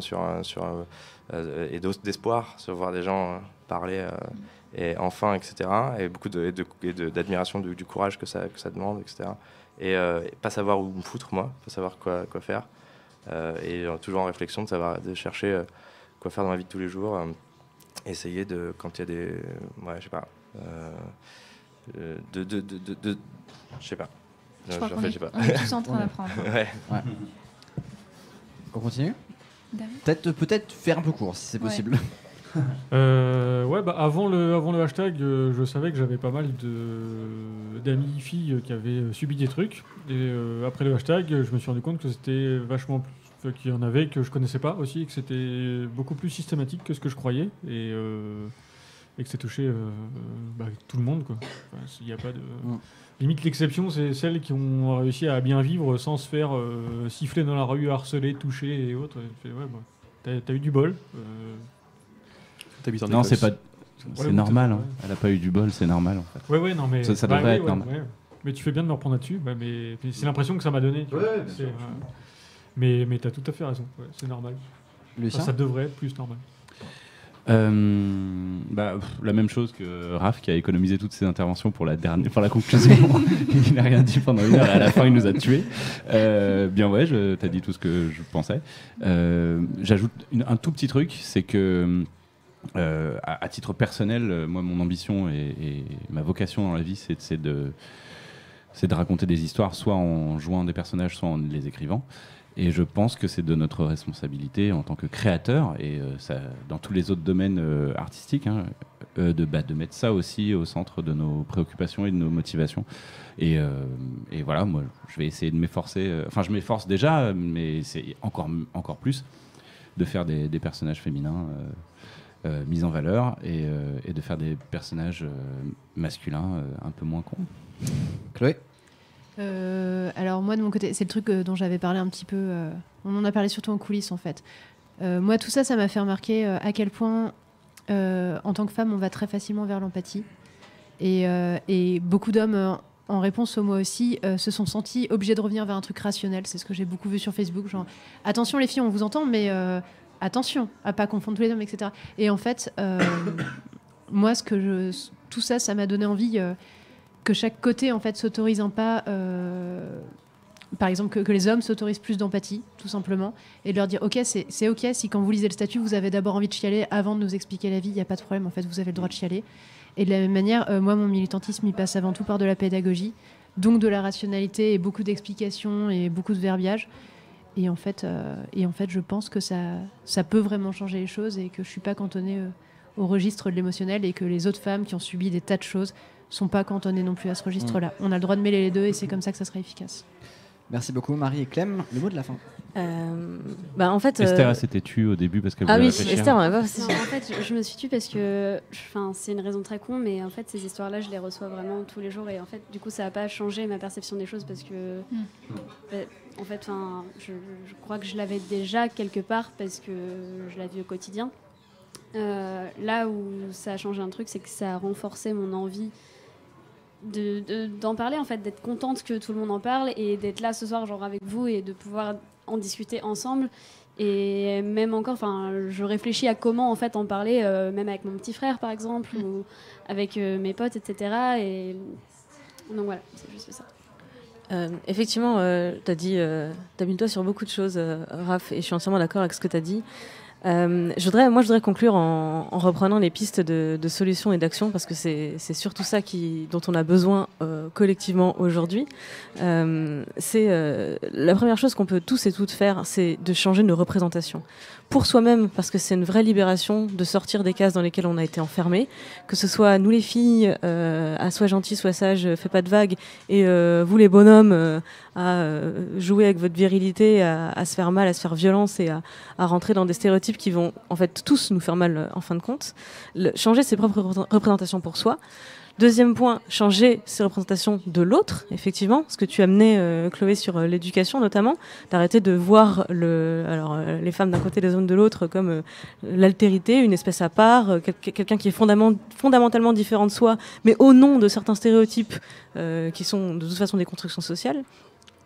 et d'espoir sur voir des gens parler et enfin, etc. Et beaucoup d'admiration du courage que ça demande, etc. Et pas savoir où me foutre, moi, pas savoir quoi faire. Et toujours en réflexion de chercher quoi faire dans la vie de tous les jours, essayer quand il y a des je sais pas je sais pas, on est tous en train d'apprendre. Ouais. On continue. Peut-être faire un peu court si c'est possible. Avant le hashtag, je savais que j'avais pas mal d'amis filles qui avaient subi des trucs. Et après le hashtag, je me suis rendu compte que c'était vachement plus, qu'il y en avait que je connaissais pas aussi, et que c'était beaucoup plus systématique que ce que je croyais, et que ça touchait tout le monde, quoi. Il y a pas de limite. L'exception, c'est celles qui ont réussi à bien vivre sans se faire siffler dans la rue, harceler, toucher et autres. T'as eu du bol. Non, c'est pas. C'est normal. Hein. Elle a pas eu du bol, c'est normal en fait. Ouais, non, mais ça devrait être normal. Ouais. Mais tu fais bien de me reprendre là-dessus. Mais c'est l'impression que ça m'a donné. Tu vois. Mais t'as tout à fait raison. Ouais, c'est normal. Ça devrait être plus normal. La même chose que Raph qui a économisé toutes ses interventions pour la conclusion. Il n'a rien dit pendant 1 heure et à la fin il nous a tués. T'as dit tout ce que je pensais. J'ajoute un tout petit truc, c'est que à titre personnel, moi mon ambition et ma vocation dans la vie, c'est de raconter des histoires, soit en jouant des personnages, soit en les écrivant. Et je pense que c'est de notre responsabilité en tant que créateur, et ça, dans tous les autres domaines artistiques, de mettre ça aussi au centre de nos préoccupations et de nos motivations. Et voilà, moi, je vais essayer de m'efforcer. Je m'efforce déjà, mais c'est encore plus de faire des personnages féminins mis en valeur, et de faire des personnages masculins un peu moins cons. Chloé ? Alors moi de mon côté, c'est le truc dont j'avais parlé un petit peu, on en a parlé surtout en coulisses en fait. Moi tout ça m'a fait remarquer à quel point en tant que femme on va très facilement vers l'empathie, et beaucoup d'hommes en réponse au moi aussi se sont sentis obligés de revenir vers un truc rationnel. C'est ce que j'ai beaucoup vu sur Facebook, genre attention les filles, on vous entend, mais attention à pas confondre tous les hommes, etc. Et en fait moi tout ça m'a donné envie que chaque côté en fait s'autorise un pas, par exemple que les hommes s'autorisent plus d'empathie tout simplement, et de leur dire ok, c'est ok si quand vous lisez le statut vous avez d'abord envie de chialer avant de nous expliquer la vie, il n'y a pas de problème, en fait vous avez le droit de chialer. Et de la même manière, moi mon militantisme il passe avant tout par de la pédagogie, donc de la rationalité et beaucoup d'explications et beaucoup de verbiage, et en fait je pense que ça peut vraiment changer les choses, et que je suis pas cantonnée au registre de l'émotionnel et que les autres femmes qui ont subi des tas de choses sont pas cantonnées non plus à ce registre-là. On a le droit de mêler les deux et c'est comme ça que ça sera efficace. Merci beaucoup Marie et Clem. Le mot de la fin. En fait, Esther s'était tue au début parce qu'elle voulait réfléchir. Esther, en fait, je me suis tue parce que, c'est une raison très con, mais en fait, ces histoires-là, je les reçois vraiment tous les jours et en fait, du coup, ça n'a pas changé ma perception des choses parce que, en fait, je crois que je l'avais déjà quelque part parce que je la vis au quotidien. Là où ça a changé un truc, c'est que ça a renforcé mon envie d'en parler, en fait, d'être contente que tout le monde en parle et d'être là ce soir, genre avec vous, et de pouvoir en discuter ensemble. Et même encore, je réfléchis à comment en fait en parler, même avec mon petit frère par exemple, ou avec mes potes, etc. Et donc voilà, c'est juste ça. Effectivement, t'as mis le doigt sur beaucoup de choses, Raph, et je suis entièrement d'accord avec ce que t'as dit. Je voudrais conclure en reprenant les pistes de solutions et d'actions parce que c'est surtout ça dont on a besoin collectivement aujourd'hui. La première chose qu'on peut tous et toutes faire, c'est de changer nos représentations. Pour soi-même, parce que c'est une vraie libération de sortir des cases dans lesquelles on a été enfermés, que ce soit nous les filles, à sois gentil, sois sage, fais pas de vagues, et vous les bonhommes, à jouer avec votre virilité, à se faire mal, à se faire violence et à rentrer dans des stéréotypes qui vont en fait tous nous faire mal en fin de compte. Changer ses propres représentations pour soi. Deuxième point, changer ses représentations de l'autre, effectivement, ce que tu amenais, Chloé, sur l'éducation notamment, d'arrêter de voir les femmes d'un côté et les hommes de l'autre comme l'altérité, une espèce à part, quelqu'un qui est fondamentalement différent de soi, mais au nom de certains stéréotypes qui sont de toute façon des constructions sociales.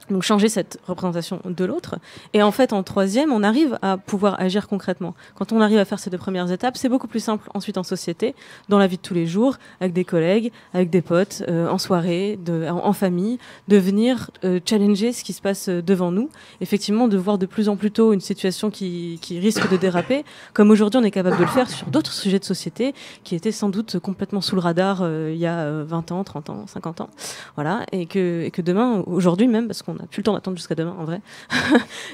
Donc changer cette représentation de l'autre. Et en fait, en troisième, on arrive à pouvoir agir concrètement. Quand on arrive à faire ces deux premières étapes, c'est beaucoup plus simple ensuite en société, dans la vie de tous les jours, avec des collègues, avec des potes, en soirée, en famille, de venir challenger ce qui se passe devant nous. Effectivement, de voir de plus en plus tôt une situation qui risque de déraper, comme aujourd'hui on est capable de le faire sur d'autres sujets de société qui étaient sans doute complètement sous le radar il y a 20 ans, 30 ans, 50 ans. Voilà. Et que demain, aujourd'hui même, parce qu'on n'a plus le temps d'attendre jusqu'à demain en vrai,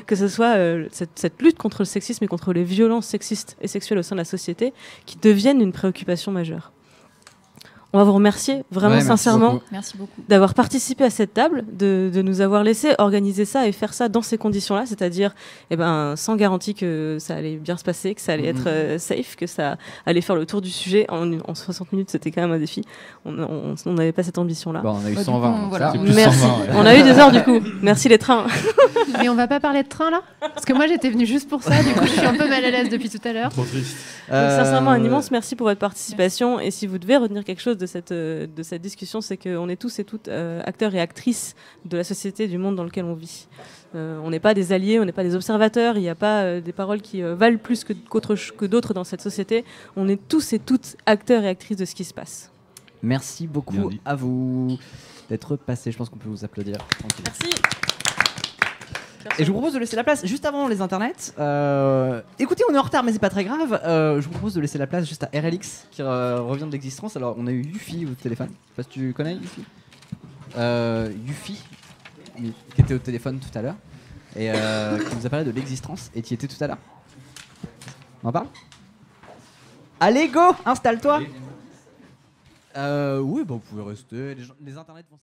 que ce soit cette lutte contre le sexisme et contre les violences sexistes et sexuelles au sein de la société qui deviennent une préoccupation majeure. On va vous remercier vraiment sincèrement d'avoir participé à cette table, de nous avoir laissé organiser ça et faire ça dans ces conditions-là, c'est-à-dire sans garantie que ça allait bien se passer, que ça allait être safe, que ça allait faire le tour du sujet en 60 minutes. C'était quand même un défi. On n'avait pas cette ambition-là. Bon, on a eu 120. Voilà. Merci. 120, ouais. On a eu 2 heures du coup. Merci les trains. Mais on va pas parler de train là ? Parce que moi j'étais venue juste pour ça, du coup je suis un peu mal à l'aise depuis tout à l'heure. Trop triste. Donc, sincèrement, un immense merci pour votre participation. Et si vous devez retenir quelque chose de cette discussion, c'est qu'on est tous et toutes acteurs et actrices de la société, du monde dans lequel on vit. On n'est pas des alliés, on n'est pas des observateurs, il n'y a pas des paroles qui valent plus que d'autres dans cette société. On est tous et toutes acteurs et actrices de ce qui se passe. Merci beaucoup à vous d'être passés. Je pense qu'on peut vous applaudir. Merci. Et je vous propose de laisser la place juste avant les internets. Écoutez, on est en retard, mais c'est pas très grave. Je vous propose de laisser la place juste à RLX qui revient de l'existence. Alors, on a eu Yuffie au téléphone. Je sais pas si tu connais Yuffie. Yuffie, qui était au téléphone tout à l'heure et qui nous a parlé de l'existence. Et tu y étais tout à l'heure. On en parle ? Allez, go, installe-toi. Oui, bah, vous pouvez rester. Les internets vont